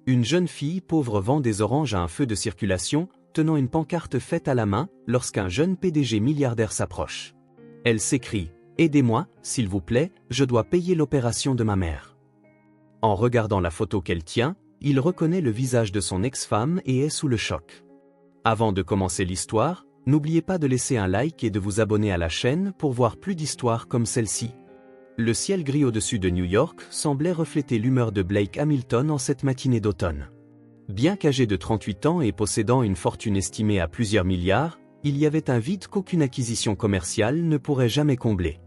Une jeune fille pauvre vend des oranges à un feu de circulation, tenant une pancarte faite à la main, lorsqu'un jeune PDG milliardaire s'approche. Elle s'écrie « Aidez-moi, s'il vous plaît, je dois payer l'opération de ma mère ». En regardant la photo qu'elle tient, il reconnaît le visage de son ex-femme et est sous le choc. Avant de commencer l'histoire, n'oubliez pas de laisser un like et de vous abonner à la chaîne pour voir plus d'histoires comme celle-ci. Le ciel gris au-dessus de New York semblait refléter l'humeur de Blake Hamilton en cette matinée d'automne. Bien qu'âgé de 38 ans et possédant une fortune estimée à plusieurs milliards, il y avait un vide qu'aucune acquisition commerciale ne pourrait jamais combler.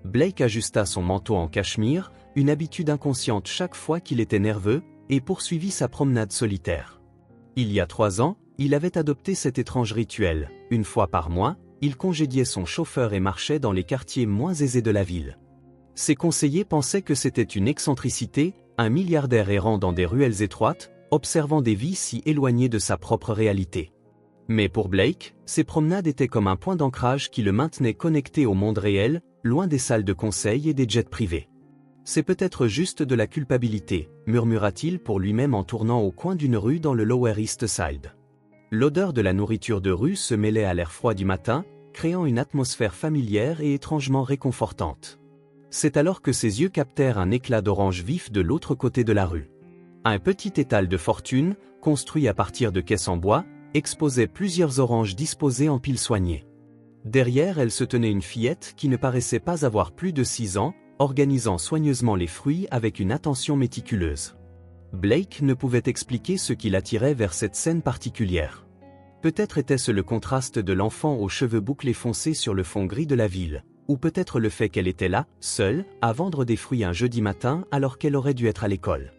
Blake ajusta son manteau en cachemire, une habitude inconsciente chaque fois qu'il était nerveux, et poursuivit sa promenade solitaire. Il y a 3 ans, il avait adopté cet étrange rituel. Une fois par mois, il congédiait son chauffeur et marchait dans les quartiers moins aisés de la ville. Ses conseillers pensaient que c'était une excentricité, un milliardaire errant dans des ruelles étroites, observant des vies si éloignées de sa propre réalité. Mais pour Blake, ces promenades étaient comme un point d'ancrage qui le maintenait connecté au monde réel, loin des salles de conseil et des jets privés. C'est peut-être juste de la culpabilité, murmura-t-il pour lui-même en tournant au coin d'une rue dans le Lower East Side. L'odeur de la nourriture de rue se mêlait à l'air froid du matin, créant une atmosphère familière et étrangement réconfortante. C'est alors que ses yeux captèrent un éclat d'orange vif de l'autre côté de la rue. Un petit étal de fortune, construit à partir de caisses en bois, exposait plusieurs oranges disposées en piles soignées. Derrière elle se tenait une fillette qui ne paraissait pas avoir plus de 6 ans, organisant soigneusement les fruits avec une attention méticuleuse. Blake ne pouvait expliquer ce qui l'attirait vers cette scène particulière. Peut-être était-ce le contraste de l'enfant aux cheveux bouclés foncés sur le fond gris de la ville, ou peut-être le fait qu'elle était là, seule, à vendre des fruits un jeudi matin alors qu'elle aurait dû être à l'école.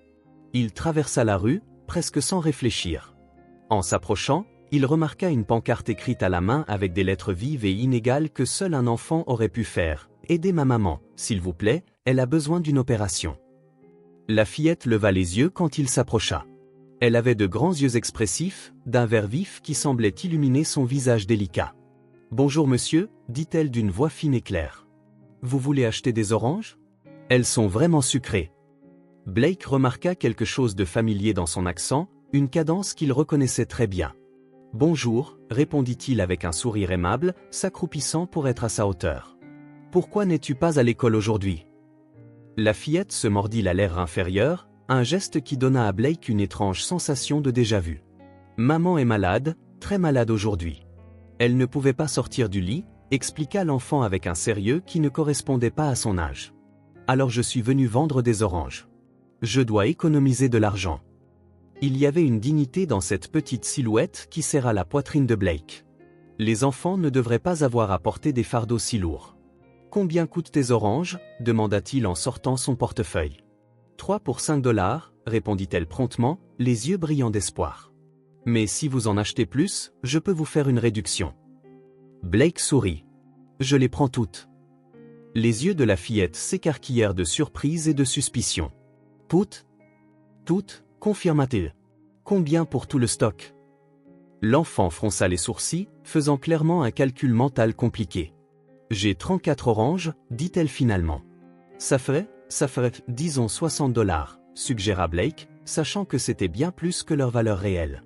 Il traversa la rue, presque sans réfléchir. En s'approchant, il remarqua une pancarte écrite à la main avec des lettres vives et inégales que seul un enfant aurait pu faire. « Aidez ma maman, s'il vous plaît, elle a besoin d'une opération. » La fillette leva les yeux quand il s'approcha. Elle avait de grands yeux expressifs, d'un vert vif qui semblait illuminer son visage délicat. « Bonjour monsieur, dit-elle d'une voix fine et claire. Vous voulez acheter des oranges? Elles sont vraiment sucrées. » Blake remarqua quelque chose de familier dans son accent, une cadence qu'il reconnaissait très bien. « Bonjour, répondit-il avec un sourire aimable, s'accroupissant pour être à sa hauteur. « Pourquoi n'es-tu pas à l'école aujourd'hui ?» La fillette se mordit la lèvre inférieure, un geste qui donna à Blake une étrange sensation de déjà-vu. « Maman est malade, très malade aujourd'hui. Elle ne pouvait pas sortir du lit, expliqua l'enfant avec un sérieux qui ne correspondait pas à son âge. Alors je suis venu vendre des oranges. Je dois économiser de l'argent. » Il y avait une dignité dans cette petite silhouette qui serra la poitrine de Blake. Les enfants ne devraient pas avoir à porter des fardeaux si lourds. « Combien coûtent tes oranges ?» demanda-t-il en sortant son portefeuille. « 3 pour 5 $, répondit-elle promptement, les yeux brillants d'espoir. « Mais si vous en achetez plus, je peux vous faire une réduction. » Blake sourit. « Je les prends toutes. » Les yeux de la fillette s'écarquillèrent de surprise et de suspicion. « Toutes ? Toutes ?» confirma-t-il. « Combien pour tout le stock ?» L'enfant fronça les sourcils, faisant clairement un calcul mental compliqué. « J'ai 34 oranges, dit-elle finalement. « Ça ferait, disons 60 $, suggéra Blake, sachant que c'était bien plus que leur valeur réelle.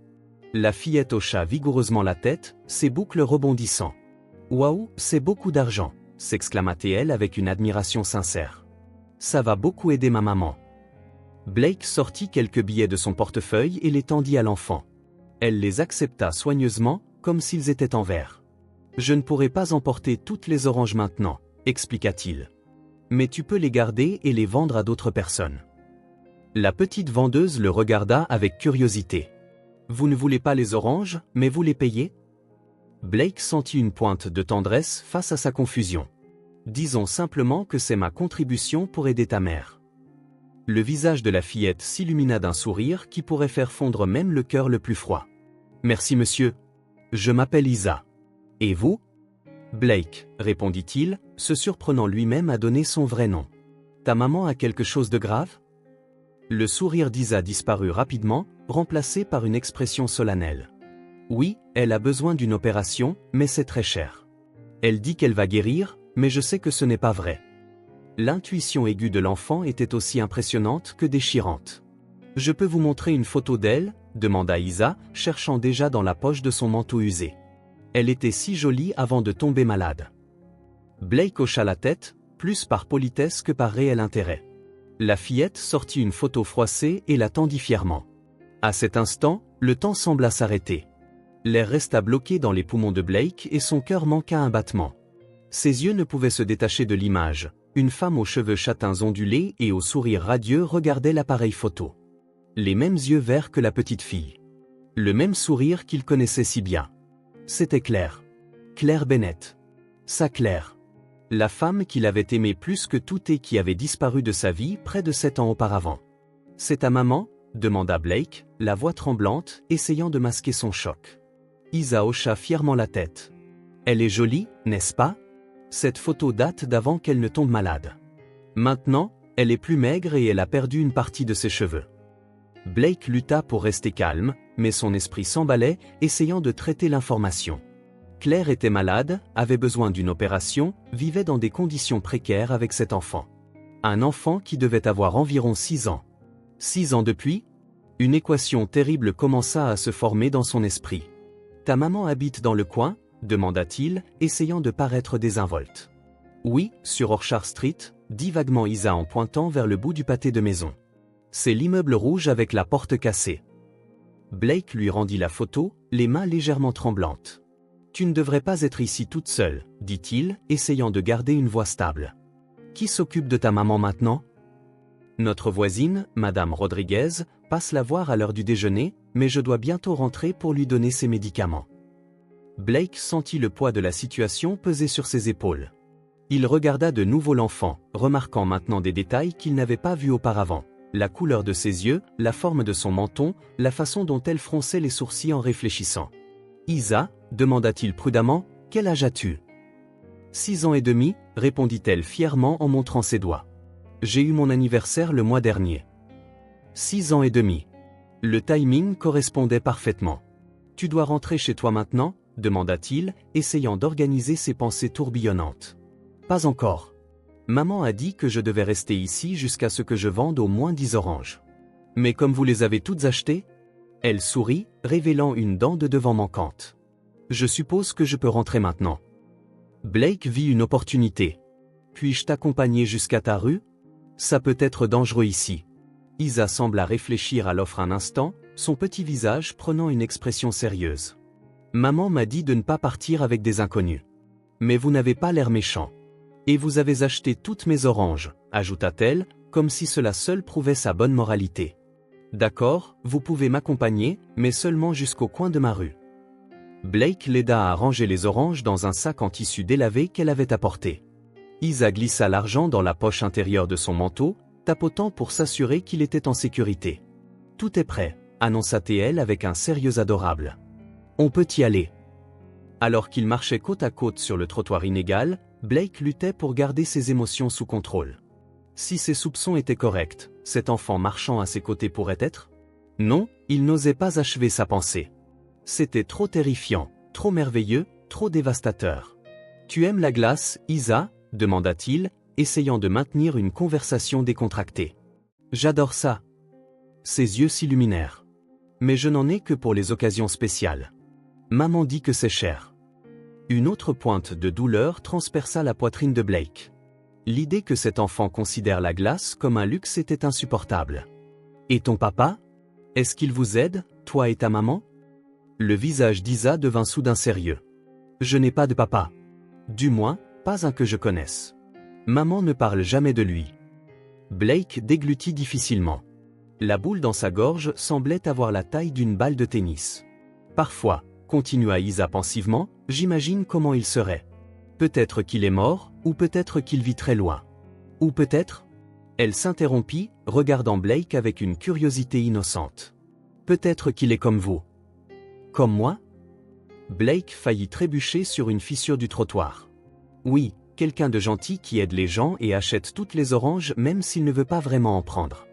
La fillette hocha vigoureusement la tête, ses boucles rebondissant. « Waouh, c'est beaucoup d'argent !» s'exclama-t-elle avec une admiration sincère. « Ça va beaucoup aider ma maman. » Blake sortit quelques billets de son portefeuille et les tendit à l'enfant. Elle les accepta soigneusement, comme s'ils étaient en verre. « Je ne pourrai pas emporter toutes les oranges maintenant, » expliqua-t-il. « Mais tu peux les garder et les vendre à d'autres personnes. » La petite vendeuse le regarda avec curiosité. « Vous ne voulez pas les oranges, mais vous les payez ?» Blake sentit une pointe de tendresse face à sa confusion. « Disons simplement que c'est ma contribution pour aider ta mère. » Le visage de la fillette s'illumina d'un sourire qui pourrait faire fondre même le cœur le plus froid. « Merci monsieur. Je m'appelle Isa. Et vous ?» Blake, répondit-il, se surprenant lui-même à donner son vrai nom. « Ta maman a quelque chose de grave ?» Le sourire d'Isa disparut rapidement, remplacé par une expression solennelle. « Oui, elle a besoin d'une opération, mais c'est très cher. Elle dit qu'elle va guérir, mais je sais que ce n'est pas vrai. » L'intuition aiguë de l'enfant était aussi impressionnante que déchirante. « Je peux vous montrer une photo d'elle, demanda Isa, cherchant déjà dans la poche de son manteau usé. Elle était si jolie avant de tomber malade. Blake hocha la tête, plus par politesse que par réel intérêt. La fillette sortit une photo froissée et la tendit fièrement. À cet instant, le temps sembla s'arrêter. L'air resta bloqué dans les poumons de Blake et son cœur manqua un battement. Ses yeux ne pouvaient se détacher de l'image. Une femme aux cheveux châtains ondulés et au sourire radieux regardait l'appareil photo. Les mêmes yeux verts que la petite fille. Le même sourire qu'il connaissait si bien. C'était Claire. Claire Bennett. Sa Claire. La femme qu'il avait aimée plus que tout et qui avait disparu de sa vie près de 7 ans auparavant. « C'est ta maman ?» demanda Blake, la voix tremblante, essayant de masquer son choc. Isa hocha fièrement la tête. « Elle est jolie, n'est-ce pas ? Cette photo date d'avant qu'elle ne tombe malade. Maintenant, elle est plus maigre et elle a perdu une partie de ses cheveux. » Blake lutta pour rester calme, mais son esprit s'emballait, essayant de traiter l'information. Claire était malade, avait besoin d'une opération, vivait dans des conditions précaires avec cet enfant. Un enfant qui devait avoir environ 6 ans. 6 ans depuis ? Une équation terrible commença à se former dans son esprit. « Ta maman habite dans le coin ?» demanda-t-il, essayant de paraître désinvolte. « Oui, sur Orchard Street », dit vaguement Isa en pointant vers le bout du pâté de maison. « C'est l'immeuble rouge avec la porte cassée. » Blake lui rendit la photo, les mains légèrement tremblantes. « Tu ne devrais pas être ici toute seule, » dit-il, essayant de garder une voix stable. « Qui s'occupe de ta maman maintenant ? » Notre voisine, Madame Rodriguez, passe la voir à l'heure du déjeuner, mais je dois bientôt rentrer pour lui donner ses médicaments. Blake sentit le poids de la situation peser sur ses épaules. Il regarda de nouveau l'enfant, remarquant maintenant des détails qu'il n'avait pas vus auparavant. La couleur de ses yeux, la forme de son menton, la façon dont elle fronçait les sourcils en réfléchissant. « Isa » demanda-t-il prudemment, « quel âge as-tu » ? 6 ans et demi, répondit-elle fièrement en montrant ses doigts. J'ai eu mon anniversaire le mois dernier. 6 ans et demi. Le timing correspondait parfaitement. Tu dois rentrer chez toi maintenant ? demanda-t-il, essayant d'organiser ses pensées tourbillonnantes. Pas encore. Maman a dit que je devais rester ici jusqu'à ce que je vende au moins 10 oranges. Mais comme vous les avez toutes achetées ? Elle sourit, révélant une dent de devant manquante. Je suppose que je peux rentrer maintenant. Blake vit une opportunité. Puis-je t'accompagner jusqu'à ta rue ? Ça peut être dangereux ici. Isa sembla réfléchir à l'offre un instant, son petit visage prenant une expression sérieuse. Maman m'a dit de ne pas partir avec des inconnus. Mais vous n'avez pas l'air méchant. Et vous avez acheté toutes mes oranges, ajouta-t-elle, comme si cela seul prouvait sa bonne moralité. D'accord, vous pouvez m'accompagner, mais seulement jusqu'au coin de ma rue. Blake l'aida à ranger les oranges dans un sac en tissu délavé qu'elle avait apporté. Isa glissa l'argent dans la poche intérieure de son manteau, tapotant pour s'assurer qu'il était en sécurité. « Tout est prêt », annonça-t-elle avec un sérieux adorable. « On peut y aller. » Alors qu'ils marchaient côte à côte sur le trottoir inégal, Blake luttait pour garder ses émotions sous contrôle. Si ses soupçons étaient corrects, cet enfant marchant à ses côtés pourrait être ? Non, il n'osait pas achever sa pensée. C'était trop terrifiant, trop merveilleux, trop dévastateur. « Tu aimes la glace, Isa ?» demanda-t-il, essayant de maintenir une conversation décontractée. « J'adore ça. » Ses yeux s'illuminèrent. « Mais je n'en ai que pour les occasions spéciales. Maman dit que c'est cher. » Une autre pointe de douleur transperça la poitrine de Blake. L'idée que cet enfant considère la glace comme un luxe était insupportable. « Et ton papa ? Est-ce qu'il vous aide, toi et ta maman ?» Le visage d'Isa devint soudain sérieux. « Je n'ai pas de papa. Du moins, pas un que je connaisse. Maman ne parle jamais de lui. » Blake déglutit difficilement. La boule dans sa gorge semblait avoir la taille d'une balle de tennis. « Parfois, » continua Isa pensivement, « j'imagine comment il serait. Peut-être qu'il est mort, ou peut-être qu'il vit très loin. Ou peut-être… » Elle s'interrompit, regardant Blake avec une curiosité innocente. « Peut-être qu'il est comme vous. » « Comme moi ?» Blake faillit trébucher sur une fissure du trottoir. « Oui, quelqu'un de gentil qui aide les gens et achète toutes les oranges même s'il ne veut pas vraiment en prendre. »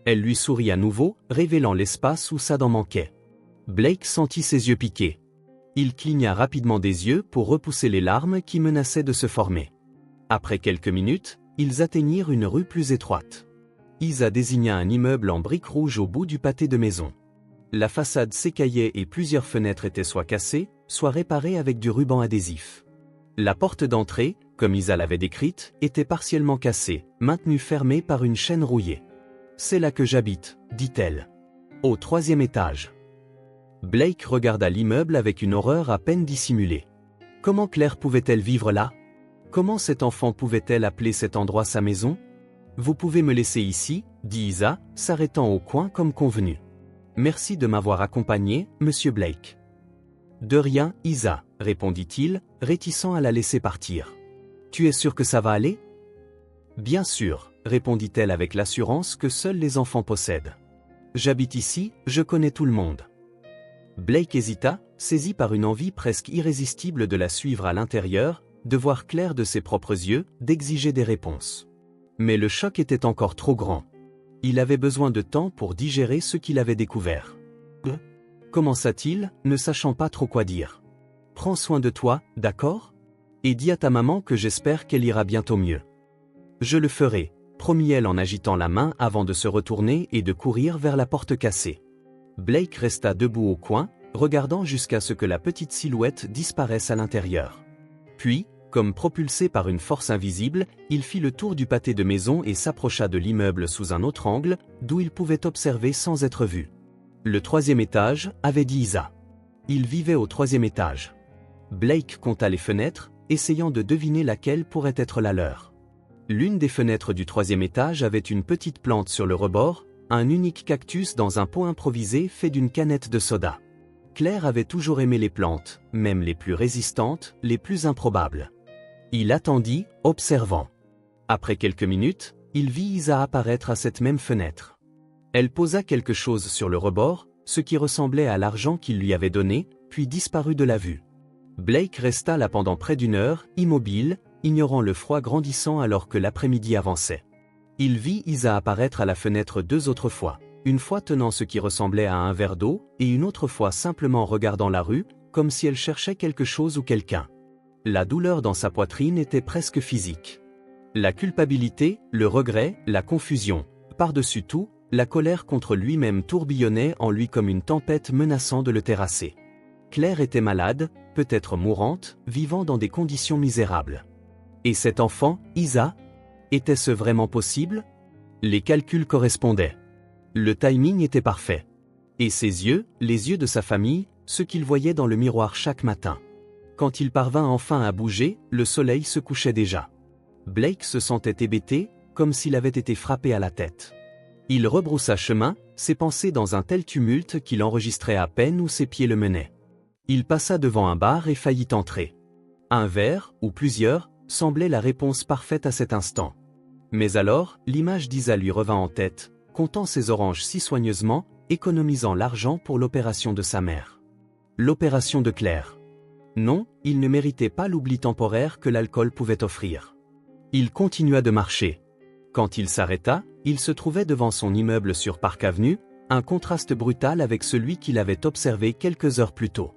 Elle lui sourit à nouveau, révélant l'espace où sa dent manquait. Blake sentit ses yeux piquer. Il cligna rapidement des yeux pour repousser les larmes qui menaçaient de se former. Après quelques minutes, ils atteignirent une rue plus étroite. Isa désigna un immeuble en briques rouges au bout du pâté de maison. La façade s'écaillait et plusieurs fenêtres étaient soit cassées, soit réparées avec du ruban adhésif. La porte d'entrée, comme Isa l'avait décrite, était partiellement cassée, maintenue fermée par une chaîne rouillée. « C'est là que j'habite », dit-elle. Au 3e étage. Blake regarda l'immeuble avec une horreur à peine dissimulée. Comment Claire pouvait-elle vivre là? Comment cet enfant pouvait-elle appeler cet endroit sa maison? Vous pouvez me laisser ici, dit Isa, s'arrêtant au coin comme convenu. Merci de m'avoir accompagné, monsieur Blake. De rien, Isa, répondit-il, réticent à la laisser partir. Tu es sûr que ça va aller? Bien sûr, répondit-elle avec l'assurance que seuls les enfants possèdent. J'habite ici, je connais tout le monde. Blake hésita, saisi par une envie presque irrésistible de la suivre à l'intérieur, de voir Claire de ses propres yeux, d'exiger des réponses. Mais le choc était encore trop grand. Il avait besoin de temps pour digérer ce qu'il avait découvert. Commença-t-il, ne sachant pas trop quoi dire. Prends soin de toi, d'accord? Et dis à ta maman que j'espère qu'elle ira bientôt mieux. Je le ferai, promit-elle en agitant la main avant de se retourner et de courir vers la porte cassée. Blake resta debout au coin, regardant jusqu'à ce que la petite silhouette disparaisse à l'intérieur. Puis, comme propulsé par une force invisible, il fit le tour du pâté de maison et s'approcha de l'immeuble sous un autre angle, d'où il pouvait observer sans être vu. Le 3e étage, avait dit Isa. Il vivait au 3e étage. Blake compta les fenêtres, essayant de deviner laquelle pourrait être la leur. L'une des fenêtres du 3e étage avait une petite plante sur le rebord, un unique cactus dans un pot improvisé fait d'une canette de soda. Claire avait toujours aimé les plantes, même les plus résistantes, les plus improbables. Il attendit, observant. Après quelques minutes, il vit Isa apparaître à cette même fenêtre. Elle posa quelque chose sur le rebord, ce qui ressemblait à l'argent qu'il lui avait donné, puis disparut de la vue. Blake resta là pendant près d'1 heure, immobile, ignorant le froid grandissant alors que l'après-midi avançait. Il vit Isa apparaître à la fenêtre 2 autres fois, une fois tenant ce qui ressemblait à un verre d'eau, et une autre fois simplement regardant la rue, comme si elle cherchait quelque chose ou quelqu'un. La douleur dans sa poitrine était presque physique. La culpabilité, le regret, la confusion, par-dessus tout, la colère contre lui-même tourbillonnait en lui comme une tempête menaçant de le terrasser. Claire était malade, peut-être mourante, vivant dans des conditions misérables. Et cet enfant, Isa, était-ce vraiment possible? Les calculs correspondaient. Le timing était parfait. Et ses yeux, les yeux de sa famille, ce qu'il voyait dans le miroir chaque matin. Quand il parvint enfin à bouger, le soleil se couchait déjà. Blake se sentait hébété, comme s'il avait été frappé à la tête. Il rebroussa chemin, ses pensées dans un tel tumulte qu'il enregistrait à peine où ses pieds le menaient. Il passa devant un bar et faillit entrer. Un verre, ou plusieurs, semblait la réponse parfaite à cet instant. Mais alors, l'image d'Isa lui revint en tête, comptant ses oranges si soigneusement, économisant l'argent pour l'opération de sa mère. L'opération de Claire. Non, il ne méritait pas l'oubli temporaire que l'alcool pouvait offrir. Il continua de marcher. Quand il s'arrêta, il se trouvait devant son immeuble sur Park Avenue, un contraste brutal avec celui qu'il avait observé quelques heures plus tôt.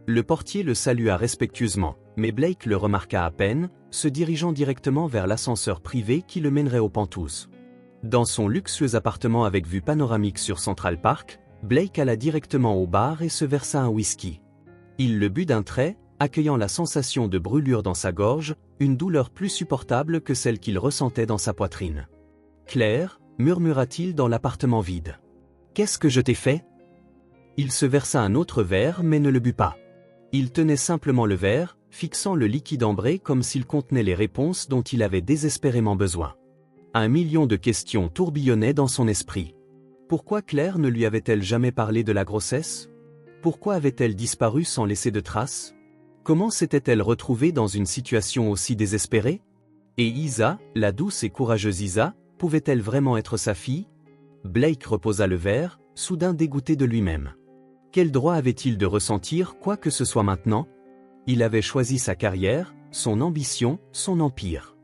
Le portier le salua respectueusement, mais Blake le remarqua à peine, se dirigeant directement vers l'ascenseur privé qui le mènerait aux Penthouse. Dans son luxueux appartement avec vue panoramique sur Central Park, Blake alla directement au bar et se versa un whisky. Il le but d'un trait, accueillant la sensation de brûlure dans sa gorge, une douleur plus supportable que celle qu'il ressentait dans sa poitrine. « Claire » murmura-t-il dans l'appartement vide. « Qu'est-ce que je t'ai fait » Il se versa un autre verre mais ne le but pas. Il tenait simplement le verre, fixant le liquide ambré comme s'il contenait les réponses dont il avait désespérément besoin. 1 million de questions tourbillonnaient dans son esprit. Pourquoi Claire ne lui avait-elle jamais parlé de la grossesse? Pourquoi avait-elle disparu sans laisser de traces? Comment s'était-elle retrouvée dans une situation aussi désespérée? Et Isa, la douce et courageuse Isa, pouvait-elle vraiment être sa fille? Blake reposa le verre, soudain dégoûté de lui-même. Quel droit avait-il de ressentir quoi que ce soit maintenant? Il avait choisi sa carrière, son ambition, son empire.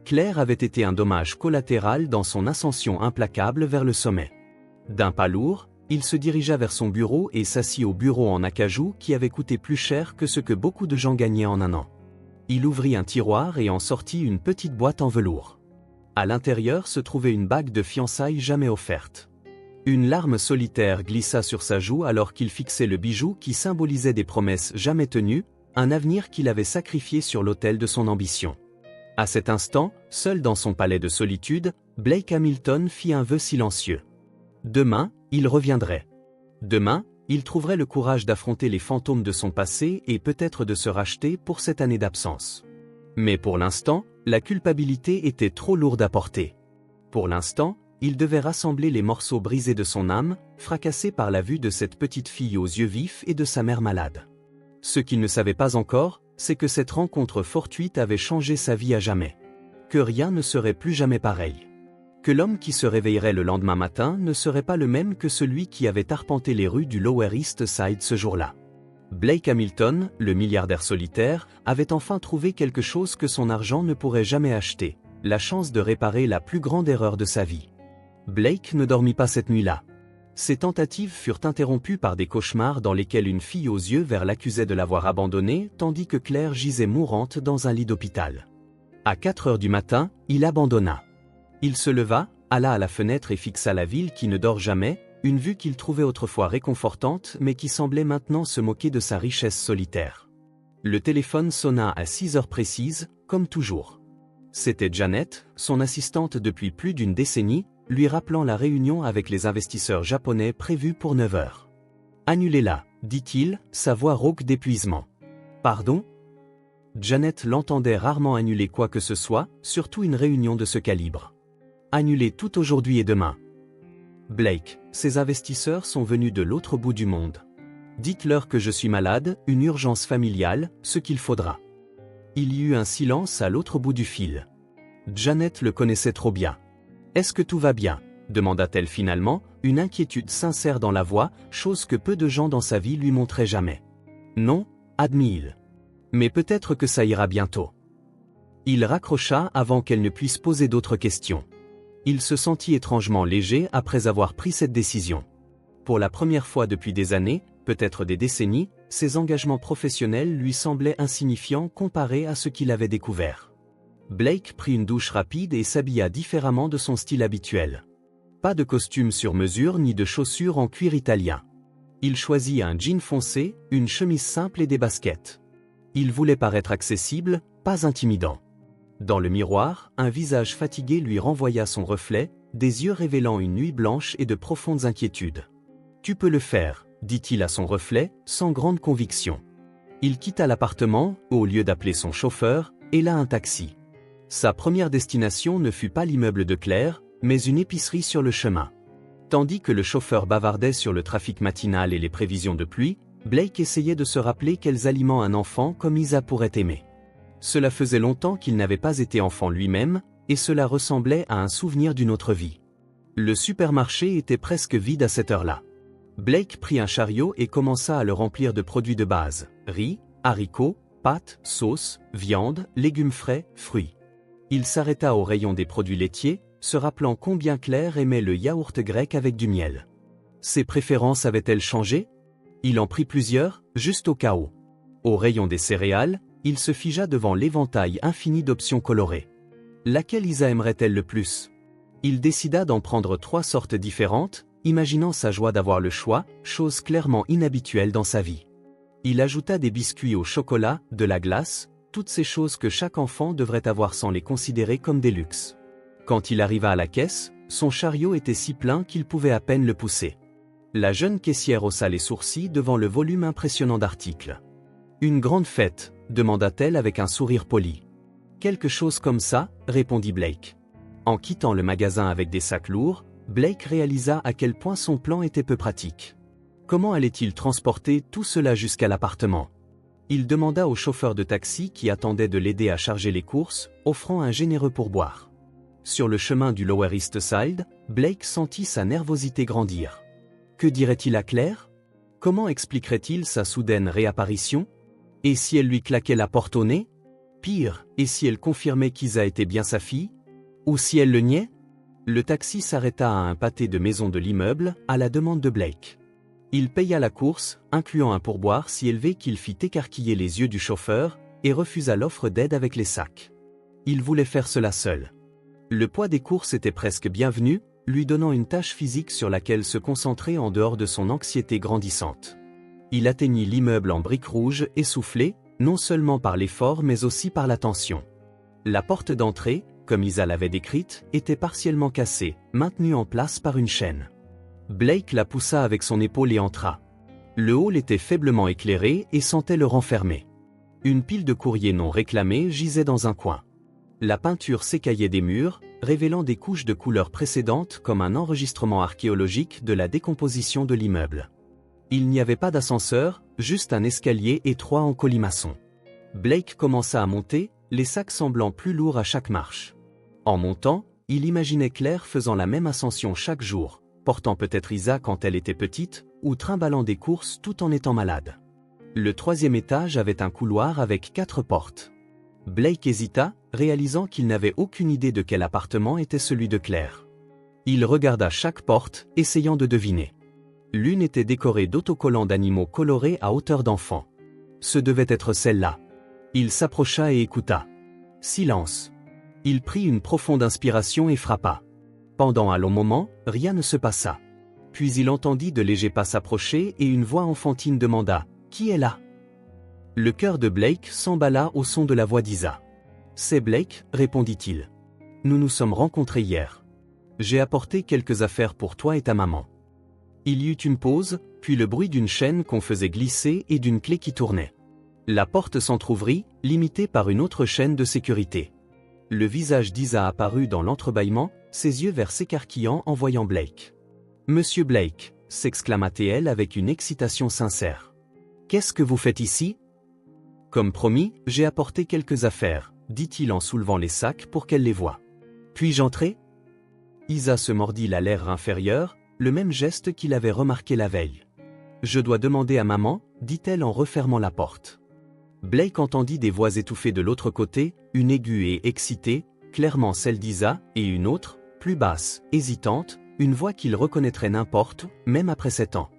Claire avait été un dommage collatéral dans son ascension implacable vers le sommet. D'un pas lourd, il se dirigea vers son bureau et s'assit au bureau en acajou qui avait coûté plus cher que ce que beaucoup de gens gagnaient en 1 an. Il ouvrit un tiroir et en sortit une petite boîte en velours. À l'intérieur se trouvait une bague de fiançailles jamais offerte. Une larme solitaire glissa sur sa joue alors qu'il fixait le bijou qui symbolisait des promesses jamais tenues, un avenir qu'il avait sacrifié sur l'autel de son ambition. À cet instant, seul dans son palais de solitude, Blake Hamilton fit un vœu silencieux. Demain, il reviendrait. Demain, il trouverait le courage d'affronter les fantômes de son passé et peut-être de se racheter pour cette année d'absence. Mais pour l'instant, la culpabilité était trop lourde à porter. Pour l'instant, il devait rassembler les morceaux brisés de son âme, fracassés par la vue de cette petite fille aux yeux vifs et de sa mère malade. Ce qu'il ne savait pas encore, c'est que cette rencontre fortuite avait changé sa vie à jamais. Que rien ne serait plus jamais pareil. Que l'homme qui se réveillerait le lendemain matin ne serait pas le même que celui qui avait arpenté les rues du Lower East Side ce jour-là. Blake Hamilton, le milliardaire solitaire, avait enfin trouvé quelque chose que son argent ne pourrait jamais acheter, la chance de réparer la plus grande erreur de sa vie. Blake ne dormit pas cette nuit-là. Ses tentatives furent interrompues par des cauchemars dans lesquels une fille aux yeux verts l'accusait de l'avoir abandonnée tandis que Claire gisait mourante dans un lit d'hôpital. À 4 heures du matin, il abandonna. Il se leva, alla à la fenêtre et fixa la ville qui ne dort jamais, une vue qu'il trouvait autrefois réconfortante mais qui semblait maintenant se moquer de sa richesse solitaire. Le téléphone sonna à 6 heures précises, comme toujours. C'était Janet, son assistante depuis plus d'une décennie, lui rappelant la réunion avec les investisseurs japonais prévue pour 9 heures. « Annulez-la », dit-il, sa voix rauque d'épuisement. « Pardon ?» Janet l'entendait rarement annuler quoi que ce soit, surtout une réunion de ce calibre. « Annulez tout aujourd'hui et demain. » Blake, ces investisseurs sont venus de l'autre bout du monde. Dites-leur que je suis malade, une urgence familiale, ce qu'il faudra. Il y eut un silence à l'autre bout du fil. Janet le connaissait trop bien. « Est-ce que tout va bien ?» demanda-t-elle finalement, une inquiétude sincère dans la voix, chose que peu de gens dans sa vie lui montraient jamais. « Non, » admit-il. « Mais peut-être que ça ira bientôt. » Il raccrocha avant qu'elle ne puisse poser d'autres questions. Il se sentit étrangement léger après avoir pris cette décision. Pour la première fois depuis des années, peut-être des décennies, ses engagements professionnels lui semblaient insignifiants comparés à ce qu'il avait découvert. Blake prit une douche rapide et s'habilla différemment de son style habituel. Pas de costume sur mesure ni de chaussures en cuir italien. Il choisit un jean foncé, une chemise simple et des baskets. Il voulait paraître accessible, pas intimidant. Dans le miroir, un visage fatigué lui renvoya son reflet, des yeux révélant une nuit blanche et de profondes inquiétudes. « Tu peux le faire », dit-il à son reflet, sans grande conviction. Il quitta l'appartement, au lieu d'appeler son chauffeur, et là un taxi. Sa première destination ne fut pas l'immeuble de Claire, mais une épicerie sur le chemin. Tandis que le chauffeur bavardait sur le trafic matinal et les prévisions de pluie, Blake essayait de se rappeler quels aliments un enfant comme Isa pourrait aimer. Cela faisait longtemps qu'il n'avait pas été enfant lui-même, et cela ressemblait à un souvenir d'une autre vie. Le supermarché était presque vide à cette heure-là. Blake prit un chariot et commença à le remplir de produits de base, riz, haricots, pâtes, sauces, viande, légumes frais, fruits. Il s'arrêta au rayon des produits laitiers, se rappelant combien Claire aimait le yaourt grec avec du miel. Ses préférences avaient-elles changé? Il en prit plusieurs, juste au cas où. Au rayon des céréales, il se figea devant l'éventail infini d'options colorées. Laquelle Isa aimerait-elle le plus? Il décida d'en prendre 3 sortes différentes, imaginant sa joie d'avoir le choix, chose clairement inhabituelle dans sa vie. Il ajouta des biscuits au chocolat, de la glace, toutes ces choses que chaque enfant devrait avoir sans les considérer comme des luxes. Quand il arriva à la caisse, son chariot était si plein qu'il pouvait à peine le pousser. La jeune caissière haussa les sourcils devant le volume impressionnant d'articles. « Une grande fête ?» demanda-t-elle avec un sourire poli. « Quelque chose comme ça » répondit Blake. En quittant le magasin avec des sacs lourds, Blake réalisa à quel point son plan était peu pratique. Comment allait-il transporter tout cela jusqu'à l'appartement? Il demanda au chauffeur de taxi qui attendait de l'aider à charger les courses, offrant un généreux pourboire. Sur le chemin du Lower East Side, Blake sentit sa nervosité grandir. Que dirait-il à Claire? Comment expliquerait-il sa soudaine réapparition? Et si elle lui claquait la porte au nez? Pire, et si elle confirmait qu'Isa était bien sa fille? Ou si elle le niait? Le taxi s'arrêta à un pâté de maison de l'immeuble, à la demande de Blake. Il paya la course, incluant un pourboire si élevé qu'il fit écarquiller les yeux du chauffeur, et refusa l'offre d'aide avec les sacs. Il voulait faire cela seul. Le poids des courses était presque bienvenu, lui donnant une tâche physique sur laquelle se concentrer en dehors de son anxiété grandissante. Il atteignit l'immeuble en briques rouges, essoufflé, non seulement par l'effort mais aussi par la tension. La porte d'entrée, comme Isa l'avait décrite, était partiellement cassée, maintenue en place par une chaîne. Blake la poussa avec son épaule et entra. Le hall était faiblement éclairé et sentait le renfermer. Une pile de courriers non réclamés gisait dans un coin. La peinture s'écaillait des murs, révélant des couches de couleurs précédentes comme un enregistrement archéologique de la décomposition de l'immeuble. Il n'y avait pas d'ascenseur, juste un escalier étroit en colimaçon. Blake commença à monter, les sacs semblant plus lourds à chaque marche. En montant, il imaginait Claire faisant la même ascension chaque jour, portant peut-être Isa quand elle était petite, ou trimballant des courses tout en étant malade. Le 3e étage avait un couloir avec 4 portes. Blake hésita, réalisant qu'il n'avait aucune idée de quel appartement était celui de Claire. Il regarda chaque porte, essayant de deviner. L'une était décorée d'autocollants d'animaux colorés à hauteur d'enfant. Ce devait être celle-là. Il s'approcha et écouta. Silence. Il prit une profonde inspiration et frappa. Pendant un long moment, rien ne se passa. Puis il entendit de légers pas s'approcher et une voix enfantine demanda « Qui est là ?» Le cœur de Blake s'emballa au son de la voix d'Isa. « C'est Blake, répondit-il. Nous nous sommes rencontrés hier. J'ai apporté quelques affaires pour toi et ta maman. » Il y eut une pause, puis le bruit d'une chaîne qu'on faisait glisser et d'une clé qui tournait. La porte s'entr'ouvrit, limitée par une autre chaîne de sécurité. Le visage d'Isa apparut dans l'entrebâillement, ses yeux verts s'écarquillant en voyant Blake. « Monsieur Blake !» s'exclama-t-elle avec une excitation sincère. « Qu'est-ce que vous faites ici ?» « Comme promis, j'ai apporté quelques affaires, » dit-il en soulevant les sacs pour qu'elle les voie. « Puis-je entrer ?» Isa se mordit la lèvre inférieure, le même geste qu'il avait remarqué la veille. « Je dois demander à maman, » dit-elle en refermant la porte. Blake entendit des voix étouffées de l'autre côté, une aiguë et excitée, clairement celle d'Isa, et une autre, plus basse, hésitante, une voix qu'il reconnaîtrait n'importe, même après 7 ans.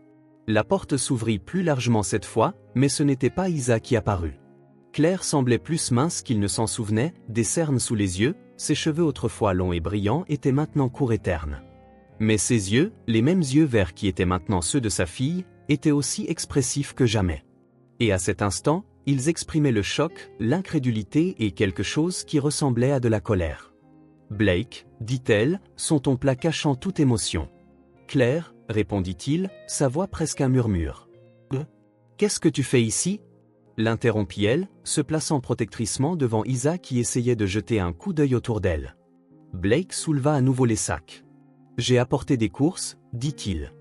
La porte s'ouvrit plus largement cette fois, mais ce n'était pas Isa qui apparut. Claire semblait plus mince qu'il ne s'en souvenait, des cernes sous les yeux, ses cheveux autrefois longs et brillants étaient maintenant courts et ternes. Mais ses yeux, les mêmes yeux verts qui étaient maintenant ceux de sa fille, étaient aussi expressifs que jamais. Et à cet instant, ils exprimaient le choc, l'incrédulité et quelque chose qui ressemblait à de la colère. « Blake, dit-elle, son ton plat cachant toute émotion. »« Claire, répondit-il, sa voix presque un murmure. « Qu'est-ce que tu fais ici ?» l'interrompit-elle, se plaçant protectricement devant Isa qui essayait de jeter un coup d'œil autour d'elle. Blake souleva à nouveau les sacs. « J'ai apporté des courses, dit-il.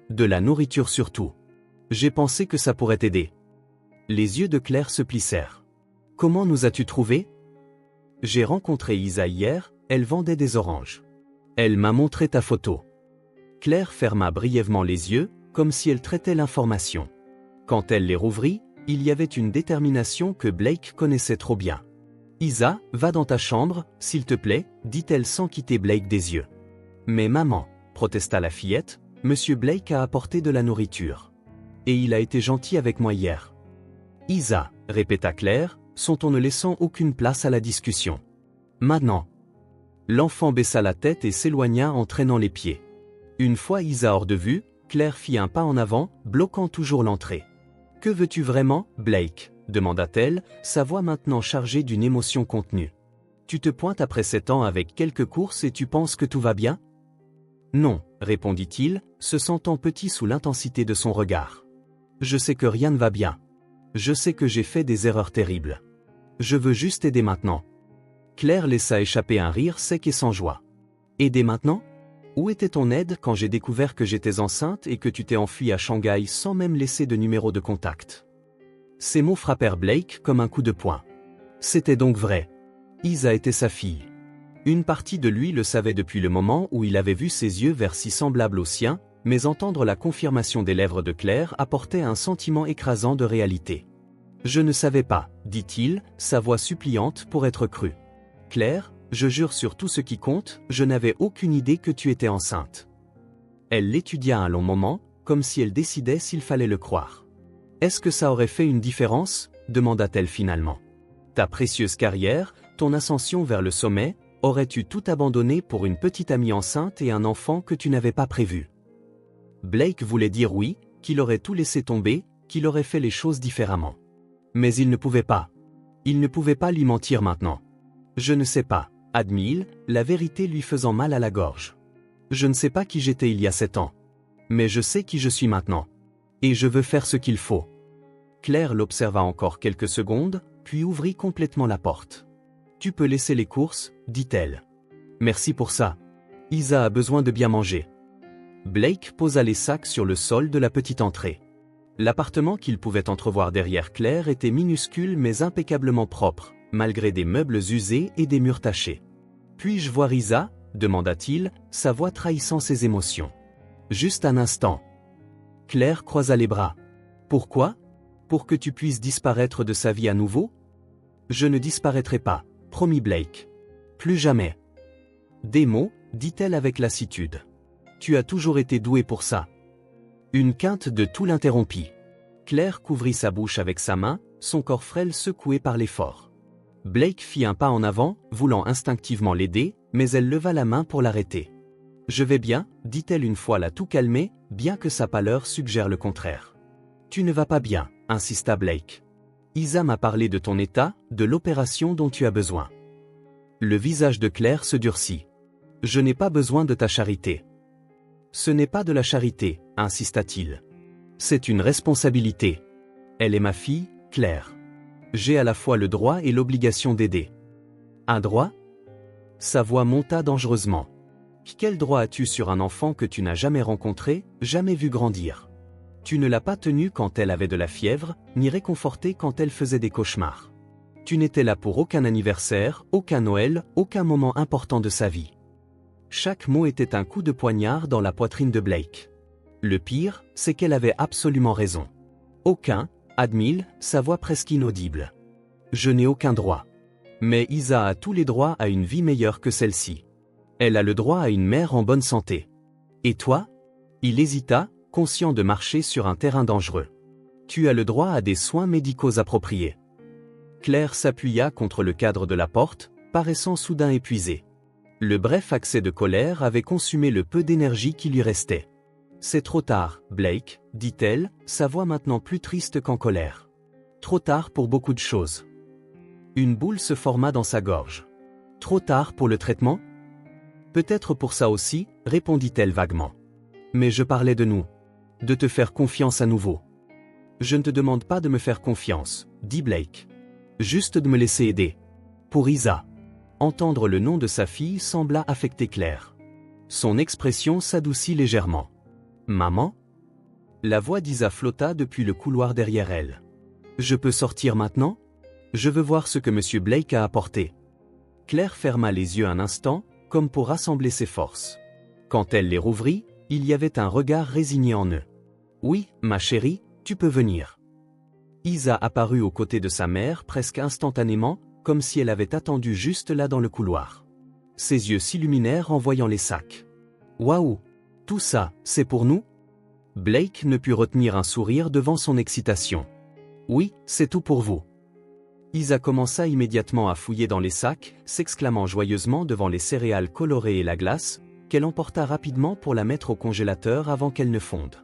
De la nourriture surtout. J'ai pensé que ça pourrait t'aider. » Les yeux de Claire se plissèrent. « Comment nous as-tu trouvés ?»« J'ai rencontré Isa hier, elle vendait des oranges. Elle m'a montré ta photo. » Claire ferma brièvement les yeux, comme si elle traitait l'information. Quand elle les rouvrit, il y avait une détermination que Blake connaissait trop bien. « Isa, va dans ta chambre, s'il te plaît, » dit-elle sans quitter Blake des yeux. « Mais maman, » protesta la fillette, « Monsieur Blake a apporté de la nourriture. Et il a été gentil avec moi hier. »« Isa, » répéta Claire, son ton ne laissant aucune place à la discussion. « Maintenant. » L'enfant baissa la tête et s'éloigna en traînant les pieds. Une fois Isa hors de vue, Claire fit un pas en avant, bloquant toujours l'entrée. « Que veux-tu vraiment, Blake ?» demanda-t-elle, sa voix maintenant chargée d'une émotion contenue. « Tu te pointes après 7 ans avec quelques courses et tu penses que tout va bien ?»« Non, » répondit-il, se sentant petit sous l'intensité de son regard. « Je sais que rien ne va bien. Je sais que j'ai fait des erreurs terribles. Je veux juste aider maintenant. » Claire laissa échapper un rire sec et sans joie. « Aider maintenant ? Où était ton aide quand j'ai découvert que j'étais enceinte et que tu t'es enfuie à Shanghai sans même laisser de numéro de contact ?» Ces mots frappèrent Blake comme un coup de poing. C'était donc vrai. Isa était sa fille. Une partie de lui le savait depuis le moment où il avait vu ses yeux verts si semblables aux siens, mais entendre la confirmation des lèvres de Claire apportait un sentiment écrasant de réalité. « Je ne savais pas, » dit-il, sa voix suppliante pour être crue. « Claire, je jure sur tout ce qui compte, je n'avais aucune idée que tu étais enceinte. » Elle l'étudia un long moment, comme si elle décidait s'il fallait le croire. « Est-ce que ça aurait fait une différence ?» demanda-t-elle finalement. « Ta précieuse carrière, ton ascension vers le sommet, Aurais-tu tout abandonné pour une petite amie enceinte et un enfant que tu n'avais pas prévu? Blake voulait dire oui, qu'il aurait tout laissé tomber, qu'il aurait fait les choses différemment. Mais il ne pouvait pas. Il ne pouvait pas lui mentir maintenant. Je ne sais pas, admit-il, la vérité lui faisant mal à la gorge. Je ne sais pas qui j'étais il y a 7 ans. Mais je sais qui je suis maintenant. Et je veux faire ce qu'il faut. Claire l'observa encore quelques secondes, puis ouvrit complètement la porte. Tu peux laisser les courses, dit-elle. Merci pour ça. Isa a besoin de bien manger. Blake posa les sacs sur le sol de la petite entrée. L'appartement qu'il pouvait entrevoir derrière Claire était minuscule mais impeccablement propre, malgré des meubles usés et des murs tachés. Puis-je voir Isa? Demanda-t-il, sa voix trahissant ses émotions. Juste un instant. Claire croisa les bras. Pourquoi? Pour que tu puisses disparaître de sa vie à nouveau? Je ne disparaîtrai pas, promit Blake. Plus jamais. Des mots, dit-elle avec lassitude. Tu as toujours été doué pour ça. Une quinte de tout l'interrompit. Claire couvrit sa bouche avec sa main, son corps frêle secoué par l'effort. Blake fit un pas en avant, voulant instinctivement l'aider, mais elle leva la main pour l'arrêter. Je vais bien, dit-elle une fois la tout calmée, bien que sa pâleur suggère le contraire. Tu ne vas pas bien, insista Blake. Isa m'a parlé de ton état, de l'opération dont tu as besoin. Le visage de Claire se durcit. Je n'ai pas besoin de ta charité. Ce n'est pas de la charité, insista-t-il. C'est une responsabilité. Elle est ma fille, Claire. J'ai à la fois le droit et l'obligation d'aider. Un droit? Sa voix monta dangereusement. Quel droit as-tu sur un enfant que tu n'as jamais rencontré, jamais vu grandir? Tu ne l'as pas tenue quand elle avait de la fièvre, ni réconfortée quand elle faisait des cauchemars. Tu n'étais là pour aucun anniversaire, aucun Noël, aucun moment important de sa vie. Chaque mot était un coup de poignard dans la poitrine de Blake. Le pire, c'est qu'elle avait absolument raison. Aucun, admit-il, sa voix presque inaudible. Je n'ai aucun droit. Mais Isa a tous les droits à une vie meilleure que celle-ci. Elle a le droit à une mère en bonne santé. Et toi? Il hésita, conscient de marcher sur un terrain dangereux. Tu as le droit à des soins médicaux appropriés. Claire s'appuya contre le cadre de la porte, paraissant soudain épuisée. Le bref accès de colère avait consumé le peu d'énergie qui lui restait. C'est trop tard, Blake, dit-elle, sa voix maintenant plus triste qu'en colère. Trop tard pour beaucoup de choses. Une boule se forma dans sa gorge. Trop tard pour le traitement? Peut-être pour ça aussi, répondit-elle vaguement. Mais je parlais de nous. De te faire confiance à nouveau. Je ne te demande pas de me faire confiance, dit Blake. Juste de me laisser aider. Pour Isa. Entendre le nom de sa fille sembla affecter Claire. Son expression s'adoucit légèrement. Maman? La voix d'Isa flotta depuis le couloir derrière elle. Je peux sortir maintenant? Je veux voir ce que M. Blake a apporté. Claire ferma les yeux un instant, comme pour rassembler ses forces. Quand elle les rouvrit, il y avait un regard résigné en eux. Oui, ma chérie, tu peux venir. Isa apparut aux côtés de sa mère presque instantanément, comme si elle avait attendu juste là dans le couloir. Ses yeux s'illuminèrent en voyant les sacs. Waouh! Tout ça, c'est pour nous? Blake ne put retenir un sourire devant son excitation. Oui, c'est tout pour vous. Isa commença immédiatement à fouiller dans les sacs, s'exclamant joyeusement devant les céréales colorées et la glace, qu'elle emporta rapidement pour la mettre au congélateur avant qu'elle ne fonde.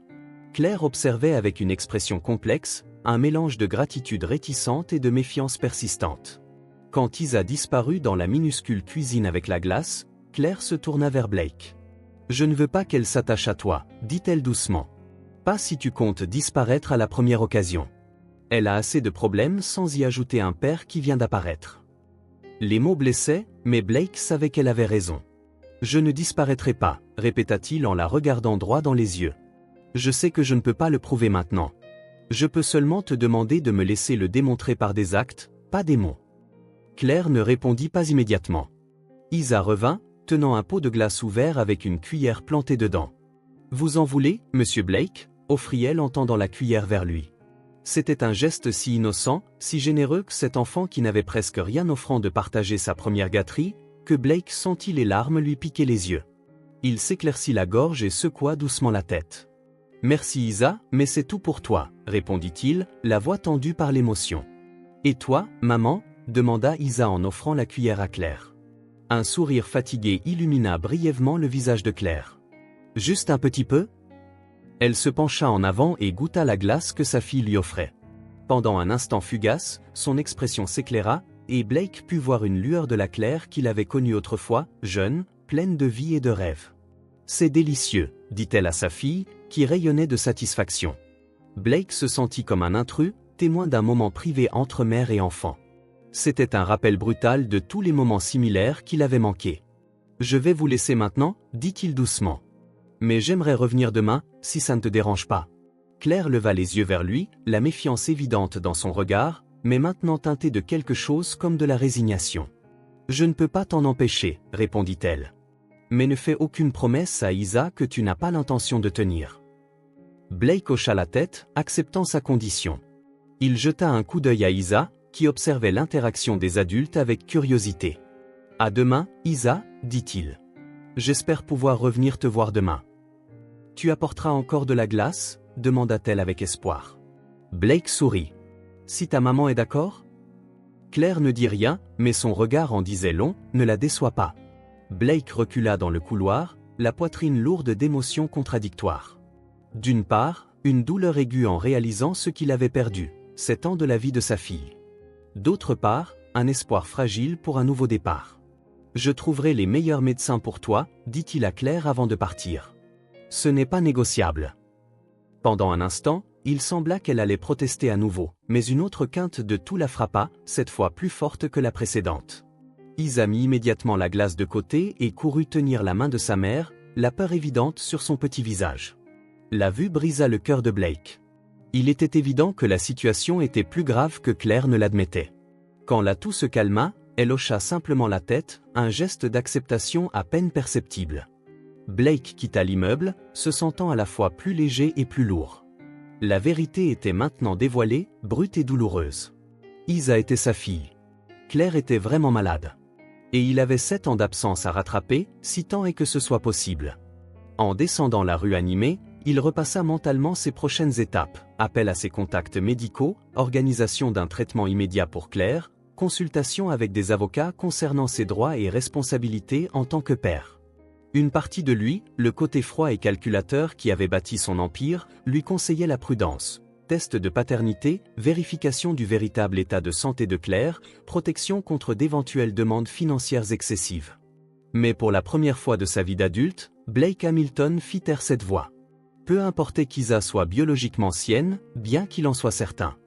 Claire observait avec une expression complexe, un mélange de gratitude réticente et de méfiance persistante. Quand Isa disparut dans la minuscule cuisine avec la glace, Claire se tourna vers Blake. « Je ne veux pas qu'elle s'attache à toi, dit-elle doucement. Pas si tu comptes disparaître à la première occasion. Elle a assez de problèmes sans y ajouter un père qui vient d'apparaître. » Les mots blessaient, mais Blake savait qu'elle avait raison. « Je ne disparaîtrai pas, répéta-t-il en la regardant droit dans les yeux. Je sais que je ne peux pas le prouver maintenant. Je peux seulement te demander de me laisser le démontrer par des actes, pas des mots. » Claire ne répondit pas immédiatement. Isa revint, tenant un pot de glace ouvert avec une cuillère plantée dedans. « Vous en voulez, monsieur Blake ?» offrit-elle en tendant la cuillère vers lui. C'était un geste si innocent, si généreux que cet enfant qui n'avait presque rien offrant de partager sa première gâterie, que Blake sentit les larmes lui piquer les yeux. Il s'éclaircit la gorge et secoua doucement la tête. « Merci Isa, mais c'est tout pour toi, » répondit-il, la voix tendue par l'émotion. « Et toi, maman ?» demanda Isa en offrant la cuillère à Claire. « Un sourire fatigué illumina brièvement le visage de Claire. Juste un petit peu? Elle se pencha en avant et goûta la glace que sa fille lui offrait. Pendant un instant fugace, son expression s'éclaira, et Blake put voir une lueur de la Claire qu'il avait connue autrefois, jeune, pleine de vie et de rêves. « C'est délicieux », dit-elle à sa fille, qui rayonnait de satisfaction. Blake se sentit comme un intrus, témoin d'un moment privé entre mère et enfant. C'était un rappel brutal de tous les moments similaires qu'il avait manqués. « Je vais vous laisser maintenant, dit-il doucement. Mais j'aimerais revenir demain, si ça ne te dérange pas. » Claire leva les yeux vers lui, la méfiance évidente dans son regard, mais maintenant teintée de quelque chose comme de la résignation. « Je ne peux pas t'en empêcher, répondit-elle. Mais ne fais aucune promesse à Isa que tu n'as pas l'intention de tenir. » Blake hocha la tête, acceptant sa condition. Il jeta un coup d'œil à Isa, qui observait l'interaction des adultes avec curiosité. « À demain, Isa, dit-il. J'espère pouvoir revenir te voir demain. »« Tu apporteras encore de la glace ?» demanda-t-elle avec espoir. Blake sourit. « Si ta maman est d'accord ?» Claire ne dit rien, mais son regard en disait long, ne la déçoit pas. Blake recula dans le couloir, la poitrine lourde d'émotions contradictoires. D'une part, une douleur aiguë en réalisant ce qu'il avait perdu, 7 ans de la vie de sa fille. D'autre part, un espoir fragile pour un nouveau départ. « Je trouverai les meilleurs médecins pour toi, dit-il à Claire avant de partir. Ce n'est pas négociable. » Pendant un instant, il sembla qu'elle allait protester à nouveau, mais une autre quinte de tout la frappa, cette fois plus forte que la précédente. Isa mit immédiatement la glace de côté et courut tenir la main de sa mère, la peur évidente sur son petit visage. La vue brisa le cœur de Blake. Il était évident que la situation était plus grave que Claire ne l'admettait. Quand la toux se calma, elle hocha simplement la tête, un geste d'acceptation à peine perceptible. Blake quitta l'immeuble, se sentant à la fois plus léger et plus lourd. La vérité était maintenant dévoilée, brute et douloureuse. Isa était sa fille. Claire était vraiment malade. Et il avait 7 ans d'absence à rattraper, si tant est que ce soit possible. En descendant la rue animée, il repassa mentalement ses prochaines étapes, appel à ses contacts médicaux, organisation d'un traitement immédiat pour Claire, consultation avec des avocats concernant ses droits et responsabilités en tant que père. Une partie de lui, le côté froid et calculateur qui avait bâti son empire, lui conseillait la prudence. Test de paternité, vérification du véritable état de santé de Claire, protection contre d'éventuelles demandes financières excessives. Mais pour la première fois de sa vie d'adulte, Blake Hamilton fit taire cette voix. Peu importait qu'Isa soit biologiquement sienne, bien qu'il en soit certain.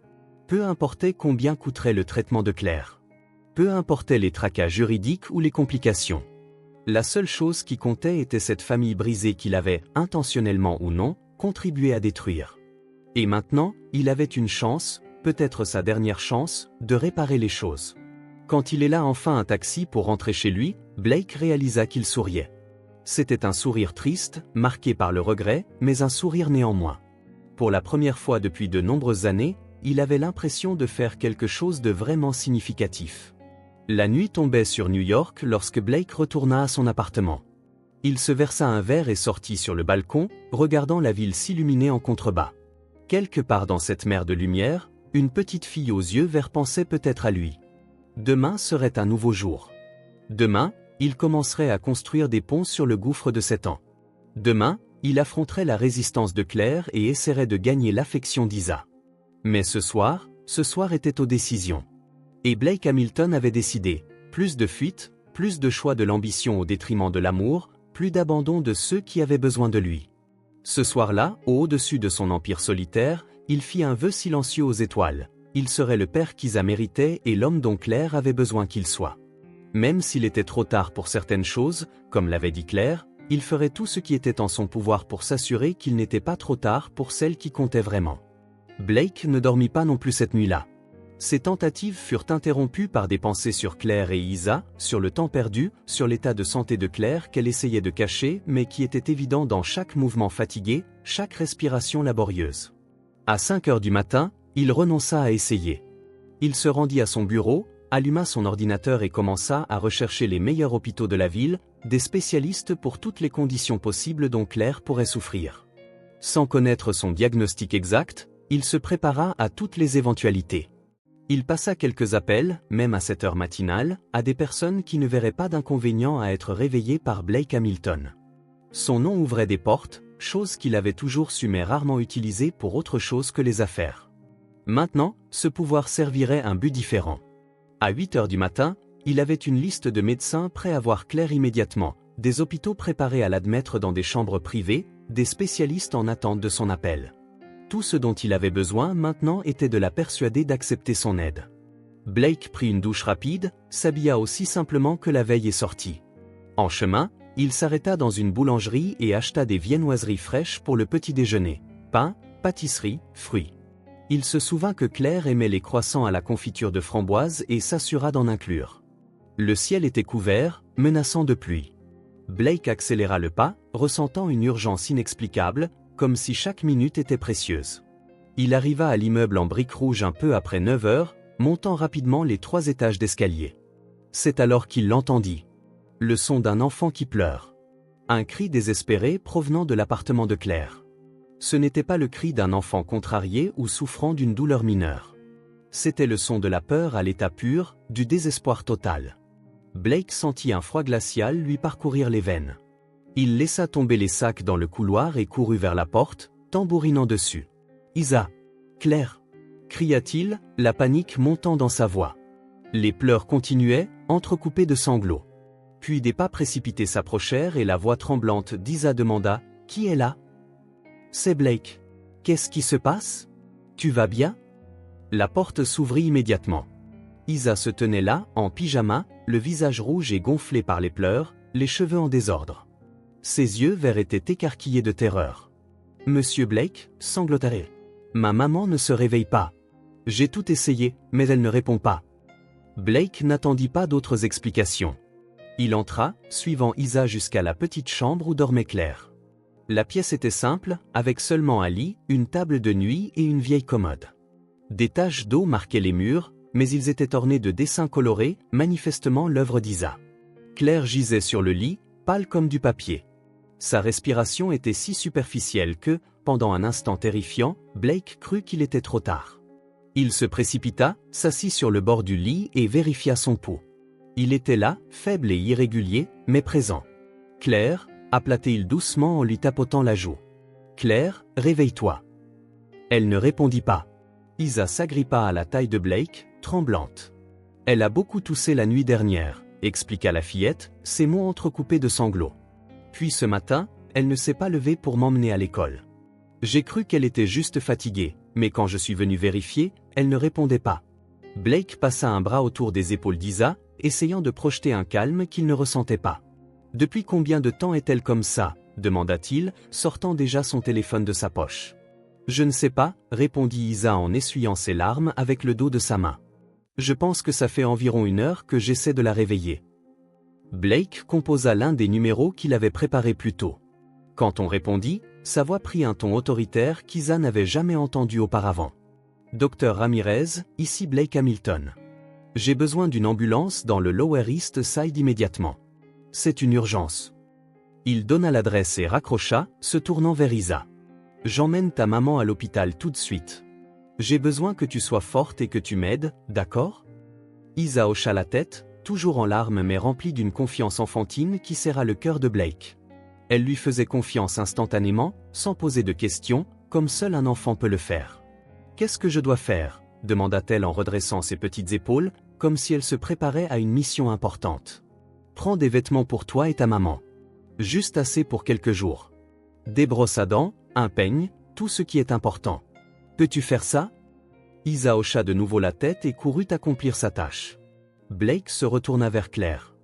Peu importait combien coûterait le traitement de Claire. Peu importaient les tracas juridiques ou les complications. La seule chose qui comptait était cette famille brisée qu'il avait, intentionnellement ou non, contribué à détruire. Et maintenant, il avait une chance, peut-être sa dernière chance, de réparer les choses. Quand il héla enfin un taxi pour rentrer chez lui, Blake réalisa qu'il souriait. C'était un sourire triste, marqué par le regret, mais un sourire néanmoins. Pour la première fois depuis de nombreuses années, il avait l'impression de faire quelque chose de vraiment significatif. La nuit tombait sur New York lorsque Blake retourna à son appartement. Il se versa un verre et sortit sur le balcon, regardant la ville s'illuminer en contrebas. Quelque part dans cette mer de lumière, une petite fille aux yeux verts pensait peut-être à lui. Demain serait un nouveau jour. Demain, il commencerait à construire des ponts sur le gouffre de 7 ans. Demain, il affronterait la résistance de Claire et essaierait de gagner l'affection d'Isa. Mais ce soir était aux décisions. Et Blake Hamilton avait décidé, plus de fuite, plus de choix de l'ambition au détriment de l'amour, plus d'abandon de ceux qui avaient besoin de lui. Ce soir-là, au-dessus de son empire solitaire, il fit un vœu silencieux aux étoiles. Il serait le père qu'Isa méritait et l'homme dont Claire avait besoin qu'il soit. Même s'il était trop tard pour certaines choses, comme l'avait dit Claire, il ferait tout ce qui était en son pouvoir pour s'assurer qu'il n'était pas trop tard pour celle qui comptait vraiment. Blake ne dormit pas non plus cette nuit-là. Ses tentatives furent interrompues par des pensées sur Claire et Isa, sur le temps perdu, sur l'état de santé de Claire qu'elle essayait de cacher mais qui était évident dans chaque mouvement fatigué, chaque respiration laborieuse. À 5 heures du matin, il renonça à essayer. Il se rendit à son bureau, alluma son ordinateur et commença à rechercher les meilleurs hôpitaux de la ville, des spécialistes pour toutes les conditions possibles dont Claire pourrait souffrir. Sans connaître son diagnostic exact, il se prépara à toutes les éventualités. Il passa quelques appels, même à cette heure matinale, à des personnes qui ne verraient pas d'inconvénient à être réveillées par Blake Hamilton. Son nom ouvrait des portes, chose qu'il avait toujours su mais rarement utilisée pour autre chose que les affaires. Maintenant, ce pouvoir servirait un but différent. À 8 heures du matin, il avait une liste de médecins prêts à voir Claire immédiatement, des hôpitaux préparés à l'admettre dans des chambres privées, des spécialistes en attente de son appel. Tout ce dont il avait besoin maintenant était de la persuader d'accepter son aide. Blake prit une douche rapide, s'habilla aussi simplement que la veille est sortie. En chemin, il s'arrêta dans une boulangerie et acheta des viennoiseries fraîches pour le petit déjeuner, pain, pâtisserie, fruits. Il se souvint que Claire aimait les croissants à la confiture de framboise et s'assura d'en inclure. Le ciel était couvert, menaçant de pluie. Blake accéléra le pas, ressentant une urgence inexplicable, comme si chaque minute était précieuse. Il arriva à l'immeuble en briques rouges un peu après 9 heures, montant rapidement les 3 étages d'escalier. C'est alors qu'il l'entendit. Le son d'un enfant qui pleure. Un cri désespéré provenant de l'appartement de Claire. Ce n'était pas le cri d'un enfant contrarié ou souffrant d'une douleur mineure. C'était le son de la peur à l'état pur, du désespoir total. Blake sentit un froid glacial lui parcourir les veines. Il laissa tomber les sacs dans le couloir et courut vers la porte, tambourinant dessus. « Isa! Claire !» cria-t-il, la panique montant dans sa voix. Les pleurs continuaient, entrecoupés de sanglots. Puis des pas précipités s'approchèrent et la voix tremblante d'Isa demanda « Qui est là ?»« C'est Blake. Qu'est-ce qui se passe? Tu vas bien ?» La porte s'ouvrit immédiatement. Isa se tenait là, en pyjama, le visage rouge et gonflé par les pleurs, les cheveux en désordre. Ses yeux verts étaient écarquillés de terreur. « Monsieur Blake, sanglotait-elle. Ma maman ne se réveille pas. J'ai tout essayé, mais elle ne répond pas. » Blake n'attendit pas d'autres explications. Il entra, suivant Isa jusqu'à la petite chambre où dormait Claire. La pièce était simple, avec seulement un lit, une table de nuit et une vieille commode. Des taches d'eau marquaient les murs, mais ils étaient ornés de dessins colorés, manifestement l'œuvre d'Isa. Claire gisait sur le lit, pâle comme du papier. Sa respiration était si superficielle que, pendant un instant terrifiant, Blake crut qu'il était trop tard. Il se précipita, s'assit sur le bord du lit et vérifia son pouls. Il était là, faible et irrégulier, mais présent. « Claire » appela-t-il doucement en lui tapotant la joue. « Claire, réveille-toi. » Elle ne répondit pas. Isa s'agrippa à la taille de Blake, tremblante. « Elle a beaucoup toussé la nuit dernière », expliqua la fillette, ses mots entrecoupés de sanglots. « Puis ce matin, elle ne s'est pas levée pour m'emmener à l'école. J'ai cru qu'elle était juste fatiguée, mais quand je suis venu vérifier, elle ne répondait pas. » Blake passa un bras autour des épaules d'Isa, essayant de projeter un calme qu'il ne ressentait pas. « Depuis combien de temps est-elle comme ça ?» demanda-t-il, sortant déjà son téléphone de sa poche. « Je ne sais pas », répondit Isa en essuyant ses larmes avec le dos de sa main. « Je pense que ça fait environ 1 heure que j'essaie de la réveiller. » Blake composa l'un des numéros qu'il avait préparés plus tôt. Quand on répondit, sa voix prit un ton autoritaire qu'Isa n'avait jamais entendu auparavant. « Docteur Ramirez, ici Blake Hamilton. J'ai besoin d'une ambulance dans le Lower East Side immédiatement. C'est une urgence. » Il donna l'adresse et raccrocha, se tournant vers Isa. « J'emmène ta maman à l'hôpital tout de suite. J'ai besoin que tu sois forte et que tu m'aides, d'accord ?» Isa hocha la tête, toujours en larmes mais remplie d'une confiance enfantine qui serra le cœur de Blake. Elle lui faisait confiance instantanément, sans poser de questions, comme seul un enfant peut le faire. « Qu'est-ce que je dois faire ?» demanda-t-elle en redressant ses petites épaules, comme si elle se préparait à une mission importante. « Prends des vêtements pour toi et ta maman. Juste assez pour quelques jours. Des brosses à dents, un peigne, tout ce qui est important. Peux-tu faire ça ?» Isa hocha de nouveau la tête et courut accomplir sa tâche. Blake se retourna vers Claire.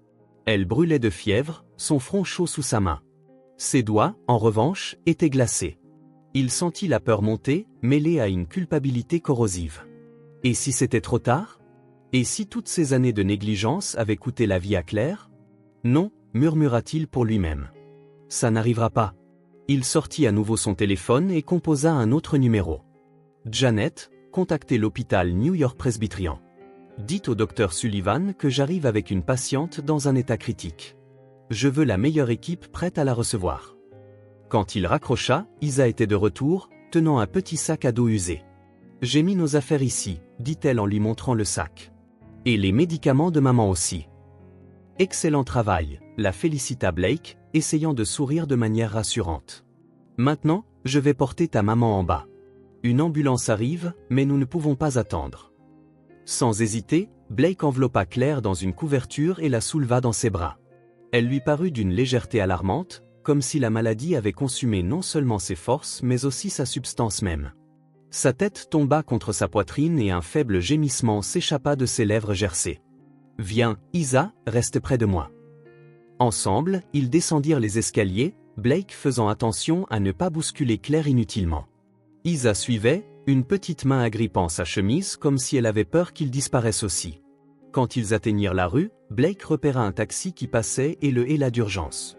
Elle brûlait de fièvre, son front chaud sous sa main. Ses doigts, en revanche, étaient glacés. Il sentit la peur monter, mêlée à une culpabilité corrosive. Et si c'était trop tard? Et si toutes ces années de négligence avaient coûté la vie à Claire? Non, murmura-t-il pour lui-même. Ça n'arrivera pas. Il sortit à nouveau son téléphone et composa un autre numéro. Janet, contactez l'hôpital New York Presbyterian. Dites au docteur Sullivan que j'arrive avec une patiente dans un état critique. Je veux la meilleure équipe prête à la recevoir. Quand il raccrocha, Isa était de retour, tenant un petit sac à dos usé. J'ai mis nos affaires ici, dit-elle en lui montrant le sac. Et les médicaments de maman aussi. Excellent travail, la félicita Blake, essayant de sourire de manière rassurante. Maintenant, je vais porter ta maman en bas. Une ambulance arrive, mais nous ne pouvons pas attendre. Sans hésiter, Blake enveloppa Claire dans une couverture et la souleva dans ses bras. Elle lui parut d'une légèreté alarmante, comme si la maladie avait consumé non seulement ses forces mais aussi sa substance même. Sa tête tomba contre sa poitrine et un faible gémissement s'échappa de ses lèvres gercées. « Viens, Isa, reste près de moi. » Ensemble, ils descendirent les escaliers, Blake faisant attention à ne pas bousculer Claire inutilement. Isa suivait, une petite main agrippant sa chemise comme si elle avait peur qu'il disparaisse aussi. Quand ils atteignirent la rue, Blake repéra un taxi qui passait et le héla d'urgence.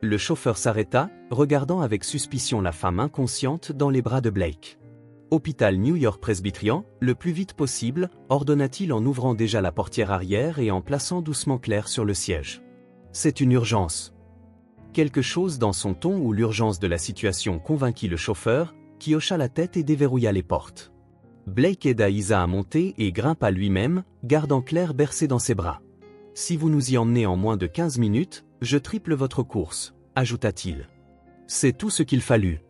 Le chauffeur s'arrêta, regardant avec suspicion la femme inconsciente dans les bras de Blake. « Hôpital New York Presbyterian, le plus vite possible », ordonna-t-il en ouvrant déjà la portière arrière et en plaçant doucement Claire sur le siège. « C'est une urgence. » Quelque chose dans son ton ou l'urgence de la situation convainquit le chauffeur, qui hocha la tête et déverrouilla les portes. Blake aida Isa à monter et grimpa lui-même, gardant Claire bercée dans ses bras. « Si vous nous y emmenez en moins de 15 minutes, je triple votre course, » ajouta-t-il. C'est tout ce qu'il fallut.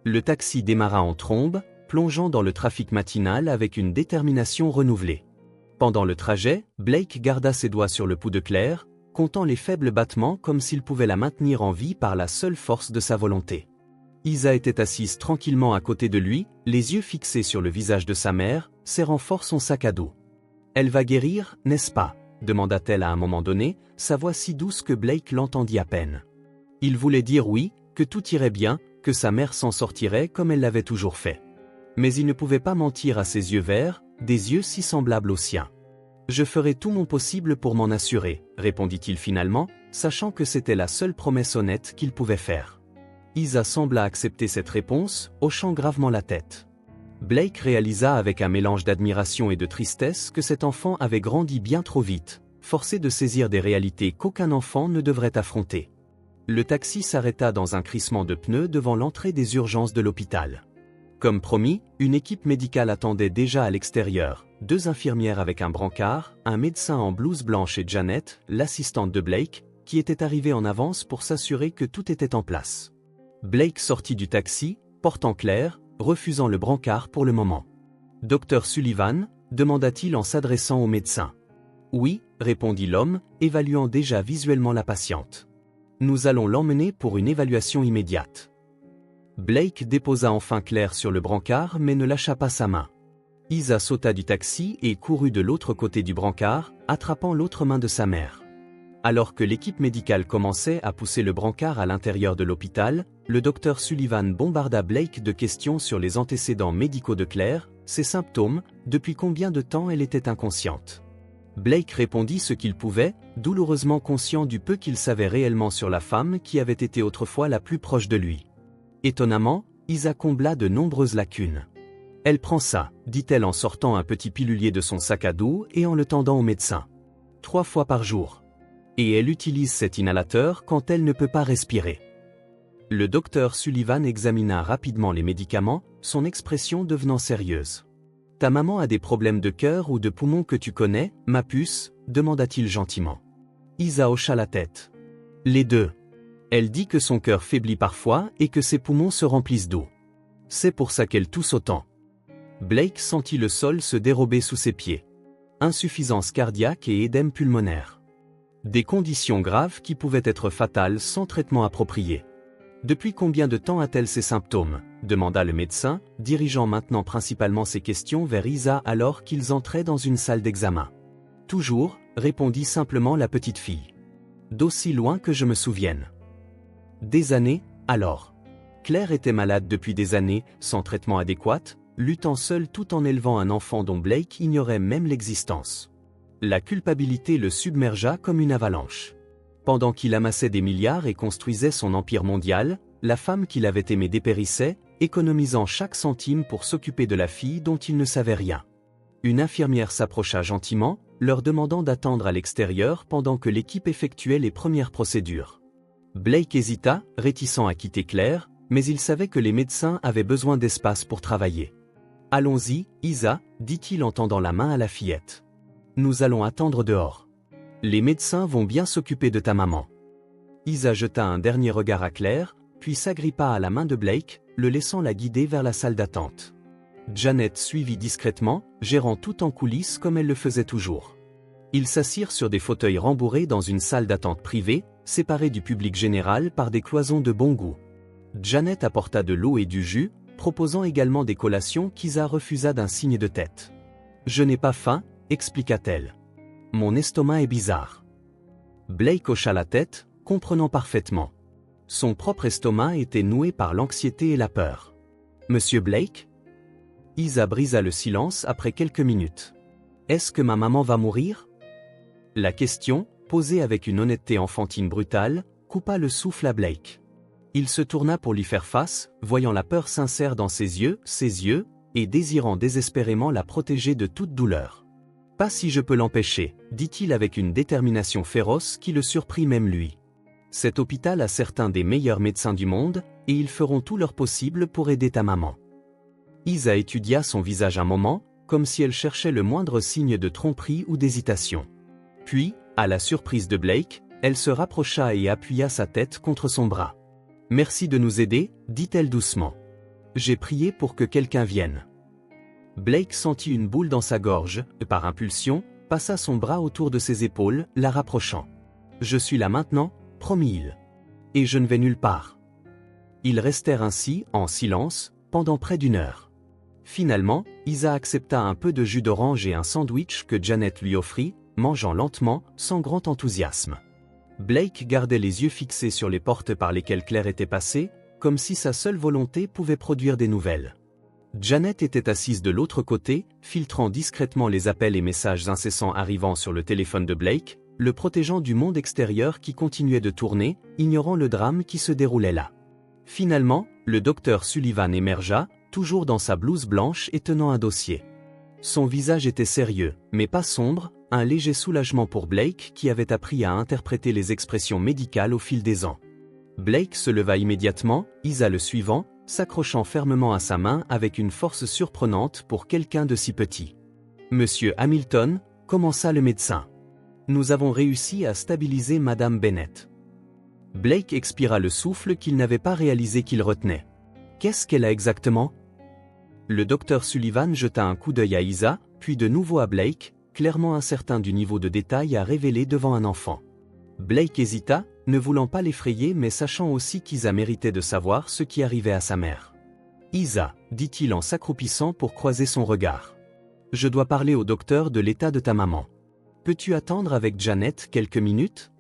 Le taxi démarra en trombe, plongeant dans le trafic matinal avec une détermination renouvelée. Pendant le trajet, Blake garda ses doigts sur le pouls de Claire, comptant les faibles battements comme s'il pouvait la maintenir en vie par la seule force de sa volonté. Isa était assise tranquillement à côté de lui, les yeux fixés sur le visage de sa mère, serrant fort son sac à dos. « Elle va guérir, n'est-ce pas ?» demanda-t-elle à un moment donné, sa voix si douce que Blake l'entendit à peine. Il voulait dire oui, que tout irait bien, que sa mère s'en sortirait comme elle l'avait toujours fait. Mais il ne pouvait pas mentir à ses yeux verts, des yeux si semblables aux siens. « Je ferai tout mon possible pour m'en assurer, » répondit-il finalement, sachant que c'était la seule promesse honnête qu'il pouvait faire. Isa sembla accepter cette réponse, hochant gravement la tête. Blake réalisa avec un mélange d'admiration et de tristesse que cet enfant avait grandi bien trop vite, forcé de saisir des réalités qu'aucun enfant ne devrait affronter. Le taxi s'arrêta dans un crissement de pneus devant l'entrée des urgences de l'hôpital. Comme promis, une équipe médicale attendait déjà à l'extérieur, 2 infirmières avec un brancard, un médecin en blouse blanche et Janet, l'assistante de Blake, qui était arrivée en avance pour s'assurer que tout était en place. Blake sortit du taxi, portant Claire, refusant le brancard pour le moment. « Docteur Sullivan ?» demanda-t-il en s'adressant au médecin. « Oui », répondit l'homme, évaluant déjà visuellement la patiente. « Nous allons l'emmener pour une évaluation immédiate. » Blake déposa enfin Claire sur le brancard mais ne lâcha pas sa main. Isa sauta du taxi et courut de l'autre côté du brancard, attrapant l'autre main de sa mère. Alors que l'équipe médicale commençait à pousser le brancard à l'intérieur de l'hôpital, le docteur Sullivan bombarda Blake de questions sur les antécédents médicaux de Claire, ses symptômes, depuis combien de temps elle était inconsciente. Blake répondit ce qu'il pouvait, douloureusement conscient du peu qu'il savait réellement sur la femme qui avait été autrefois la plus proche de lui. Étonnamment, Isa combla de nombreuses lacunes. « Elle prend ça », dit-elle en sortant un petit pilulier de son sac à dos et en le tendant au médecin. 3 fois par jour. Et elle utilise cet inhalateur quand elle ne peut pas respirer. Le docteur Sullivan examina rapidement les médicaments, son expression devenant sérieuse. « Ta maman a des problèmes de cœur ou de poumons que tu connais, ma puce ?» demanda-t-il gentiment. Isa hocha la tête. « Les deux. Elle dit que son cœur faiblit parfois et que ses poumons se remplissent d'eau. C'est pour ça qu'elle tousse autant. » Blake sentit le sol se dérober sous ses pieds. Insuffisance cardiaque et édème pulmonaire. Des conditions graves qui pouvaient être fatales sans traitement approprié. « Depuis combien de temps a-t-elle ces symptômes ?» demanda le médecin, dirigeant maintenant principalement ses questions vers Isa alors qu'ils entraient dans une salle d'examen. « Toujours », répondit simplement la petite fille. « D'aussi loin que je me souvienne. » Des années, alors. Claire était malade depuis des années, sans traitement adéquat, luttant seule tout en élevant un enfant dont Blake ignorait même l'existence. La culpabilité le submergea comme une avalanche. Pendant qu'il amassait des milliards et construisait son empire mondial, la femme qu'il avait aimée dépérissait, économisant chaque centime pour s'occuper de la fille dont il ne savait rien. Une infirmière s'approcha gentiment, leur demandant d'attendre à l'extérieur pendant que l'équipe effectuait les premières procédures. Blake hésita, réticent à quitter Claire, mais il savait que les médecins avaient besoin d'espace pour travailler. Allons-y, Isa, dit-il en tendant la main à la fillette. Nous allons attendre dehors. Les médecins vont bien s'occuper de ta maman. Isa jeta un dernier regard à Claire, puis s'agrippa à la main de Blake, le laissant la guider vers la salle d'attente. Janet suivit discrètement, gérant tout en coulisses comme elle le faisait toujours. Ils s'assirent sur des fauteuils rembourrés dans une salle d'attente privée, séparée du public général par des cloisons de bon goût. Janet apporta de l'eau et du jus, proposant également des collations qu'Isa refusa d'un signe de tête. « Je n'ai pas faim », expliqua-t-elle. « Mon estomac est bizarre. » Blake hocha la tête, comprenant parfaitement. Son propre estomac était noué par l'anxiété et la peur. « Monsieur Blake ?» Isa brisa le silence après quelques minutes. « Est-ce que ma maman va mourir ?» La question, posée avec une honnêteté enfantine brutale, coupa le souffle à Blake. Il se tourna pour lui faire face, voyant la peur sincère dans ses yeux, et désirant désespérément la protéger de toute douleur. « Pas si je peux l'empêcher, » dit-il avec une détermination féroce qui le surprit même lui. « Cet hôpital a certains des meilleurs médecins du monde, et ils feront tout leur possible pour aider ta maman. » Isa étudia son visage un moment, comme si elle cherchait le moindre signe de tromperie ou d'hésitation. Puis, à la surprise de Blake, elle se rapprocha et appuya sa tête contre son bras. « Merci de nous aider, » dit-elle doucement. « J'ai prié pour que quelqu'un vienne. » Blake sentit une boule dans sa gorge, et par impulsion, passa son bras autour de ses épaules, la rapprochant. « Je suis là maintenant, promis-il. Et je ne vais nulle part. » Ils restèrent ainsi, en silence, pendant près d'une heure. Finalement, Isa accepta un peu de jus d'orange et un sandwich que Janet lui offrit, mangeant lentement, sans grand enthousiasme. Blake gardait les yeux fixés sur les portes par lesquelles Claire était passée, comme si sa seule volonté pouvait produire des nouvelles. Janet était assise de l'autre côté, filtrant discrètement les appels et messages incessants arrivant sur le téléphone de Blake, le protégeant du monde extérieur qui continuait de tourner, ignorant le drame qui se déroulait là. Finalement, le docteur Sullivan émergea, toujours dans sa blouse blanche et tenant un dossier. Son visage était sérieux, mais pas sombre, un léger soulagement pour Blake qui avait appris à interpréter les expressions médicales au fil des ans. Blake se leva immédiatement, Isa le suivant, s'accrochant fermement à sa main avec une force surprenante pour quelqu'un de si petit. « Monsieur Hamilton », commença le médecin. « Nous avons réussi à stabiliser Madame Bennett. » Blake expira le souffle qu'il n'avait pas réalisé qu'il retenait. « Qu'est-ce qu'elle a exactement ?» Le docteur Sullivan jeta un coup d'œil à Isa, puis de nouveau à Blake, clairement incertain du niveau de détail à révéler devant un enfant. Blake hésita, ne voulant pas l'effrayer mais sachant aussi qu'Isa méritait de savoir ce qui arrivait à sa mère. « Isa, » dit-il en s'accroupissant pour croiser son regard. « Je dois parler au docteur de l'état de ta maman. Peux-tu attendre avec Janet quelques minutes ?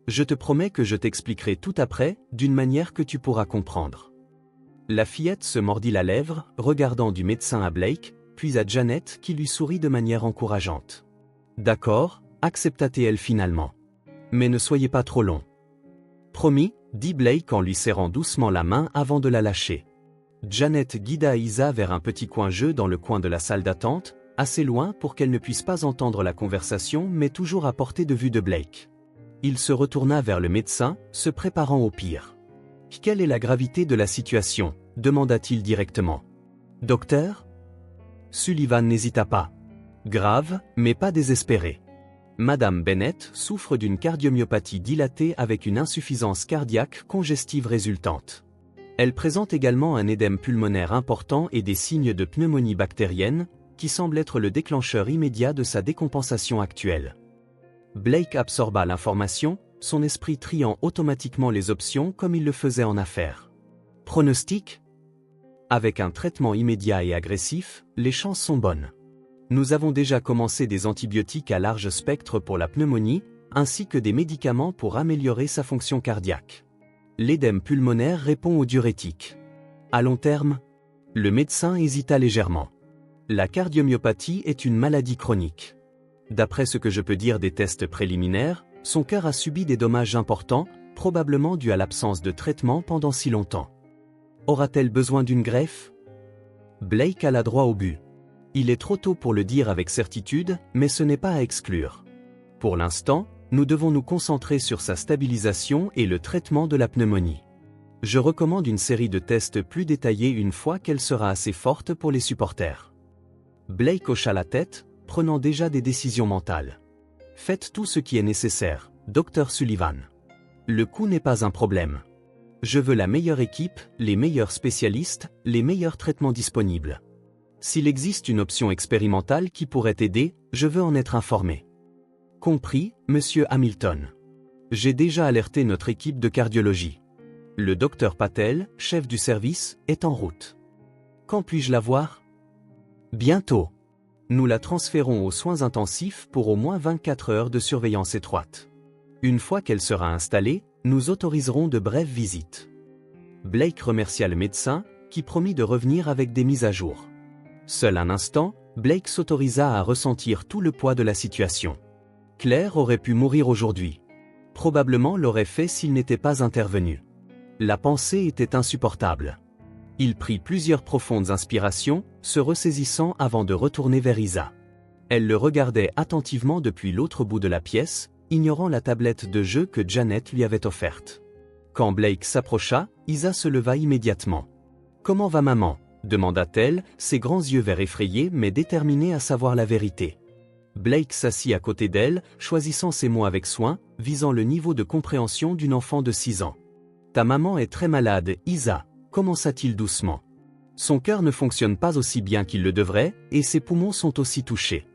Je te promets que je t'expliquerai tout après, d'une manière que tu pourras comprendre. » La fillette se mordit la lèvre, regardant du médecin à Blake, puis à Janet qui lui sourit de manière encourageante. « D'accord, » accepta-t-elle finalement. « Mais ne soyez pas trop long. »« Promis », dit Blake en lui serrant doucement la main avant de la lâcher. Janet guida Isa vers un petit coin-jeu dans le coin de la salle d'attente, assez loin pour qu'elle ne puisse pas entendre la conversation mais toujours à portée de vue de Blake. Il se retourna vers le médecin, se préparant au pire. « Quelle est la gravité de la situation ?» demanda-t-il directement. « Docteur ?» Sullivan n'hésita pas. « Grave, mais pas désespéré. Madame Bennett souffre d'une cardiomyopathie dilatée avec une insuffisance cardiaque congestive résultante. Elle présente également un édème pulmonaire important et des signes de pneumonie bactérienne, qui semble être le déclencheur immédiat de sa décompensation actuelle. » Blake absorba l'information, son esprit triant automatiquement les options comme il le faisait en affaires. Pronostic ? Avec un traitement immédiat et agressif, les chances sont bonnes. Nous avons déjà commencé des antibiotiques à large spectre pour la pneumonie, ainsi que des médicaments pour améliorer sa fonction cardiaque. L'édème pulmonaire répond aux diurétiques. À long terme ? Le médecin hésita légèrement. La cardiomyopathie est une maladie chronique. D'après ce que je peux dire des tests préliminaires, son cœur a subi des dommages importants, probablement dus à l'absence de traitement pendant si longtemps. Aura-t-elle besoin d'une greffe ? Blake alla droit au but. Il est trop tôt pour le dire avec certitude, mais ce n'est pas à exclure. Pour l'instant, nous devons nous concentrer sur sa stabilisation et le traitement de la pneumonie. Je recommande une série de tests plus détaillés une fois qu'elle sera assez forte pour les supporters. Blake hocha la tête, prenant déjà des décisions mentales. Faites tout ce qui est nécessaire, Dr. Sullivan. Le coût n'est pas un problème. Je veux la meilleure équipe, les meilleurs spécialistes, les meilleurs traitements disponibles. S'il existe une option expérimentale qui pourrait aider, je veux en être informé. Compris, Monsieur Hamilton. J'ai déjà alerté notre équipe de cardiologie. Le docteur Patel, chef du service, est en route. Quand puis-je la voir? Bientôt. Nous la transférons aux soins intensifs pour au moins 24 heures de surveillance étroite. Une fois qu'elle sera installée, nous autoriserons de brèves visites. Blake remercia le médecin, qui promit de revenir avec des mises à jour. Seul un instant, Blake s'autorisa à ressentir tout le poids de la situation. Claire aurait pu mourir aujourd'hui. Probablement l'aurait fait s'il n'était pas intervenu. La pensée était insupportable. Il prit plusieurs profondes inspirations, se ressaisissant avant de retourner vers Isa. Elle le regardait attentivement depuis l'autre bout de la pièce, ignorant la tablette de jeu que Janet lui avait offerte. Quand Blake s'approcha, Isa se leva immédiatement. « Comment va maman ?» demanda-t-elle, ses grands yeux verts effrayés mais déterminés à savoir la vérité. Blake s'assit à côté d'elle, choisissant ses mots avec soin, visant le niveau de compréhension d'une enfant de 6 ans. « Ta maman est très malade, Isa, commença-t-il doucement. Son cœur ne fonctionne pas aussi bien qu'il le devrait, et ses poumons sont aussi touchés.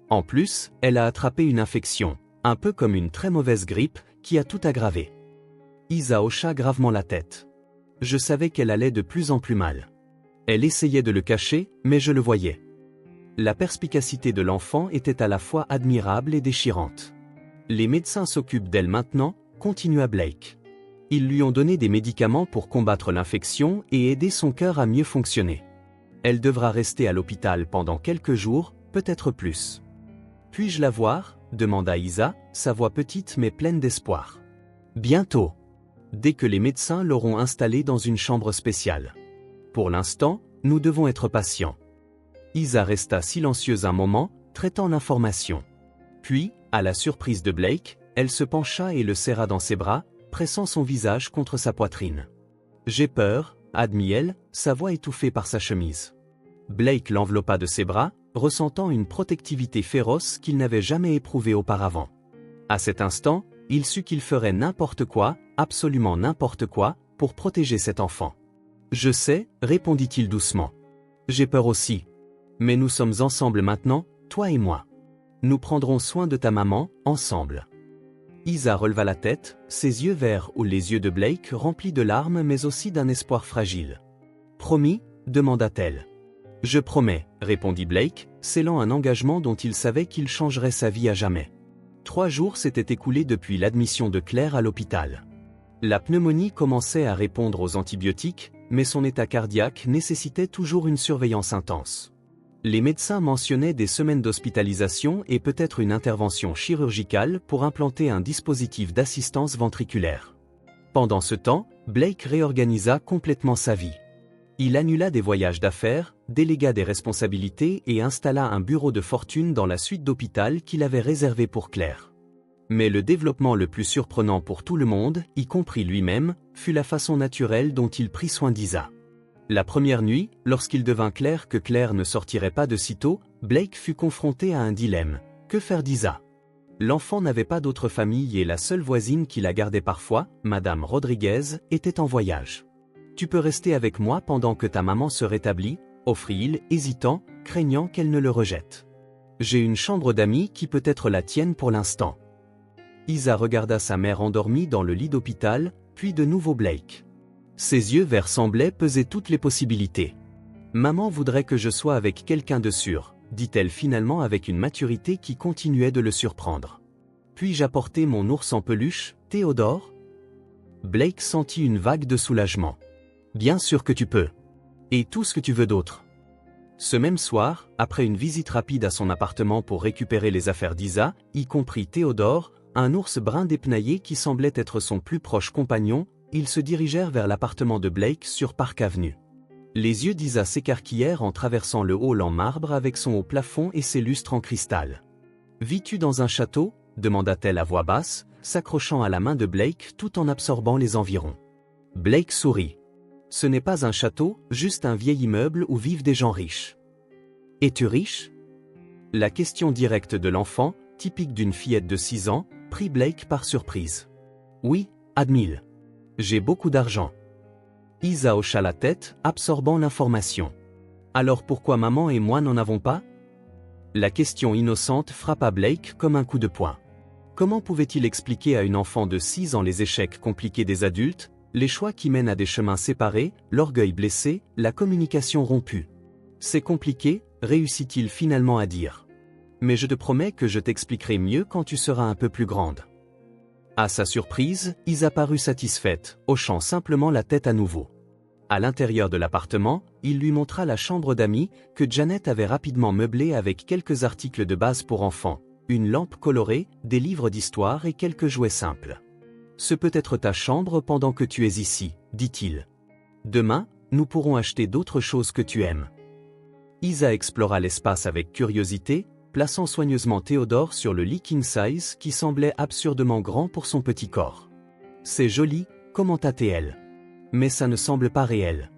En plus, elle a attrapé une infection, un peu comme une très mauvaise grippe, qui a tout aggravé. » Isa hocha gravement la tête. Je savais qu'elle allait de plus en plus mal. Elle essayait de le cacher, mais je le voyais. La perspicacité de l'enfant était à la fois admirable et déchirante. Les médecins s'occupent d'elle maintenant, continua Blake. Ils lui ont donné des médicaments pour combattre l'infection et aider son cœur à mieux fonctionner. Elle devra rester à l'hôpital pendant quelques jours, peut-être plus. Puis-je la voir ? demanda Isa, sa voix petite mais pleine d'espoir. Bientôt. Dès que les médecins l'auront installée dans une chambre spéciale. Pour l'instant, nous devons être patients. Isa resta silencieuse un moment, traitant l'information. Puis, à la surprise de Blake, elle se pencha et le serra dans ses bras, pressant son visage contre sa poitrine. « J'ai peur », admit-elle, sa voix étouffée par sa chemise. Blake l'enveloppa de ses bras, ressentant une protectivité féroce qu'il n'avait jamais éprouvée auparavant. À cet instant, il sut qu'il ferait n'importe quoi, absolument n'importe quoi, pour protéger cet enfant. « Je sais, répondit-il doucement. J'ai peur aussi. Mais nous sommes ensemble maintenant, toi et moi. Nous prendrons soin de ta maman, ensemble. » Isa releva la tête, ses yeux verts ou les yeux de Blake remplis de larmes mais aussi d'un espoir fragile. « Promis ?» demanda-t-elle. « Je promets, » répondit Blake, scellant un engagement dont il savait qu'il changerait sa vie à jamais. 3 jours s'étaient écoulés depuis l'admission de Claire à l'hôpital. La pneumonie commençait à répondre aux antibiotiques, mais son état cardiaque nécessitait toujours une surveillance intense. Les médecins mentionnaient des semaines d'hospitalisation et peut-être une intervention chirurgicale pour implanter un dispositif d'assistance ventriculaire. Pendant ce temps, Blake réorganisa complètement sa vie. Il annula des voyages d'affaires, délégua des responsabilités et installa un bureau de fortune dans la suite d'hôpital qu'il avait réservé pour Claire. Mais le développement le plus surprenant pour tout le monde, y compris lui-même, fut la façon naturelle dont il prit soin d'Isa. La première nuit, lorsqu'il devint clair que Claire ne sortirait pas de sitôt, Blake fut confronté à un dilemme. Que faire d'Isa? L'enfant n'avait pas d'autre famille et la seule voisine qui la gardait parfois, Madame Rodriguez, était en voyage. « Tu peux rester avec moi pendant que ta maman se rétablit » offrit-il, hésitant, craignant qu'elle ne le rejette. « J'ai une chambre d'amis qui peut être la tienne pour l'instant. » Isa regarda sa mère endormie dans le lit d'hôpital, puis de nouveau Blake. Ses yeux verts semblaient peser toutes les possibilités. « Maman voudrait que je sois avec quelqu'un de sûr, » dit-elle finalement avec une maturité qui continuait de le surprendre. « Puis-je apporter mon ours en peluche, Théodore ?» Blake sentit une vague de soulagement. « Bien sûr que tu peux. Et tout ce que tu veux d'autre. » Ce même soir, après une visite rapide à son appartement pour récupérer les affaires d'Isa, y compris Théodore, un ours brun dépenaillé qui semblait être son plus proche compagnon, ils se dirigèrent vers l'appartement de Blake sur Park Avenue. Les yeux d'Isa s'écarquillèrent en traversant le hall en marbre avec son haut plafond et ses lustres en cristal. « Vis-tu dans un château ?» demanda-t-elle à voix basse, s'accrochant à la main de Blake tout en absorbant les environs. Blake sourit. « Ce n'est pas un château, juste un vieil immeuble où vivent des gens riches. » Es-tu riche? La question directe de l'enfant, typique d'une fillette de 6 ans, prit Blake par surprise. Oui, admille. J'ai beaucoup d'argent. Isa hocha la tête, absorbant l'information. Alors pourquoi maman et moi n'en avons pas? La question innocente frappa Blake comme un coup de poing. Comment pouvait-il expliquer à une enfant de 6 ans les échecs compliqués des adultes, les choix qui mènent à des chemins séparés, l'orgueil blessé, la communication rompue? C'est compliqué, réussit-il finalement à dire. Mais je te promets que je t'expliquerai mieux quand tu seras un peu plus grande. À sa surprise, Isa parut satisfaite, hochant simplement la tête à nouveau. À l'intérieur de l'appartement, il lui montra la chambre d'amis, que Janet avait rapidement meublée avec quelques articles de base pour enfants, une lampe colorée, des livres d'histoire et quelques jouets simples. Ce peut être ta chambre pendant que tu es ici, dit-il. Demain, nous pourrons acheter d'autres choses que tu aimes. Isa explora l'espace avec curiosité, plaçant soigneusement Théodore sur le lit king size qui semblait absurdement grand pour son petit corps. C'est joli, commenta-t-elle. Mais ça ne semble pas réel.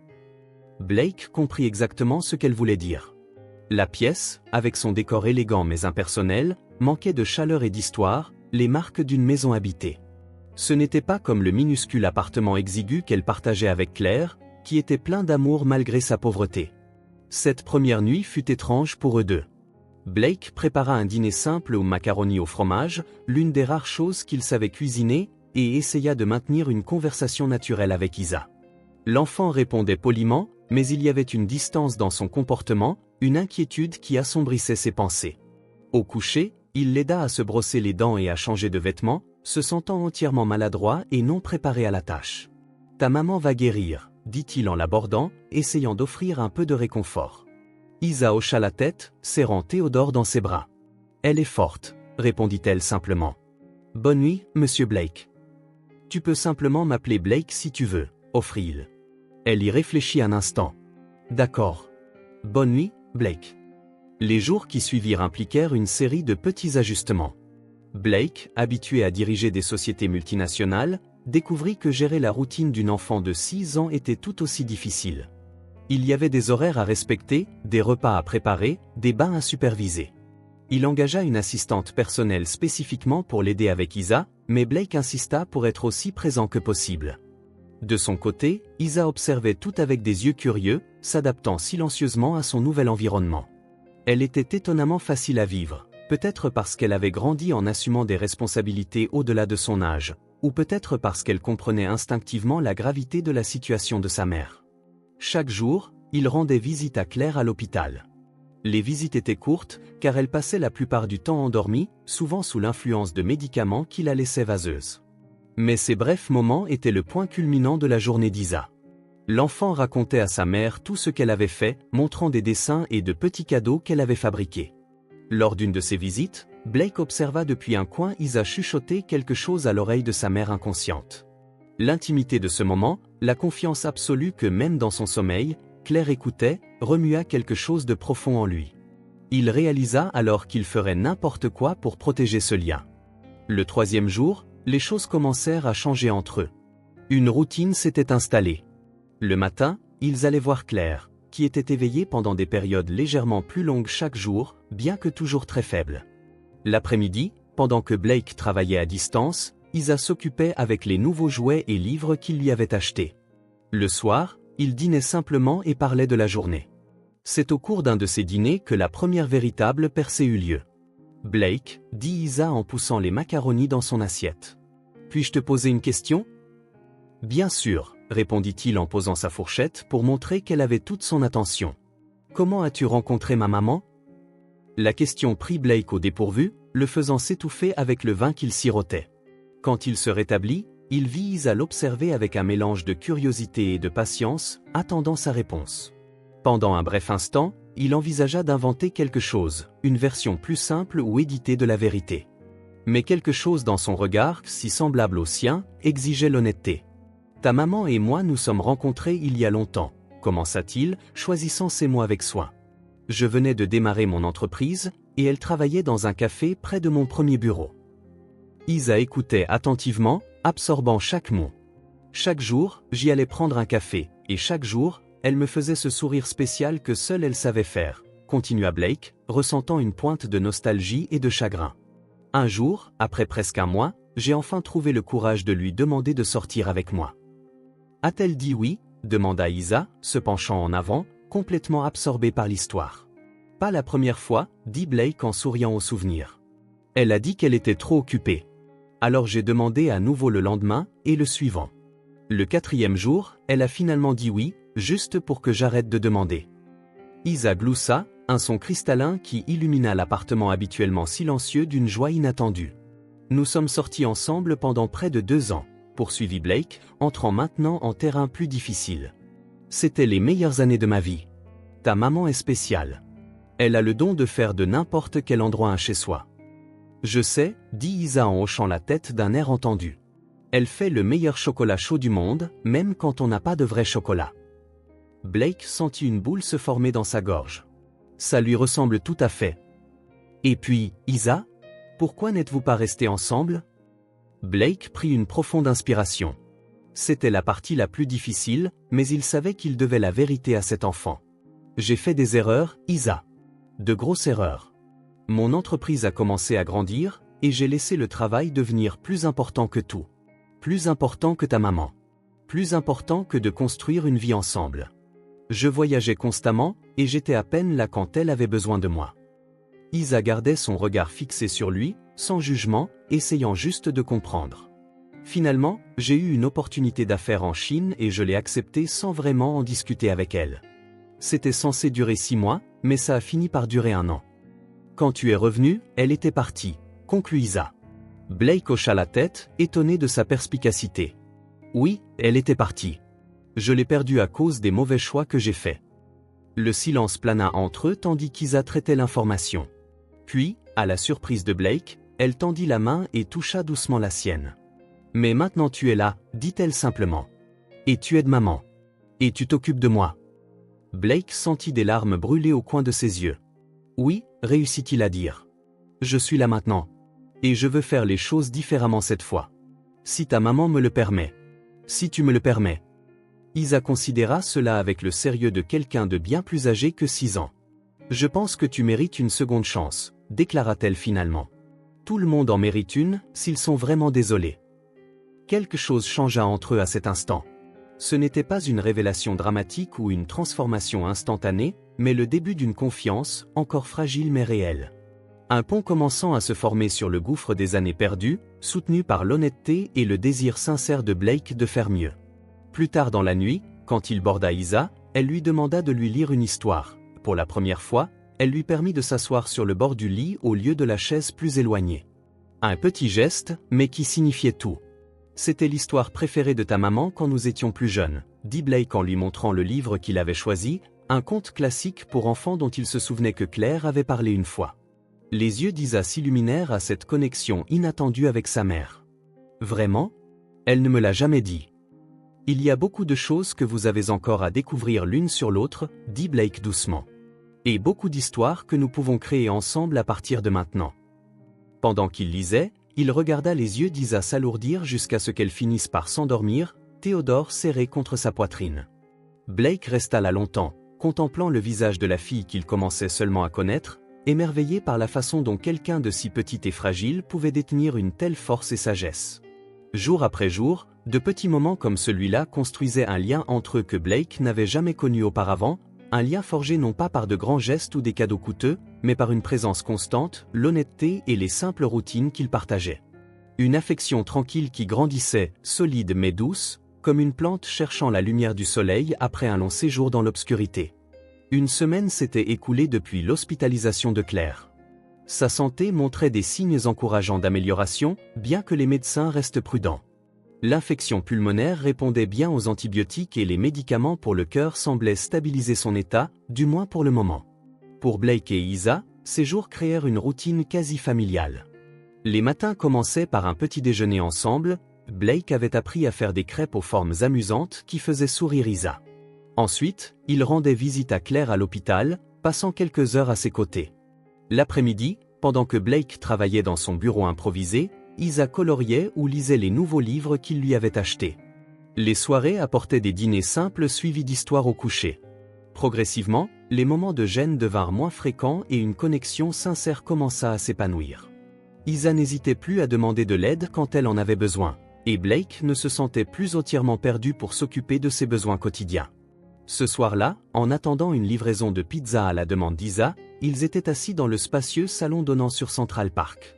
Blake comprit exactement ce qu'elle voulait dire. La pièce, avec son décor élégant mais impersonnel, manquait de chaleur et d'histoire, les marques d'une maison habitée. Ce n'était pas comme le minuscule appartement exigu qu'elle partageait avec Claire, qui était plein d'amour malgré sa pauvreté. Cette première nuit fut étrange pour eux deux. Blake prépara un dîner simple aux macaronis au fromage, l'une des rares choses qu'il savait cuisiner, et essaya de maintenir une conversation naturelle avec Isa. L'enfant répondait poliment, mais il y avait une distance dans son comportement, une inquiétude qui assombrissait ses pensées. Au coucher, il l'aida à se brosser les dents et à changer de vêtements, se sentant entièrement maladroit et non préparé à la tâche. « Ta maman va guérir », dit-il en l'abordant, essayant d'offrir un peu de réconfort. Isa hocha la tête, serrant Théodore dans ses bras. « Elle est forte », répondit-elle simplement. « Bonne nuit, monsieur Blake. »« Tu peux simplement m'appeler Blake si tu veux », offrit-il. Elle y réfléchit un instant. « D'accord. Bonne nuit, Blake. » Les jours qui suivirent impliquèrent une série de petits ajustements. Blake, habitué à diriger des sociétés multinationales, découvrit que gérer la routine d'une enfant de 6 ans était tout aussi difficile. Il y avait des horaires à respecter, des repas à préparer, des bains à superviser. Il engagea une assistante personnelle spécifiquement pour l'aider avec Isa, mais Blake insista pour être aussi présent que possible. De son côté, Isa observait tout avec des yeux curieux, s'adaptant silencieusement à son nouvel environnement. Elle était étonnamment facile à vivre, peut-être parce qu'elle avait grandi en assumant des responsabilités au-delà de son âge, ou peut-être parce qu'elle comprenait instinctivement la gravité de la situation de sa mère. Chaque jour, il rendait visite à Claire à l'hôpital. Les visites étaient courtes, car elle passait la plupart du temps endormie, souvent sous l'influence de médicaments qui la laissaient vaseuse. Mais ces brefs moments étaient le point culminant de la journée d'Isa. L'enfant racontait à sa mère tout ce qu'elle avait fait, montrant des dessins et de petits cadeaux qu'elle avait fabriqués. Lors d'une de ces visites, Blake observa depuis un coin Isa chuchoter quelque chose à l'oreille de sa mère inconsciente. L'intimité de ce moment, la confiance absolue que même dans son sommeil, Claire écoutait, remua quelque chose de profond en lui. Il réalisa alors qu'il ferait n'importe quoi pour protéger ce lien. Le 3e jour, les choses commencèrent à changer entre eux. Une routine s'était installée. Le matin, ils allaient voir Claire, qui était éveillée pendant des périodes légèrement plus longues chaque jour, bien que toujours très faibles. L'après-midi, pendant que Blake travaillait à distance, Isa s'occupait avec les nouveaux jouets et livres qu'il lui avait achetés. Le soir, il dînait simplement et parlait de la journée. C'est au cours d'un de ces dîners que la première véritable percée eut lieu. « Blake, » dit Isa en poussant les macaronis dans son assiette. « Puis-je te poser une question ?»« Bien sûr, » répondit-il en posant sa fourchette pour montrer qu'elle avait toute son attention. « Comment as-tu rencontré ma maman ?» La question prit Blake au dépourvu, le faisant s'étouffer avec le vin qu'il sirotait. Quand il se rétablit, il vit Isa l'observer avec un mélange de curiosité et de patience, attendant sa réponse. Pendant un bref instant, il envisagea d'inventer quelque chose, une version plus simple ou éditée de la vérité. Mais quelque chose dans son regard, si semblable au sien, exigeait l'honnêteté. « Ta maman et moi nous sommes rencontrés il y a longtemps », commença-t-il, choisissant ses mots avec soin. « Je venais de démarrer mon entreprise, et elle travaillait dans un café près de mon premier bureau. » Isa écoutait attentivement, absorbant chaque mot. Chaque jour, j'y allais prendre un café, et chaque jour, elle me faisait ce sourire spécial que seule elle savait faire, continua Blake, ressentant une pointe de nostalgie et de chagrin. Un jour, après presque un mois, j'ai enfin trouvé le courage de lui demander de sortir avec moi. A-t-elle dit oui? Demanda Isa, se penchant en avant, complètement absorbée par l'histoire. Pas la première fois, dit Blake en souriant au souvenir. Elle a dit qu'elle était trop occupée. Alors j'ai demandé à nouveau le lendemain et le suivant. Le 4e jour, elle a finalement dit oui, juste pour que j'arrête de demander. Isa gloussa, un son cristallin qui illumina l'appartement habituellement silencieux d'une joie inattendue. Nous sommes sortis ensemble pendant près de 2 ans, poursuivit Blake, entrant maintenant en terrain plus difficile. C'était les meilleures années de ma vie. Ta maman est spéciale. Elle a le don de faire de n'importe quel endroit un chez-soi. Je sais, dit Isa en hochant la tête d'un air entendu. Elle fait le meilleur chocolat chaud du monde, même quand on n'a pas de vrai chocolat. Blake sentit une boule se former dans sa gorge. Ça lui ressemble tout à fait. Et puis, Isa, pourquoi n'êtes-vous pas restés ensemble? Blake prit une profonde inspiration. C'était la partie la plus difficile, mais il savait qu'il devait la vérité à cet enfant. J'ai fait des erreurs, Isa. De grosses erreurs. Mon entreprise a commencé à grandir, et j'ai laissé le travail devenir plus important que tout. Plus important que ta maman. Plus important que de construire une vie ensemble. Je voyageais constamment, et j'étais à peine là quand elle avait besoin de moi. Isa gardait son regard fixé sur lui, sans jugement, essayant juste de comprendre. Finalement, j'ai eu une opportunité d'affaires en Chine et je l'ai acceptée sans vraiment en discuter avec elle. C'était censé durer 6 mois, mais ça a fini par durer 1 an. Quand tu es revenu, elle était partie, conclut Isa. Blake hocha la tête, étonné de sa perspicacité. Oui, elle était partie. Je l'ai perdue à cause des mauvais choix que j'ai faits. Le silence plana entre eux tandis qu'Isa traitait l'information. Puis, à la surprise de Blake, elle tendit la main et toucha doucement la sienne. Mais maintenant tu es là, dit-elle simplement. Et tu aides maman. Et tu t'occupes de moi. Blake sentit des larmes brûler au coin de ses yeux. Oui, réussit-il à dire. Je suis là maintenant. Et je veux faire les choses différemment cette fois. Si ta maman me le permet. Si tu me le permets. Isa considéra cela avec le sérieux de quelqu'un de bien plus âgé que 6 ans. Je pense que tu mérites une seconde chance, déclara-t-elle finalement. Tout le monde en mérite une, s'ils sont vraiment désolés. Quelque chose changea entre eux à cet instant. Ce n'était pas une révélation dramatique ou une transformation instantanée, mais le début d'une confiance, encore fragile mais réelle. Un pont commençant à se former sur le gouffre des années perdues, soutenu par l'honnêteté et le désir sincère de Blake de faire mieux. Plus tard dans la nuit, quand il borda Isa, elle lui demanda de lui lire une histoire. Pour la première fois, elle lui permit de s'asseoir sur le bord du lit au lieu de la chaise plus éloignée. Un petit geste, mais qui signifiait tout. C'était l'histoire préférée de ta maman quand nous étions plus jeunes, dit Blake en lui montrant le livre qu'il avait choisi, un conte classique pour enfants dont il se souvenait que Claire avait parlé une fois. Les yeux d'Isa s'illuminèrent à cette connexion inattendue avec sa mère. Vraiment? Elle ne me l'a jamais dit. Il y a beaucoup de choses que vous avez encore à découvrir l'une sur l'autre, dit Blake doucement. Et beaucoup d'histoires que nous pouvons créer ensemble à partir de maintenant. Pendant qu'il lisait, il regarda les yeux d'Isa s'alourdir jusqu'à ce qu'elle finisse par s'endormir, Théodore serré contre sa poitrine. Blake resta là longtemps, contemplant le visage de la fille qu'il commençait seulement à connaître, émerveillé par la façon dont quelqu'un de si petit et fragile pouvait détenir une telle force et sagesse. Jour après jour, de petits moments comme celui-là construisaient un lien entre eux que Blake n'avait jamais connu auparavant, un lien forgé non pas par de grands gestes ou des cadeaux coûteux, mais par une présence constante, l'honnêteté et les simples routines qu'ils partageaient. Une affection tranquille qui grandissait, solide mais douce, comme une plante cherchant la lumière du soleil après un long séjour dans l'obscurité. Une semaine s'était écoulée depuis l'hospitalisation de Claire. Sa santé montrait des signes encourageants d'amélioration, bien que les médecins restent prudents. L'infection pulmonaire répondait bien aux antibiotiques et les médicaments pour le cœur semblaient stabiliser son état, du moins pour le moment. Pour Blake et Isa, ces jours créèrent une routine quasi familiale. Les matins commençaient par un petit déjeuner ensemble, Blake avait appris à faire des crêpes aux formes amusantes qui faisaient sourire Isa. Ensuite, il rendait visite à Claire à l'hôpital, passant quelques heures à ses côtés. L'après-midi, pendant que Blake travaillait dans son bureau improvisé, Isa coloriait ou lisait les nouveaux livres qu'il lui avait achetés. Les soirées apportaient des dîners simples suivis d'histoires au coucher. Progressivement, les moments de gêne devinrent moins fréquents et une connexion sincère commença à s'épanouir. Isa n'hésitait plus à demander de l'aide quand elle en avait besoin, et Blake ne se sentait plus entièrement perdu pour s'occuper de ses besoins quotidiens. Ce soir-là, en attendant une livraison de pizza à la demande d'Isa, ils étaient assis dans le spacieux salon donnant sur Central Park.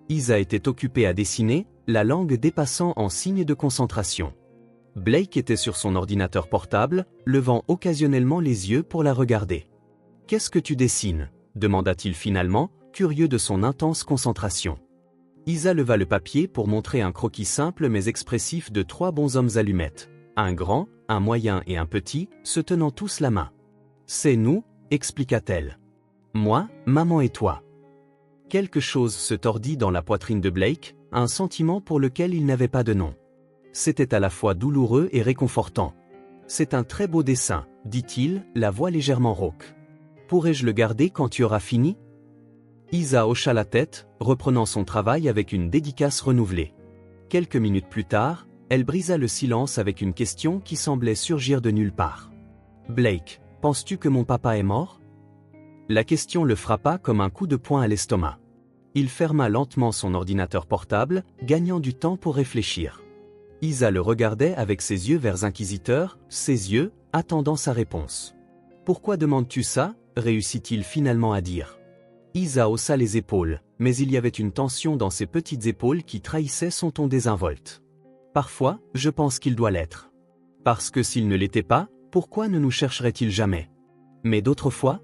Isa était occupée à dessiner, la langue dépassant en signe de concentration. Blake était sur son ordinateur portable, levant occasionnellement les yeux pour la regarder. « Qu'est-ce que tu dessines » demanda-t-il finalement, curieux de son intense concentration. Isa leva le papier pour montrer un croquis simple mais expressif de 3 bonshommes allumettes. Un grand, un moyen et un petit, se tenant tous la main. « C'est nous » expliqua-t-elle. « Moi, maman et toi. » Quelque chose se tordit dans la poitrine de Blake, un sentiment pour lequel il n'avait pas de nom. C'était à la fois douloureux et réconfortant. « C'est un très beau dessin, » dit-il, la voix légèrement rauque. « Pourrais-je le garder quand tu auras fini ?» Isa hocha la tête, reprenant son travail avec une dédicace renouvelée. Quelques minutes plus tard, elle brisa le silence avec une question qui semblait surgir de nulle part. « Blake, penses-tu que mon papa est mort ?» La question le frappa comme un coup de poing à l'estomac. Il ferma lentement son ordinateur portable, gagnant du temps pour réfléchir. Isa le regardait avec ses yeux verts inquisiteurs, ses yeux, attendant sa réponse. « Pourquoi demandes-tu ça » réussit-il finalement à dire. Isa haussa les épaules, mais il y avait une tension dans ses petites épaules qui trahissait son ton désinvolte. « Parfois, je pense qu'il doit l'être. Parce que s'il ne l'était pas, pourquoi ne nous chercherait-il jamais ? Mais d'autres fois ?»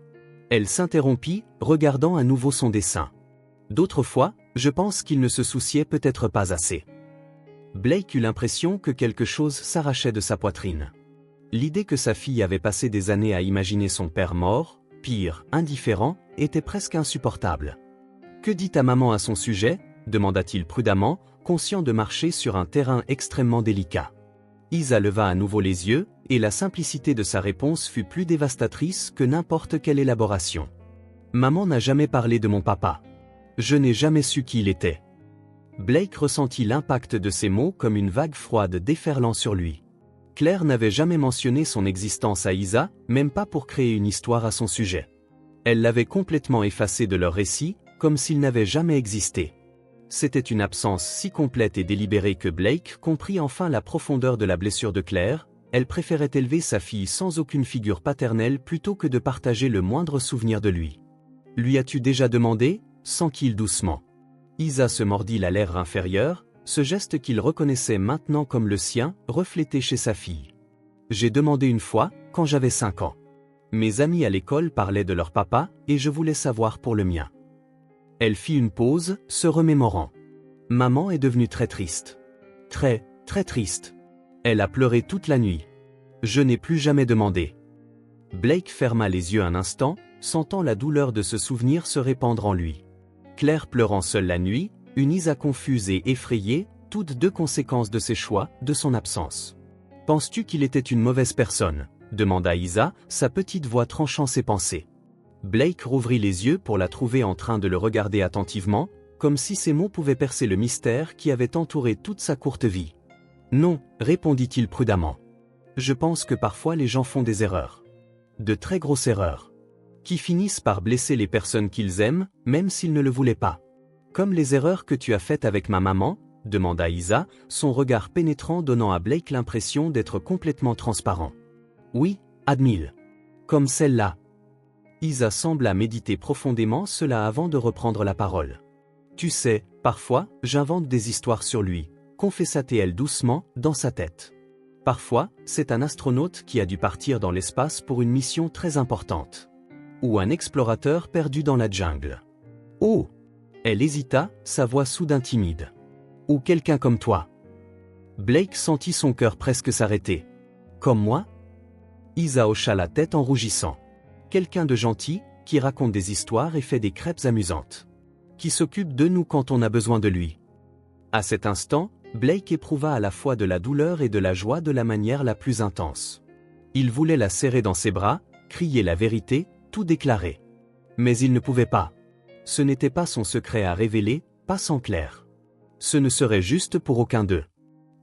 Elle s'interrompit, regardant à nouveau son dessin. « D'autres fois, je pense qu'il ne se souciait peut-être pas assez. » Blake eut l'impression que quelque chose s'arrachait de sa poitrine. L'idée que sa fille avait passé des années à imaginer son père mort, pire, indifférent, était presque insupportable. « Que dit ta maman à son sujet » demanda-t-il prudemment, conscient de marcher sur un terrain extrêmement délicat. Isa leva à nouveau les yeux, et la simplicité de sa réponse fut plus dévastatrice que n'importe quelle élaboration. « Maman n'a jamais parlé de mon papa. Je n'ai jamais su qui il était. » Blake ressentit l'impact de ces mots comme une vague froide déferlant sur lui. Claire n'avait jamais mentionné son existence à Isa, même pas pour créer une histoire à son sujet. Elle l'avait complètement effacé de leur récit, comme s'il n'avait jamais existé. C'était une absence si complète et délibérée que Blake comprit enfin la profondeur de la blessure de Claire. Elle préférait élever sa fille sans aucune figure paternelle plutôt que de partager le moindre souvenir de lui. « Lui as-tu déjà demandé » s'enquit-il doucement. Isa se mordit la lèvre inférieure, ce geste qu'il reconnaissait maintenant comme le sien, reflété chez sa fille. « J'ai demandé une fois, quand j'avais 5 ans. Mes amis à l'école parlaient de leur papa, et je voulais savoir pour le mien. » Elle fit une pause, se remémorant. « Maman est devenue très triste. Très, très triste. Elle a pleuré toute la nuit. Je n'ai plus jamais demandé. » Blake ferma les yeux un instant, sentant la douleur de ce souvenir se répandre en lui. Claire pleurant seule la nuit, une Isa confuse et effrayée, toutes deux conséquences de ses choix, de son absence. « Penses-tu qu'il était une mauvaise personne » demanda Isa, sa petite voix tranchant ses pensées. Blake rouvrit les yeux pour la trouver en train de le regarder attentivement, comme si ces mots pouvaient percer le mystère qui avait entouré toute sa courte vie. « Non, » répondit-il prudemment. « Je pense que parfois les gens font des erreurs. De très grosses erreurs. Qui finissent par blesser les personnes qu'ils aiment, même s'ils ne le voulaient pas. Comme les erreurs que tu as faites avec ma maman ?» demanda Isa, son regard pénétrant donnant à Blake l'impression d'être complètement transparent. « Oui, admile. Comme celle-là. » Isa sembla méditer profondément cela avant de reprendre la parole. « Tu sais, parfois, j'invente des histoires sur lui, » confessa-t-elle doucement, dans sa tête. « Parfois, c'est un astronaute qui a dû partir dans l'espace pour une mission très importante. Ou un explorateur perdu dans la jungle. Oh !» Elle hésita, sa voix soudain timide. « Ou quelqu'un comme toi. » Blake sentit son cœur presque s'arrêter. « Comme moi ?» Isa hocha la tête en rougissant. Quelqu'un de gentil, qui raconte des histoires et fait des crêpes amusantes. Qui s'occupe de nous quand on a besoin de lui. À cet instant, Blake éprouva à la fois de la douleur et de la joie de la manière la plus intense. Il voulait la serrer dans ses bras, crier la vérité, tout déclarer. Mais il ne pouvait pas. Ce n'était pas son secret à révéler, pas sans Claire. Ce ne serait juste pour aucun d'eux.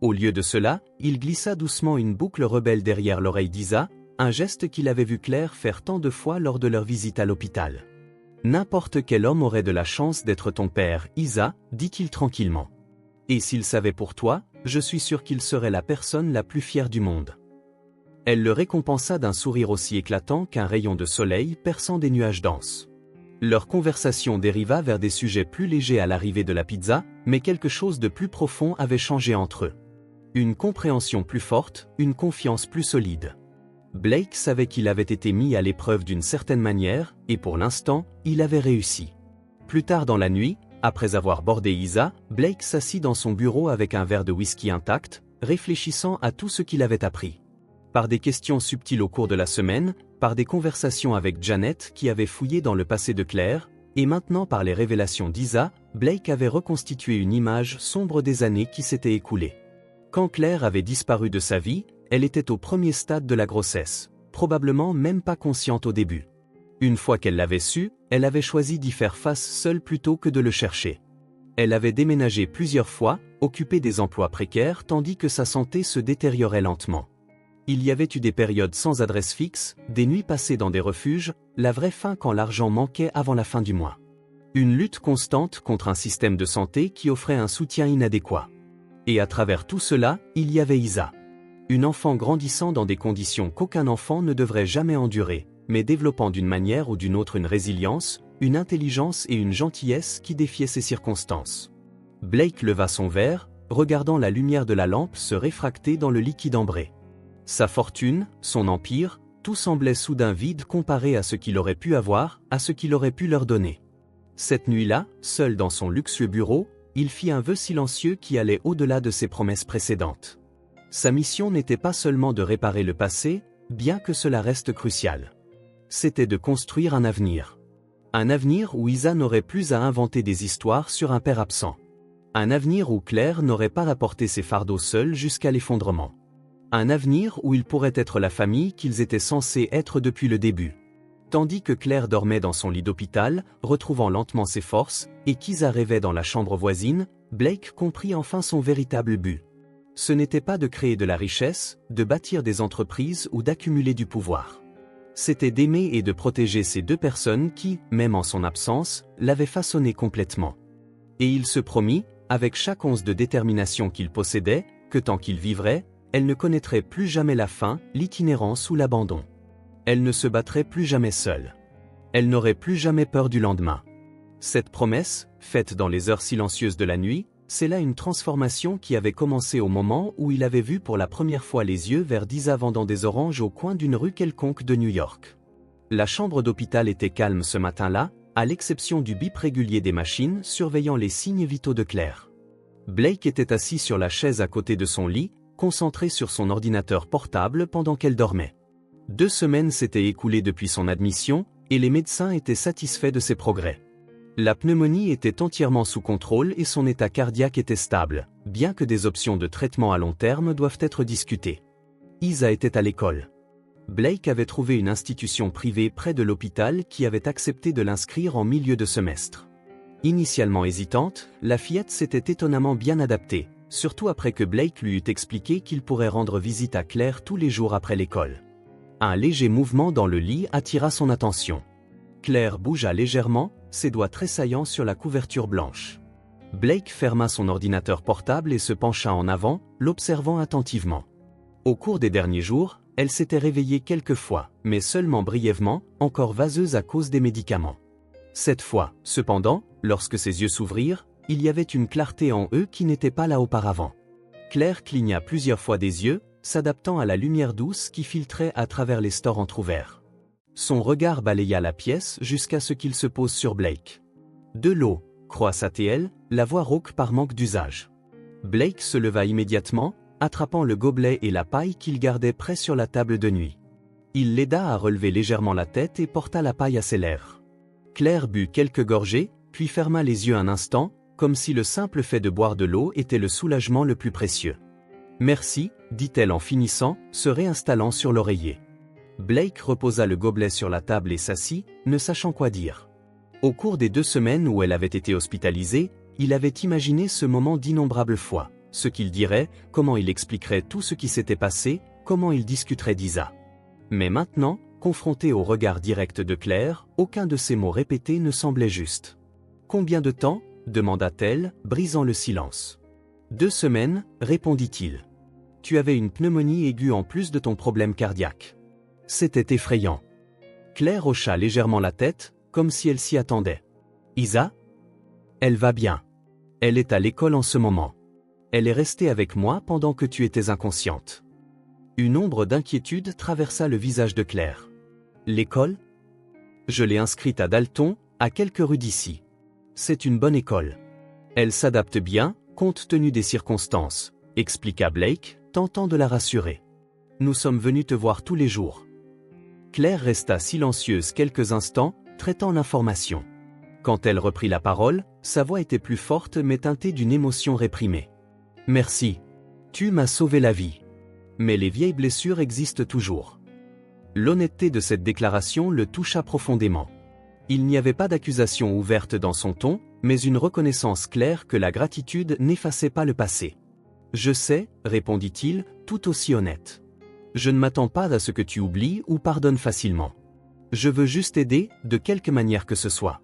Au lieu de cela, il glissa doucement une boucle rebelle derrière l'oreille d'Isa, un geste qu'il avait vu Claire faire tant de fois lors de leur visite à l'hôpital. « N'importe quel homme aurait de la chance d'être ton père, Isa, dit-il tranquillement. Et s'il savait pour toi, je suis sûr qu'il serait la personne la plus fière du monde. » Elle le récompensa d'un sourire aussi éclatant qu'un rayon de soleil perçant des nuages denses. Leur conversation dériva vers des sujets plus légers à l'arrivée de la pizza, mais quelque chose de plus profond avait changé entre eux. Une compréhension plus forte, une confiance plus solide. Blake savait qu'il avait été mis à l'épreuve d'une certaine manière, et pour l'instant, il avait réussi. Plus tard dans la nuit, après avoir bordé Isa, Blake s'assit dans son bureau avec un verre de whisky intact, réfléchissant à tout ce qu'il avait appris. Par des questions subtiles au cours de la semaine, par des conversations avec Janet qui avait fouillé dans le passé de Claire, et maintenant par les révélations d'Isa, Blake avait reconstitué une image sombre des années qui s'étaient écoulées. Quand Claire avait disparu de sa vie, elle était au premier stade de la grossesse, probablement même pas consciente au début. Une fois qu'elle l'avait su, elle avait choisi d'y faire face seule plutôt que de le chercher. Elle avait déménagé plusieurs fois, occupé des emplois précaires tandis que sa santé se détériorait lentement. Il y avait eu des périodes sans adresse fixe, des nuits passées dans des refuges, la vraie faim quand l'argent manquait avant la fin du mois. Une lutte constante contre un système de santé qui offrait un soutien inadéquat. Et à travers tout cela, il y avait Isa. Une enfant grandissant dans des conditions qu'aucun enfant ne devrait jamais endurer, mais développant d'une manière ou d'une autre une résilience, une intelligence et une gentillesse qui défiaient ces circonstances. Blake leva son verre, regardant la lumière de la lampe se réfracter dans le liquide ambré. Sa fortune, son empire, tout semblait soudain vide comparé à ce qu'il aurait pu avoir, à ce qu'il aurait pu leur donner. Cette nuit-là, seul dans son luxueux bureau, il fit un vœu silencieux qui allait au-delà de ses promesses précédentes. Sa mission n'était pas seulement de réparer le passé, bien que cela reste crucial. C'était de construire un avenir. Un avenir où Isa n'aurait plus à inventer des histoires sur un père absent. Un avenir où Claire n'aurait pas à porter ses fardeaux seule jusqu'à l'effondrement. Un avenir où ils pourraient être la famille qu'ils étaient censés être depuis le début. Tandis que Claire dormait dans son lit d'hôpital, retrouvant lentement ses forces, et qu'Isa rêvait dans la chambre voisine, Blake comprit enfin son véritable but. Ce n'était pas de créer de la richesse, de bâtir des entreprises ou d'accumuler du pouvoir. C'était d'aimer et de protéger ces deux personnes qui, même en son absence, l'avaient façonné complètement. Et il se promit, avec chaque once de détermination qu'il possédait, que tant qu'il vivrait, elle ne connaîtrait plus jamais la faim, l'itinérance ou l'abandon. Elle ne se battrait plus jamais seule. Elle n'aurait plus jamais peur du lendemain. Cette promesse, faite dans les heures silencieuses de la nuit, c'est là une transformation qui avait commencé au moment où il avait vu pour la première fois les yeux verts d'Isa vendant des oranges au coin d'une rue quelconque de New York. La chambre d'hôpital était calme ce matin-là, à l'exception du bip régulier des machines surveillant les signes vitaux de Claire. Blake était assis sur la chaise à côté de son lit, concentré sur son ordinateur portable pendant qu'elle dormait. 2 semaines s'étaient écoulées depuis son admission, et les médecins étaient satisfaits de ses progrès. La pneumonie était entièrement sous contrôle et son état cardiaque était stable, bien que des options de traitement à long terme doivent être discutées. Isa était à l'école. Blake avait trouvé une institution privée près de l'hôpital qui avait accepté de l'inscrire en milieu de semestre. Initialement hésitante, la fillette s'était étonnamment bien adaptée, surtout après que Blake lui eut expliqué qu'il pourrait rendre visite à Claire tous les jours après l'école. Un léger mouvement dans le lit attira son attention. Claire bougea légèrement, ses doigts tressaillant sur la couverture blanche. Blake ferma son ordinateur portable et se pencha en avant, l'observant attentivement. Au cours des derniers jours, elle s'était réveillée quelques fois, mais seulement brièvement, encore vaseuse à cause des médicaments. Cette fois, cependant, lorsque ses yeux s'ouvrirent, il y avait une clarté en eux qui n'était pas là auparavant. Claire cligna plusieurs fois des yeux, s'adaptant à la lumière douce qui filtrait à travers les stores entr'ouverts. Son regard balaya la pièce jusqu'à ce qu'il se pose sur Blake. « De l'eau », croissa-t-elle, la voix rauque par manque d'usage. Blake se leva immédiatement, attrapant le gobelet et la paille qu'il gardait près sur la table de nuit. Il l'aida à relever légèrement la tête et porta la paille à ses lèvres. Claire but quelques gorgées, puis ferma les yeux un instant, comme si le simple fait de boire de l'eau était le soulagement le plus précieux. « Merci », dit-elle en finissant, se réinstallant sur l'oreiller. Blake reposa le gobelet sur la table et s'assit, ne sachant quoi dire. Au cours des 2 semaines où elle avait été hospitalisée, il avait imaginé ce moment d'innombrables fois, ce qu'il dirait, comment il expliquerait tout ce qui s'était passé, comment il discuterait d'Isa. Mais maintenant, confronté au regard direct de Claire, aucun de ces mots répétés ne semblait juste. « Combien de temps » demanda-t-elle, brisant le silence. « 2 semaines, répondit-il. Tu avais une pneumonie aiguë en plus de ton problème cardiaque. C'était effrayant. Claire hocha légèrement la tête, comme si elle s'y attendait. Isa ? Elle va bien. Elle est à l'école en ce moment. Elle est restée avec moi pendant que tu étais inconsciente. Une ombre d'inquiétude traversa le visage de Claire. L'école ? Je l'ai inscrite à Dalton, à quelques rues d'ici. C'est une bonne école. Elle s'adapte bien, compte tenu des circonstances, expliqua Blake, tentant de la rassurer. Nous sommes venus te voir tous les jours. Claire resta silencieuse quelques instants, traitant l'information. Quand elle reprit la parole, sa voix était plus forte mais teintée d'une émotion réprimée. Merci. Tu m'as sauvé la vie. Mais les vieilles blessures existent toujours. L'honnêteté de cette déclaration le toucha profondément. Il n'y avait pas d'accusation ouverte dans son ton, mais une reconnaissance claire que la gratitude n'effaçait pas le passé. Je sais, répondit-il, tout aussi honnête. Je ne m'attends pas à ce que tu oublies ou pardonnes facilement. Je veux juste aider, de quelque manière que ce soit.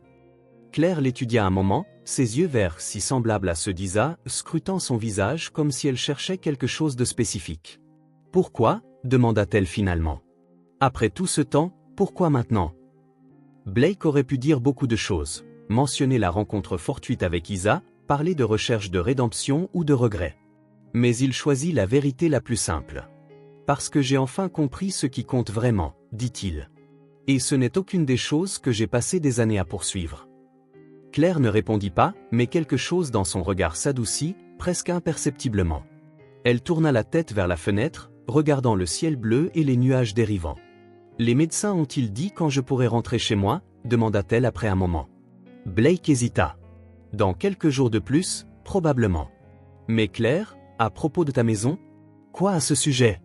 Claire l'étudia un moment, ses yeux verts si semblables à ceux d'Isa, scrutant son visage comme si elle cherchait quelque chose de spécifique. « Pourquoi » demanda-t-elle finalement. « Après tout ce temps, pourquoi maintenant » Blake aurait pu dire beaucoup de choses, mentionner la rencontre fortuite avec Isa, parler de recherche de rédemption ou de regret. Mais il choisit la vérité la plus simple. « Parce que j'ai enfin compris ce qui compte vraiment », dit-il. « Et ce n'est aucune des choses que j'ai passé des années à poursuivre. » Claire ne répondit pas, mais quelque chose dans son regard s'adoucit, presque imperceptiblement. Elle tourna la tête vers la fenêtre, regardant le ciel bleu et les nuages dérivants. « Les médecins ont-ils dit quand je pourrais rentrer chez moi » demanda-t-elle après un moment. Blake hésita. « Dans quelques jours de plus, probablement. »« Mais Claire, à propos de ta maison ? Quoi à ce sujet ? »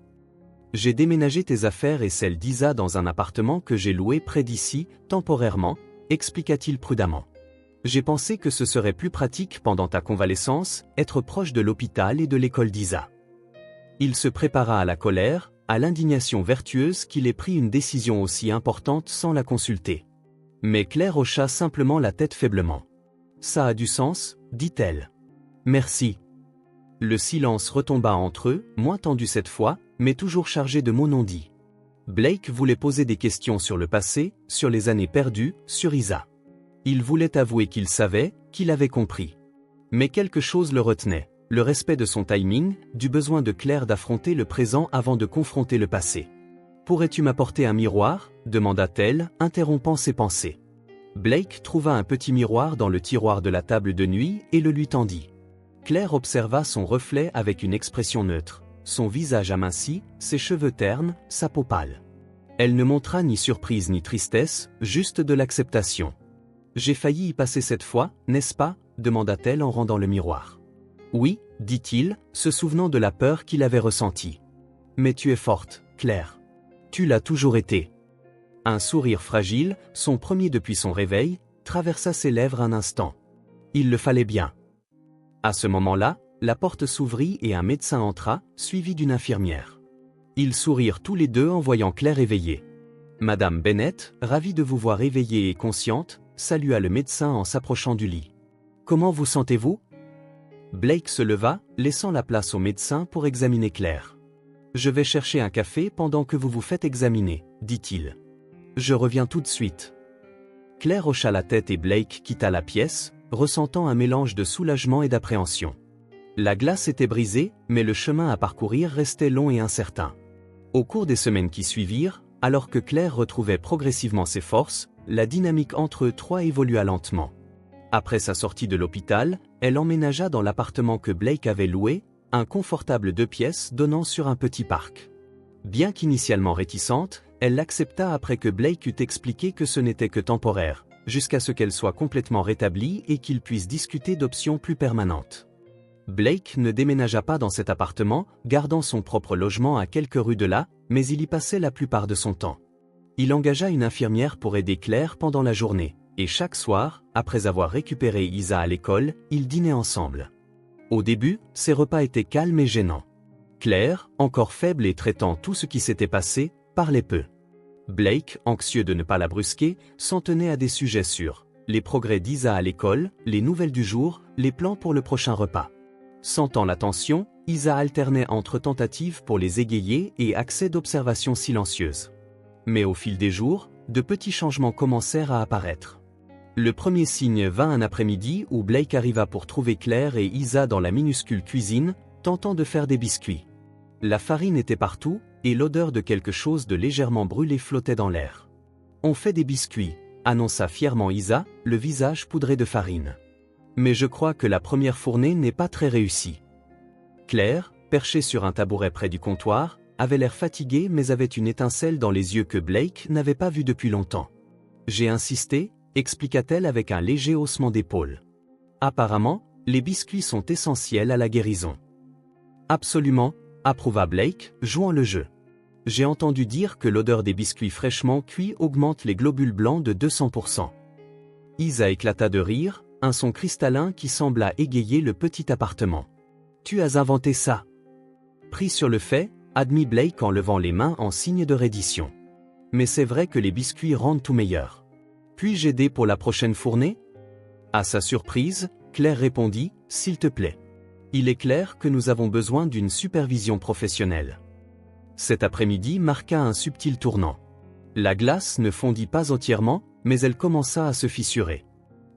J'ai déménagé tes affaires et celles d'Isa dans un appartement que j'ai loué près d'ici, temporairement, expliqua-t-il prudemment. J'ai pensé que ce serait plus pratique pendant ta convalescence, être proche de l'hôpital et de l'école d'Isa. Il se prépara à la colère, à l'indignation vertueuse qu'il ait pris une décision aussi importante sans la consulter. Mais Claire hocha simplement la tête faiblement. « Ça a du sens, dit-elle. Merci. » Le silence retomba entre eux, moins tendu cette fois, mais toujours chargé de mots non dits. Blake voulait poser des questions sur le passé, sur les années perdues, sur Isa. Il voulait avouer qu'il savait, qu'il avait compris. Mais quelque chose le retenait, le respect de son timing, du besoin de Claire d'affronter le présent avant de confronter le passé. « Pourrais-tu m'apporter un miroir » demanda-t-elle, interrompant ses pensées. Blake trouva un petit miroir dans le tiroir de la table de nuit et le lui tendit. Claire observa son reflet avec une expression neutre, son visage aminci, ses cheveux ternes, sa peau pâle. Elle ne montra ni surprise ni tristesse, juste de l'acceptation. « J'ai failli y passer cette fois, n'est-ce pas » demanda-t-elle en rendant le miroir. « Oui » dit-il, se souvenant de la peur qu'il avait ressentie. « Mais tu es forte, Claire. Tu l'as toujours été. » Un sourire fragile, son premier depuis son réveil, traversa ses lèvres un instant. Il le fallait bien. À ce moment-là, la porte s'ouvrit et un médecin entra, suivi d'une infirmière. Ils sourirent tous les deux en voyant Claire éveillée. « Madame Bennett, ravie de vous voir éveillée et consciente », salua le médecin en s'approchant du lit. « Comment vous sentez-vous » Blake se leva, laissant la place au médecin pour examiner Claire. « Je vais chercher un café pendant que vous vous faites examiner, » dit-il. « Je reviens tout de suite. » Claire hocha la tête et Blake quitta la pièce, ressentant un mélange de soulagement et d'appréhension. La glace était brisée, mais le chemin à parcourir restait long et incertain. Au cours des semaines qui suivirent, alors que Claire retrouvait progressivement ses forces, la dynamique entre eux trois évolua lentement. Après sa sortie de l'hôpital, elle emménagea dans l'appartement que Blake avait loué, un confortable 2 pièces donnant sur un petit parc. Bien qu'initialement réticente, elle l'accepta après que Blake eut expliqué que ce n'était que temporaire, jusqu'à ce qu'elle soit complètement rétablie et qu'ils puissent discuter d'options plus permanentes. Blake ne déménagea pas dans cet appartement, gardant son propre logement à quelques rues de là, mais il y passait la plupart de son temps. Il engagea une infirmière pour aider Claire pendant la journée, et chaque soir, après avoir récupéré Isa à l'école, ils dînaient ensemble. Au début, ces repas étaient calmes et gênants. Claire, encore faible et traitant tout ce qui s'était passé, parlait peu. Blake, anxieux de ne pas la brusquer, s'en tenait à des sujets sûrs. Les progrès d'Isa à l'école, les nouvelles du jour, les plans pour le prochain repas. Sentant la tension, Isa alternait entre tentatives pour les égayer et accès d'observation silencieuse. Mais au fil des jours, de petits changements commencèrent à apparaître. Le premier signe vint un après-midi où Blake arriva pour trouver Claire et Isa dans la minuscule cuisine, tentant de faire des biscuits. La farine était partout, et l'odeur de quelque chose de légèrement brûlé flottait dans l'air. « On fait des biscuits », annonça fièrement Isa, le visage poudré de farine. « Mais je crois que la première fournée n'est pas très réussie. » Claire, perchée sur un tabouret près du comptoir, avait l'air fatiguée mais avait une étincelle dans les yeux que Blake n'avait pas vue depuis longtemps. « J'ai insisté », expliqua-t-elle avec un léger haussement d'épaule. « Apparemment, les biscuits sont essentiels à la guérison. » « Absolument », approuva Blake, jouant le jeu. « J'ai entendu dire que l'odeur des biscuits fraîchement cuits augmente les globules blancs de 200%. » Isa éclata de rire, un son cristallin qui sembla égayer le petit appartement. « Tu as inventé ça !» Pris sur le fait, admit Blake en levant les mains en signe de reddition. « Mais c'est vrai que les biscuits rendent tout meilleur. Puis-je aider pour la prochaine fournée ?» À sa surprise, Claire répondit « S'il te plaît. Il est clair que nous avons besoin d'une supervision professionnelle. » Cet après-midi marqua un subtil tournant. La glace ne fondit pas entièrement, mais elle commença à se fissurer.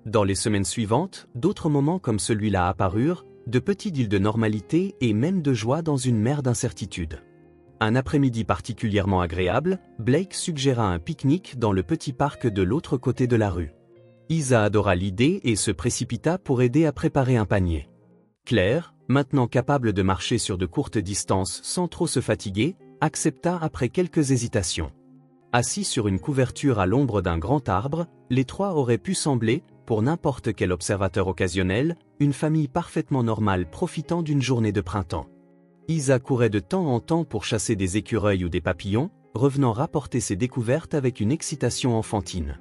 Dans les semaines suivantes, d'autres moments comme celui-là apparurent, de petites îles de normalité et même de joie dans une mer d'incertitude. Un après-midi particulièrement agréable, Blake suggéra un pique-nique dans le petit parc de l'autre côté de la rue. Isa adora l'idée et se précipita pour aider à préparer un panier. Claire, maintenant capable de marcher sur de courtes distances sans trop se fatiguer, accepta après quelques hésitations. Assis sur une couverture à l'ombre d'un grand arbre, les trois auraient pu sembler, pour n'importe quel observateur occasionnel, une famille parfaitement normale profitant d'une journée de printemps. Isa courait de temps en temps pour chasser des écureuils ou des papillons, revenant rapporter ses découvertes avec une excitation enfantine.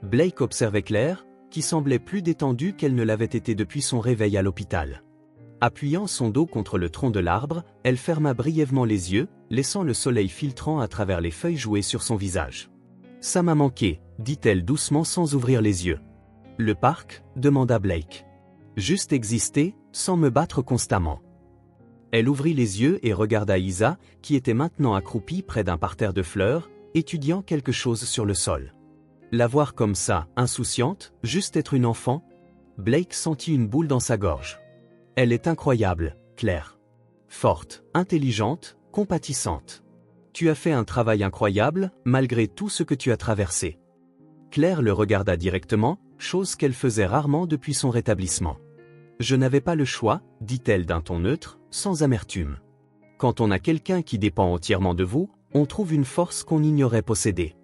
Blake observait Claire, qui semblait plus détendue qu'elle ne l'avait été depuis son réveil à l'hôpital. Appuyant son dos contre le tronc de l'arbre, elle ferma brièvement les yeux, laissant le soleil filtrant à travers les feuilles jouer sur son visage. « Ça m'a manqué », dit-elle doucement sans ouvrir les yeux. « Le parc ?» demanda Blake. « Juste exister, sans me battre constamment. » Elle ouvrit les yeux et regarda Isa, qui était maintenant accroupie près d'un parterre de fleurs, étudiant quelque chose sur le sol. La voir comme ça, insouciante, juste être une enfant, Blake sentit une boule dans sa gorge. Elle est incroyable, Claire. Forte, intelligente, compatissante. Tu as fait un travail incroyable, malgré tout ce que tu as traversé. Claire le regarda directement, chose qu'elle faisait rarement depuis son rétablissement. Je n'avais pas le choix, dit-elle d'un ton neutre, sans amertume. Quand on a quelqu'un qui dépend entièrement de vous, on trouve une force qu'on ignorait posséder.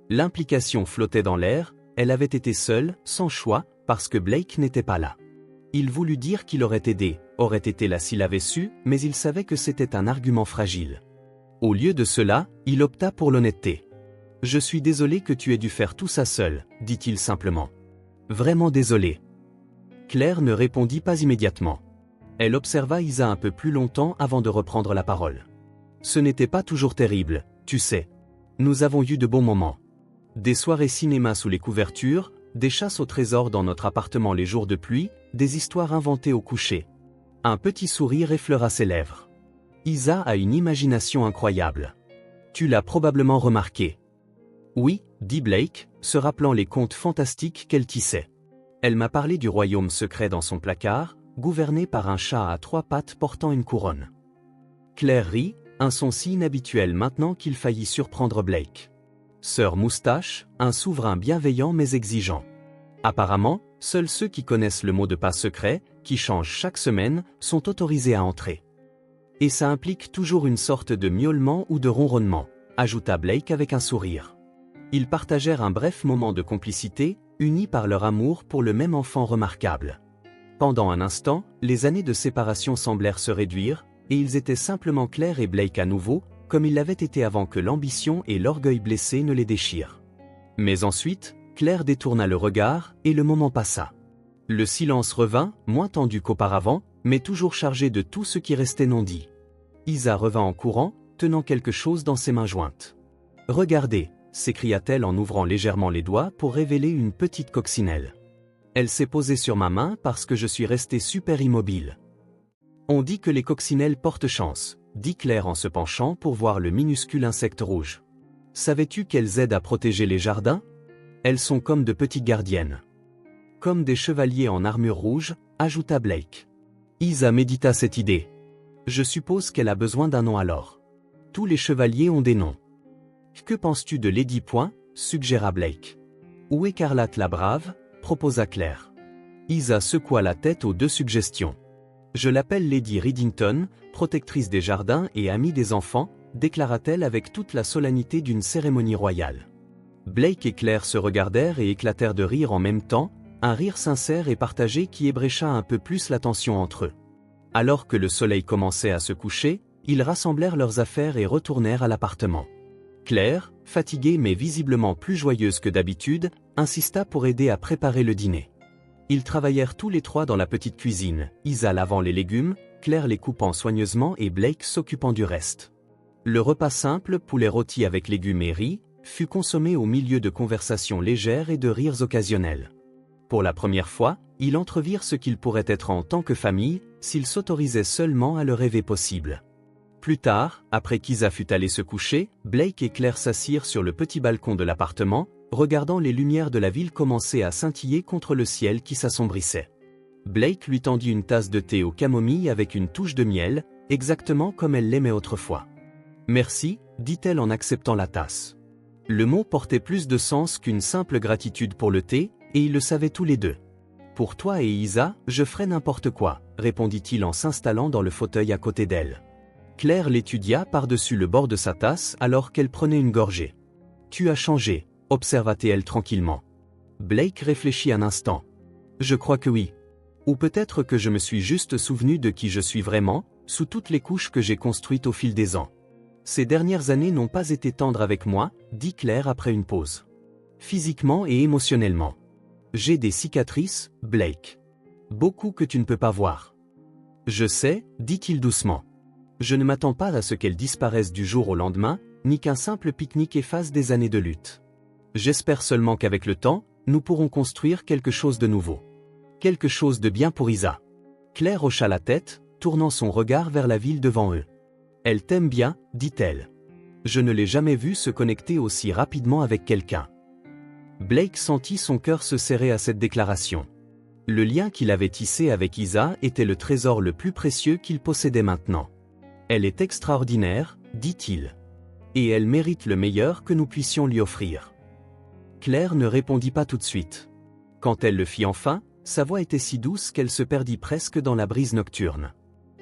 L'implication flottait dans l'air, elle avait été seule, sans choix, parce que Blake n'était pas là. Il voulut dire qu'il aurait aidé, aurait été là s'il avait su, mais il savait que c'était un argument fragile. Au lieu de cela, il opta pour l'honnêteté. « Je suis désolé que tu aies dû faire tout ça seul, » dit-il simplement. « Vraiment désolé. » Claire ne répondit pas immédiatement. Elle observa Isa un peu plus longtemps avant de reprendre la parole. « Ce n'était pas toujours terrible, tu sais. Nous avons eu de bons moments. Des soirées cinéma sous les couvertures, des chasses au trésor dans notre appartement les jours de pluie, des histoires inventées au coucher. » Un petit sourire effleura ses lèvres. Isa a une imagination incroyable. Tu l'as probablement remarqué. Oui, dit Blake, se rappelant les contes fantastiques qu'elle tissait. Elle m'a parlé du royaume secret dans son placard, gouverné par un chat à 3 pattes portant une couronne. Claire rit, un son si inhabituel maintenant qu'il faillit surprendre Blake. Sœur Moustache, un souverain bienveillant mais exigeant. Apparemment, seuls ceux qui connaissent le mot de passe secret, qui change chaque semaine, sont autorisés à entrer. Et ça implique toujours une sorte de miaulement ou de ronronnement, ajouta Blake avec un sourire. Ils partagèrent un bref moment de complicité, unis par leur amour pour le même enfant remarquable. Pendant un instant, les années de séparation semblèrent se réduire, et ils étaient simplement Claire et Blake à nouveau, comme ils l'avaient été avant que l'ambition et l'orgueil blessé ne les déchirent. Mais ensuite, Claire détourna le regard, et le moment passa. Le silence revint, moins tendu qu'auparavant, mais toujours chargé de tout ce qui restait non dit. Isa revint en courant, tenant quelque chose dans ses mains jointes. Regardez, s'écria-t-elle en ouvrant légèrement les doigts pour révéler une petite coccinelle. Elle s'est posée sur ma main parce que je suis resté super immobile. On dit que les coccinelles portent chance, dit Claire en se penchant pour voir le minuscule insecte rouge. Savais-tu qu'elles aident à protéger les jardins? Elles sont comme de petites gardiennes. Comme des chevaliers en armure rouge, ajouta Blake. Isa médita cette idée. Je suppose qu'elle a besoin d'un nom alors. Tous les chevaliers ont des noms. Que penses-tu de Lady Point? Suggéra Blake. Ou Écarlate la Brave? Proposa Claire. Isa secoua la tête aux deux suggestions. Je l'appelle Lady Riddington, protectrice des jardins et amie des enfants, déclara-t-elle avec toute la solennité d'une cérémonie royale. Blake et Claire se regardèrent et éclatèrent de rire en même temps, un rire sincère et partagé qui ébrécha un peu plus la tension entre eux. Alors que le soleil commençait à se coucher, ils rassemblèrent leurs affaires et retournèrent à l'appartement. Claire, fatiguée mais visiblement plus joyeuse que d'habitude, insista pour aider à préparer le dîner. Ils travaillèrent tous les trois dans la petite cuisine, Isa lavant les légumes, Claire les coupant soigneusement et Blake s'occupant du reste. Le repas simple, poulet rôti avec légumes et riz, fut consommé au milieu de conversations légères et de rires occasionnels. Pour la première fois, ils entrevirent ce qu'ils pourraient être en tant que famille, s'ils s'autorisaient seulement à le rêver possible. Plus tard, après qu'Isa fut allée se coucher, Blake et Claire s'assirent sur le petit balcon de l'appartement, regardant les lumières de la ville commencer à scintiller contre le ciel qui s'assombrissait. Blake lui tendit une tasse de thé aux camomilles avec une touche de miel, exactement comme elle l'aimait autrefois. « Merci », dit-elle en acceptant la tasse. Le mot portait plus de sens qu'une simple gratitude pour le thé, et ils le savaient tous les deux. « Pour toi et Isa, je ferai n'importe quoi », répondit-il en s'installant dans le fauteuil à côté d'elle. Claire l'étudia par-dessus le bord de sa tasse alors qu'elle prenait une gorgée. « Tu as changé », observa-t-elle tranquillement. Blake réfléchit un instant. « Je crois que oui. Ou peut-être que je me suis juste souvenu de qui je suis vraiment, sous toutes les couches que j'ai construites au fil des ans. Ces dernières années n'ont pas été tendres avec moi, dit Claire après une pause. Physiquement et émotionnellement. J'ai des cicatrices, Blake. Beaucoup que tu ne peux pas voir. Je sais, dit-il doucement. Je ne m'attends pas à ce qu'elles disparaissent du jour au lendemain, ni qu'un simple pique-nique efface des années de lutte. J'espère seulement qu'avec le temps, nous pourrons construire quelque chose de nouveau. Quelque chose de bien pour Isa. Claire hocha la tête, tournant son regard vers la ville devant eux. Elle t'aime bien, dit-elle. Je ne l'ai jamais vue se connecter aussi rapidement avec quelqu'un. Blake sentit son cœur se serrer à cette déclaration. Le lien qu'il avait tissé avec Isa était le trésor le plus précieux qu'il possédait maintenant. Elle est extraordinaire, dit-il. Et elle mérite le meilleur que nous puissions lui offrir. Claire ne répondit pas tout de suite. Quand elle le fit enfin, sa voix était si douce qu'elle se perdit presque dans la brise nocturne.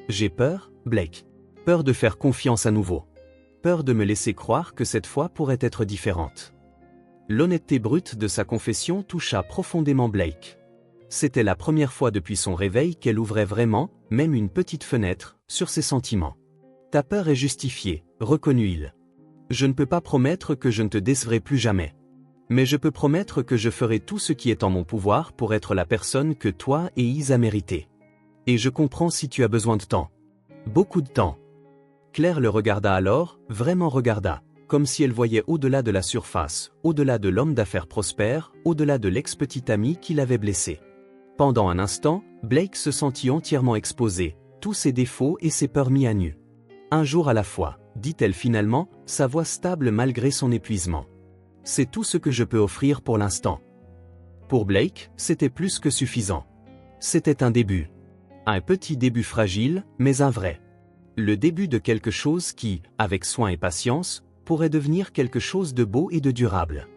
J'ai peur, Blake. Peur de faire confiance à nouveau. Peur de me laisser croire que cette fois pourrait être différente. L'honnêteté brute de sa confession toucha profondément Blake. C'était la première fois depuis son réveil qu'elle ouvrait vraiment, même une petite fenêtre, sur ses sentiments. Ta peur est justifiée, reconnut-il. Je ne peux pas promettre que je ne te décevrai plus jamais. Mais je peux promettre que je ferai tout ce qui est en mon pouvoir pour être la personne que toi et Isa méritez. Et je comprends si tu as besoin de temps. Beaucoup de temps. Claire le regarda alors, vraiment regarda, comme si elle voyait au-delà de la surface, au-delà de l'homme d'affaires prospère, au-delà de l'ex-petit ami qui l'avait blessé. Pendant un instant, Blake se sentit entièrement exposé, tous ses défauts et ses peurs mis à nu. Un jour à la fois, dit-elle finalement, sa voix stable malgré son épuisement. C'est tout ce que je peux offrir pour l'instant. Pour Blake, c'était plus que suffisant. C'était un début. Un petit début fragile, mais un vrai. Le début de quelque chose qui, avec soin et patience, pourrait devenir quelque chose de beau et de durable.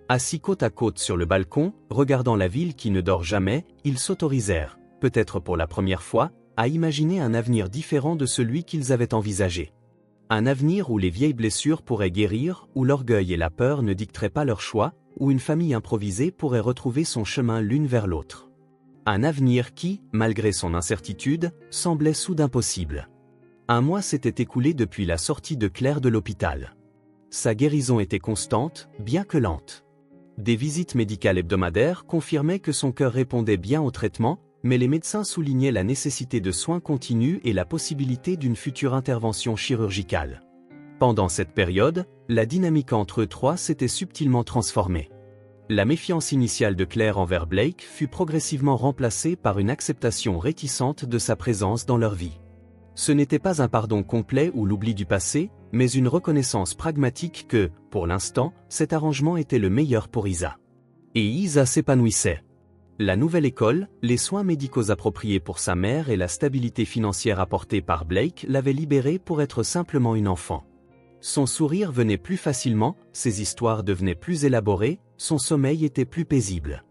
Assis côte à côte sur le balcon, regardant la ville qui ne dort jamais, ils s'autorisèrent, peut-être pour la première fois, à imaginer un avenir différent de celui qu'ils avaient envisagé. Un avenir où les vieilles blessures pourraient guérir, où l'orgueil et la peur ne dicteraient pas leur choix, où une famille improvisée pourrait retrouver son chemin l'une vers l'autre. Un avenir qui, malgré son incertitude, semblait soudain possible. Un mois s'était écoulé depuis la sortie de Claire de l'hôpital. Sa guérison était constante, bien que lente. Des visites médicales hebdomadaires confirmaient que son cœur répondait bien au traitement, mais les médecins soulignaient la nécessité de soins continus et la possibilité d'une future intervention chirurgicale. Pendant cette période, la dynamique entre eux trois s'était subtilement transformée. La méfiance initiale de Claire envers Blake fut progressivement remplacée par une acceptation réticente de sa présence dans leur vie. Ce n'était pas un pardon complet ou l'oubli du passé, mais une reconnaissance pragmatique que, pour l'instant, cet arrangement était le meilleur pour Isa. Et Isa s'épanouissait. La nouvelle école, les soins médicaux appropriés pour sa mère et la stabilité financière apportée par Blake l'avaient libérée pour être simplement une enfant. Son sourire venait plus facilement, ses histoires devenaient plus élaborées, son sommeil était plus paisible.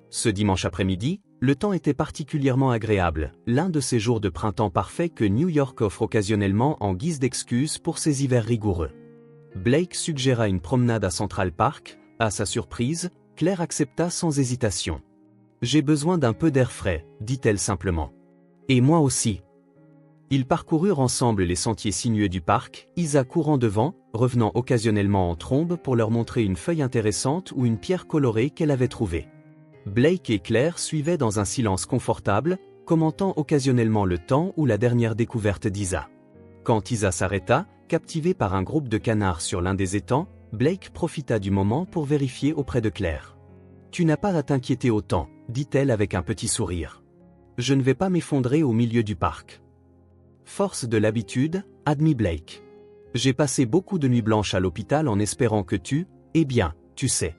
Ce dimanche après-midi, le temps était particulièrement agréable, l'un de ces jours de printemps parfaits que New York offre occasionnellement en guise d'excuse pour ses hivers rigoureux. Blake suggéra une promenade à Central Park. À sa surprise, Claire accepta sans hésitation. « J'ai besoin d'un peu d'air frais », dit-elle simplement. « Et moi aussi. » Ils parcoururent ensemble les sentiers sinueux du parc, Isa courant devant, revenant occasionnellement en trombe pour leur montrer une feuille intéressante ou une pierre colorée qu'elle avait trouvée. Blake et Claire suivaient dans un silence confortable, commentant occasionnellement le temps ou la dernière découverte d'Isa. Quand Isa s'arrêta, captivée par un groupe de canards sur l'un des étangs, Blake profita du moment pour vérifier auprès de Claire. « Tu n'as pas à t'inquiéter autant, » dit-elle avec un petit sourire. « Je ne vais pas m'effondrer au milieu du parc. » Force de l'habitude, admit Blake. « J'ai passé beaucoup de nuits blanches à l'hôpital en espérant que tu, eh bien, tu sais. »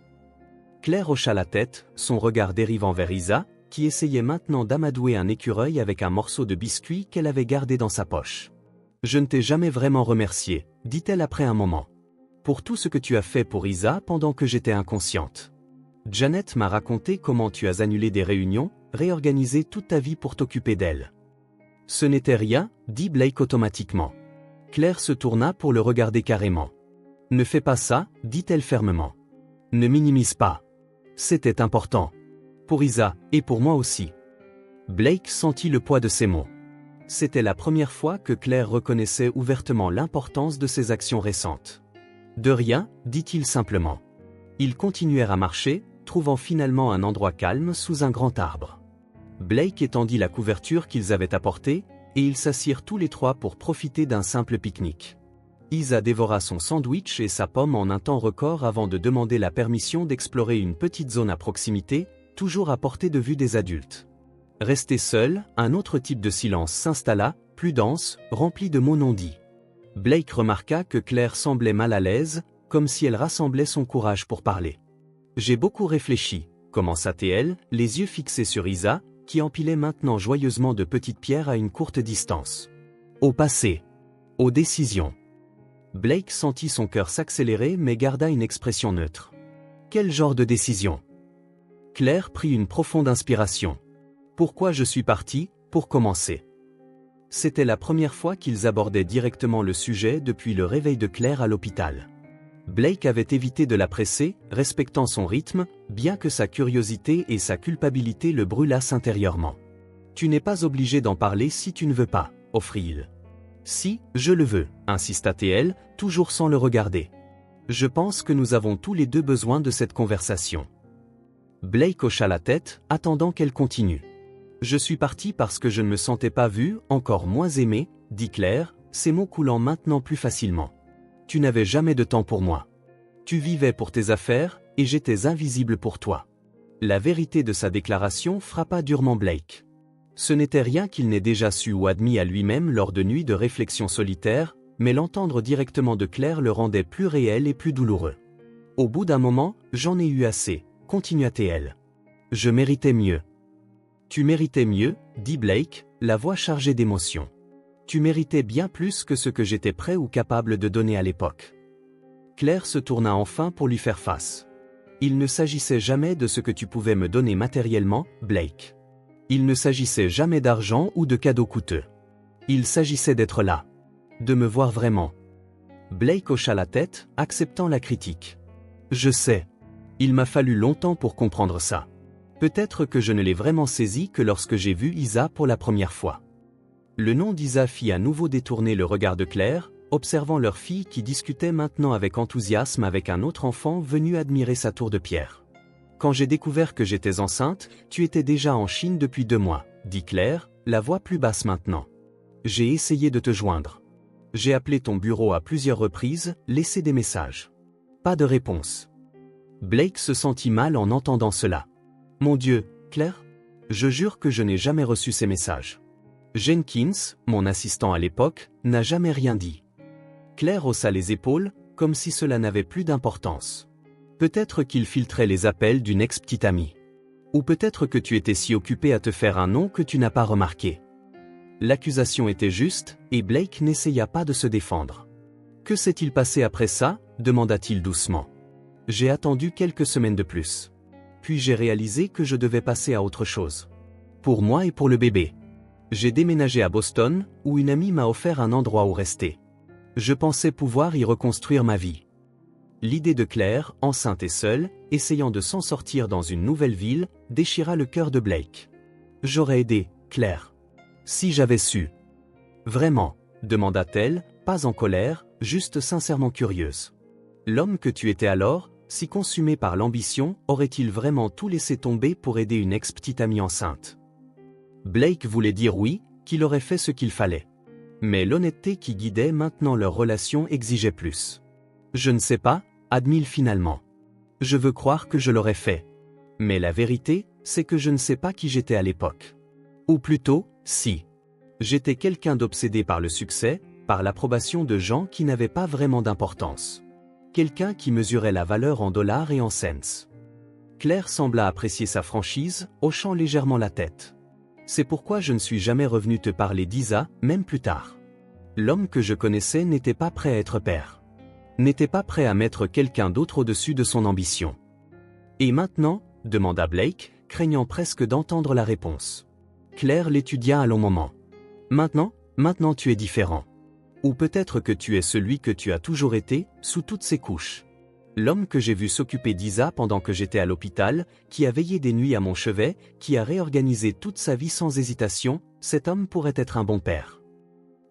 Claire hocha la tête, son regard dérivant vers Isa, qui essayait maintenant d'amadouer un écureuil avec un morceau de biscuit qu'elle avait gardé dans sa poche. « Je ne t'ai jamais vraiment remercié, » dit-elle après un moment. « Pour tout ce que tu as fait pour Isa pendant que j'étais inconsciente. Janet m'a raconté comment tu as annulé des réunions, réorganisé toute ta vie pour t'occuper d'elle. » « Ce n'était rien, » dit Blake automatiquement. Claire se tourna pour le regarder carrément. « Ne fais pas ça, » dit-elle fermement. « Ne minimise pas. C'était important. Pour Isa, et pour moi aussi. » Blake sentit le poids de ses mots. C'était la première fois que Claire reconnaissait ouvertement l'importance de ses actions récentes. « De rien, » dit-il simplement. Ils continuèrent à marcher, trouvant finalement un endroit calme sous un grand arbre. Blake étendit la couverture qu'ils avaient apportée, et ils s'assirent tous les trois pour profiter d'un simple pique-nique. Isa dévora son sandwich et sa pomme en un temps record avant de demander la permission d'explorer une petite zone à proximité, toujours à portée de vue des adultes. Restés seuls, un autre type de silence s'installa, plus dense, rempli de mots non dits. Blake remarqua que Claire semblait mal à l'aise, comme si elle rassemblait son courage pour parler. « J'ai beaucoup réfléchi », commença-t-elle, les yeux fixés sur Isa, qui empilait maintenant joyeusement de petites pierres à une courte distance. Au passé. Aux décisions. Blake sentit son cœur s'accélérer mais garda une expression neutre. Quel genre de décision? Claire prit une profonde inspiration. Pourquoi je suis partie, pour commencer. C'était la première fois qu'ils abordaient directement le sujet depuis le réveil de Claire à l'hôpital. Blake avait évité de la presser, respectant son rythme, bien que sa curiosité et sa culpabilité le brûlassent intérieurement. « Tu n'es pas obligé d'en parler si tu ne veux pas, » offrit-il. « Si, je le veux, » insista-t-elle, toujours sans le regarder. « Je pense que nous avons tous les deux besoin de cette conversation. » Blake hocha la tête, attendant qu'elle continue. « Je suis parti parce que je ne me sentais pas vu, encore moins aimé, » dit Claire, ses mots coulant maintenant plus facilement. Tu n'avais jamais de temps pour moi. Tu vivais pour tes affaires, et j'étais invisible pour toi. La vérité de sa déclaration frappa durement Blake. Ce n'était rien qu'il n'ait déjà su ou admis à lui-même lors de nuits de réflexion solitaire, mais l'entendre directement de Claire le rendait plus réel et plus douloureux. Au bout d'un moment, j'en ai eu assez, continua-t-elle. Je méritais mieux. Tu méritais mieux, dit Blake, la voix chargée d'émotion. Tu méritais bien plus que ce que j'étais prêt ou capable de donner à l'époque. Claire se tourna enfin pour lui faire face. Il ne s'agissait jamais de ce que tu pouvais me donner matériellement, Blake. Il ne s'agissait jamais d'argent ou de cadeaux coûteux. Il s'agissait d'être là. De me voir vraiment. Blake hocha la tête, acceptant la critique. Je sais. Il m'a fallu longtemps pour comprendre ça. Peut-être que je ne l'ai vraiment saisi que lorsque j'ai vu Isa pour la première fois. Le nom d'Isa fit à nouveau détourner le regard de Claire, observant leur fille qui discutait maintenant avec enthousiasme avec un autre enfant venu admirer sa tour de pierre. « Quand j'ai découvert que j'étais enceinte, tu étais déjà en Chine depuis 2 mois, dit Claire, la voix plus basse maintenant. J'ai essayé de te joindre. J'ai appelé ton bureau à plusieurs reprises, laissé des messages. Pas de réponse. Blake se sentit mal en entendant cela. Mon Dieu, Claire? Je jure que je n'ai jamais reçu ces messages. Jenkins, mon assistant à l'époque, n'a jamais rien dit. Claire haussa les épaules, comme si cela n'avait plus d'importance. Peut-être qu'il filtrait les appels d'une ex-petite amie. Ou peut-être que tu étais si occupé à te faire un nom que tu n'as pas remarqué. L'accusation était juste, et Blake n'essaya pas de se défendre. Que s'est-il passé après ça? Demanda-t-il doucement. J'ai attendu quelques semaines de plus. Puis j'ai réalisé que je devais passer à autre chose. Pour moi et pour le bébé. J'ai déménagé à Boston, où une amie m'a offert un endroit où rester. Je pensais pouvoir y reconstruire ma vie. L'idée de Claire, enceinte et seule, essayant de s'en sortir dans une nouvelle ville, déchira le cœur de Blake. J'aurais aidé, Claire. Si j'avais su. Vraiment, demanda-t-elle, pas en colère, juste sincèrement curieuse. L'homme que tu étais alors, si consumé par l'ambition, aurait-il vraiment tout laissé tomber pour aider une ex-petite amie enceinte? Blake voulait dire oui, qu'il aurait fait ce qu'il fallait. Mais l'honnêteté qui guidait maintenant leur relation exigeait plus. Je ne sais pas, admit-il finalement. Je veux croire que je l'aurais fait. Mais la vérité, c'est que je ne sais pas qui j'étais à l'époque. Ou plutôt, si. J'étais quelqu'un d'obsédé par le succès, par l'approbation de gens qui n'avaient pas vraiment d'importance. Quelqu'un qui mesurait la valeur en dollars et en cents. Claire sembla apprécier sa franchise, hochant légèrement la tête. C'est pourquoi je ne suis jamais revenu te parler d'Isa, même plus tard. L'homme que je connaissais n'était pas prêt à être père. N'était pas prêt à mettre quelqu'un d'autre au-dessus de son ambition. Et maintenant? Demanda Blake, craignant presque d'entendre la réponse. Claire l'étudia un long moment. Maintenant tu es différent. Ou peut-être que tu es celui que tu as toujours été, sous toutes ces couches. L'homme que j'ai vu s'occuper d'Isa pendant que j'étais à l'hôpital, qui a veillé des nuits à mon chevet, qui a réorganisé toute sa vie sans hésitation, cet homme pourrait être un bon père.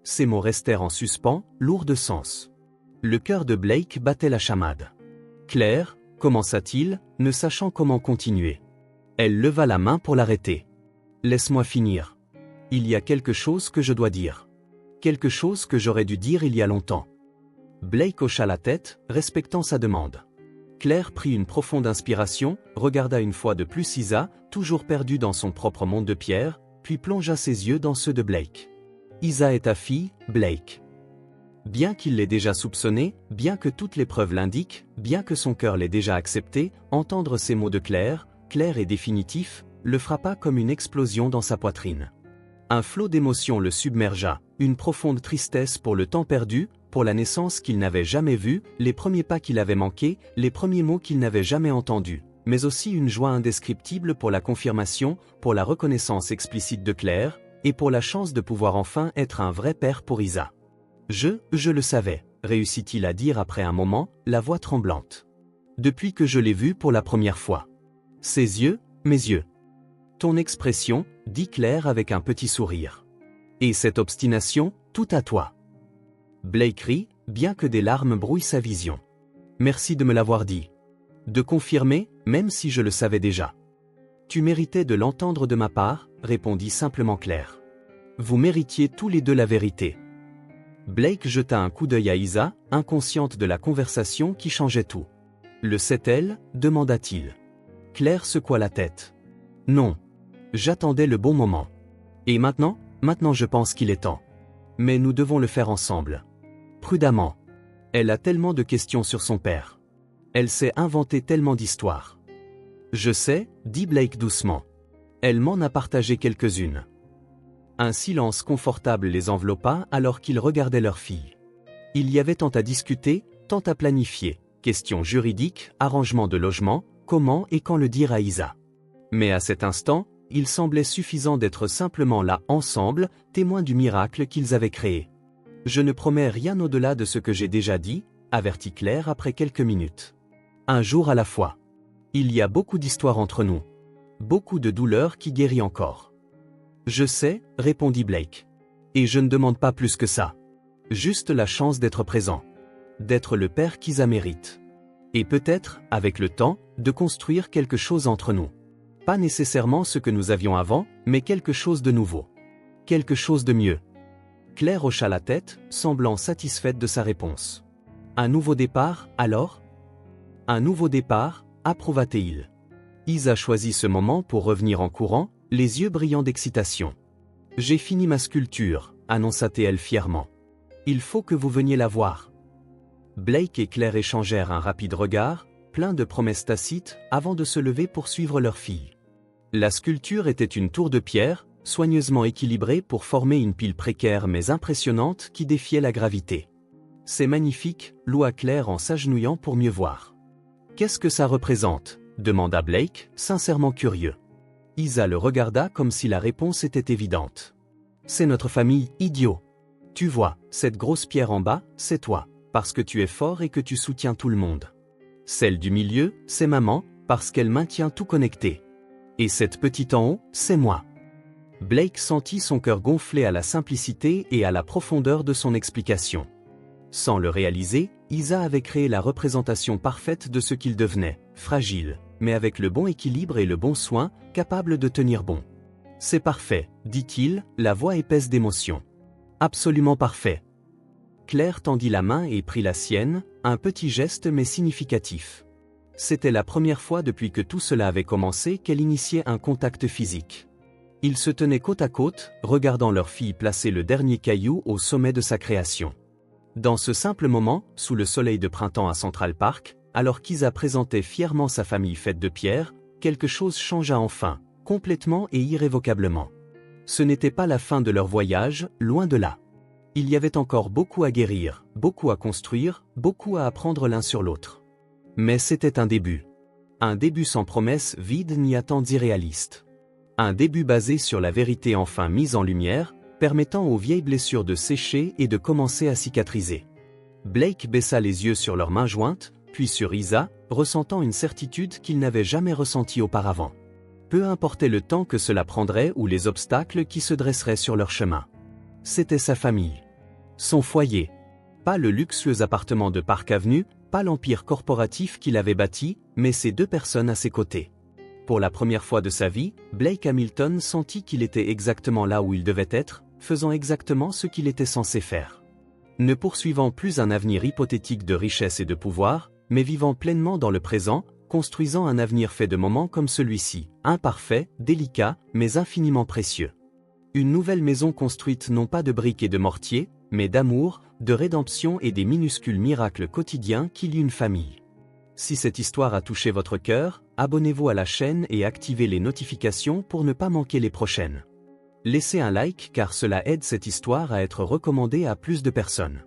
Ces mots restèrent en suspens, lourds de sens. Le cœur de Blake battait la chamade. Claire, commença-t-il, ne sachant comment continuer. Elle leva la main pour l'arrêter. Laisse-moi finir. Il y a quelque chose que je dois dire. Quelque chose que j'aurais dû dire il y a longtemps. Blake hocha la tête, respectant sa demande. Claire prit une profonde inspiration, regarda une fois de plus Isa, toujours perdue dans son propre monde de pierre, puis plongea ses yeux dans ceux de Blake. Isa est ta fille, Blake. Bien qu'il l'ait déjà soupçonné, bien que toutes les preuves l'indiquent, bien que son cœur l'ait déjà accepté, entendre ces mots de Claire, clairs et définitifs, le frappa comme une explosion dans sa poitrine. Un flot d'émotions le submergea, une profonde tristesse pour le temps perdu, pour la naissance qu'il n'avait jamais vue, les premiers pas qu'il avait manqués, les premiers mots qu'il n'avait jamais entendus, mais aussi une joie indescriptible pour la confirmation, pour la reconnaissance explicite de Claire, et pour la chance de pouvoir enfin être un vrai père pour Isa. Je le savais, réussit-il à dire après un moment, la voix tremblante. Depuis que je l'ai vu pour la première fois. Ses yeux, mes yeux. Ton expression, dit Claire avec un petit sourire. Et cette obstination, tout à toi. Blake rit, bien que des larmes brouillent sa vision. Merci de me l'avoir dit. De confirmer, même si je le savais déjà. Tu méritais de l'entendre de ma part, répondit simplement Claire. Vous méritiez tous les deux la vérité. Blake jeta un coup d'œil à Isa, inconsciente de la conversation qui changeait tout. Le sait-elle? Demanda-t-il. Claire secoua la tête. Non. J'attendais le bon moment. Et maintenant je pense qu'il est temps. Mais nous devons le faire ensemble. Prudemment. Elle a tellement de questions sur son père. Elle s'est inventé tellement d'histoires. Je sais, dit Blake doucement. Elle m'en a partagé quelques-unes. Un silence confortable les enveloppa alors qu'ils regardaient leur fille. Il y avait tant à discuter, tant à planifier, questions juridiques, arrangement de logement, comment et quand le dire à Isa. Mais à cet instant, il semblait suffisant d'être simplement là ensemble, témoins du miracle qu'ils avaient créé. Je ne promets rien au-delà de ce que j'ai déjà dit, avertit Claire après quelques minutes. Un jour à la fois. Il y a beaucoup d'histoires entre nous. Beaucoup de douleurs qui guérit encore. Je sais, répondit Blake. Et je ne demande pas plus que ça. Juste la chance d'être présent. D'être le père qu'Isa mérite. Et peut-être, avec le temps, de construire quelque chose entre nous. Pas nécessairement ce que nous avions avant, mais quelque chose de nouveau. Quelque chose de mieux. Claire hocha la tête, semblant satisfaite de sa réponse. Un nouveau départ, alors? Un nouveau départ, approuva-t-il. Isa choisit ce moment pour revenir en courant, les yeux brillants d'excitation. J'ai fini ma sculpture, annonça-t-elle fièrement. Il faut que vous veniez la voir. Blake et Claire échangèrent un rapide regard, plein de promesses tacites, avant de se lever pour suivre leur fille. La sculpture était une tour de pierre, soigneusement équilibrée pour former une pile précaire mais impressionnante qui défiait la gravité. C'est magnifique, loua Claire en s'agenouillant pour mieux voir. Qu'est-ce que ça représente? Demanda Blake, sincèrement curieux. Isa le regarda comme si la réponse était évidente. C'est notre famille, idiot. Tu vois, cette grosse pierre en bas, c'est toi, parce que tu es fort et que tu soutiens tout le monde. Celle du milieu, c'est maman, parce qu'elle maintient tout connecté. Et cette petite en haut, c'est moi. Blake sentit son cœur gonfler à la simplicité et à la profondeur de son explication. Sans le réaliser, Isa avait créé la représentation parfaite de ce qu'il devenait, fragile, mais avec le bon équilibre et le bon soin, capable de tenir bon. C'est parfait, dit-il, la voix épaisse d'émotion. Absolument parfait. Claire tendit la main et prit la sienne, un petit geste mais significatif. C'était la première fois depuis que tout cela avait commencé qu'elle initiait un contact physique. Ils se tenaient côte à côte, regardant leur fille placer le dernier caillou au sommet de sa création. Dans ce simple moment, sous le soleil de printemps à Central Park, alors qu'Isa présentait fièrement sa famille faite de pierre, quelque chose changea enfin, complètement et irrévocablement. Ce n'était pas la fin de leur voyage, loin de là. Il y avait encore beaucoup à guérir, beaucoup à construire, beaucoup à apprendre l'un sur l'autre. Mais c'était un début. Un début sans promesse vide ni attentes irréalistes. Un début basé sur la vérité enfin mise en lumière, permettant aux vieilles blessures de sécher et de commencer à cicatriser. Blake baissa les yeux sur leurs mains jointes, puis sur Isa, ressentant une certitude qu'il n'avait jamais ressentie auparavant. Peu importait le temps que cela prendrait ou les obstacles qui se dresseraient sur leur chemin. C'était sa famille. Son foyer. Pas le luxueux appartement de Park Avenue, pas l'empire corporatif qu'il avait bâti, mais ces deux personnes à ses côtés. Pour la première fois de sa vie, Blake Hamilton sentit qu'il était exactement là où il devait être, faisant exactement ce qu'il était censé faire. Ne poursuivant plus un avenir hypothétique de richesse et de pouvoir, mais vivant pleinement dans le présent, construisant un avenir fait de moments comme celui-ci, imparfait, délicat, mais infiniment précieux. Une nouvelle maison construite non pas de briques et de mortier, mais d'amour, de rédemption et des minuscules miracles quotidiens qui lient une famille. Si cette histoire a touché votre cœur, abonnez-vous à la chaîne et activez les notifications pour ne pas manquer les prochaines. Laissez un like car cela aide cette histoire à être recommandée à plus de personnes.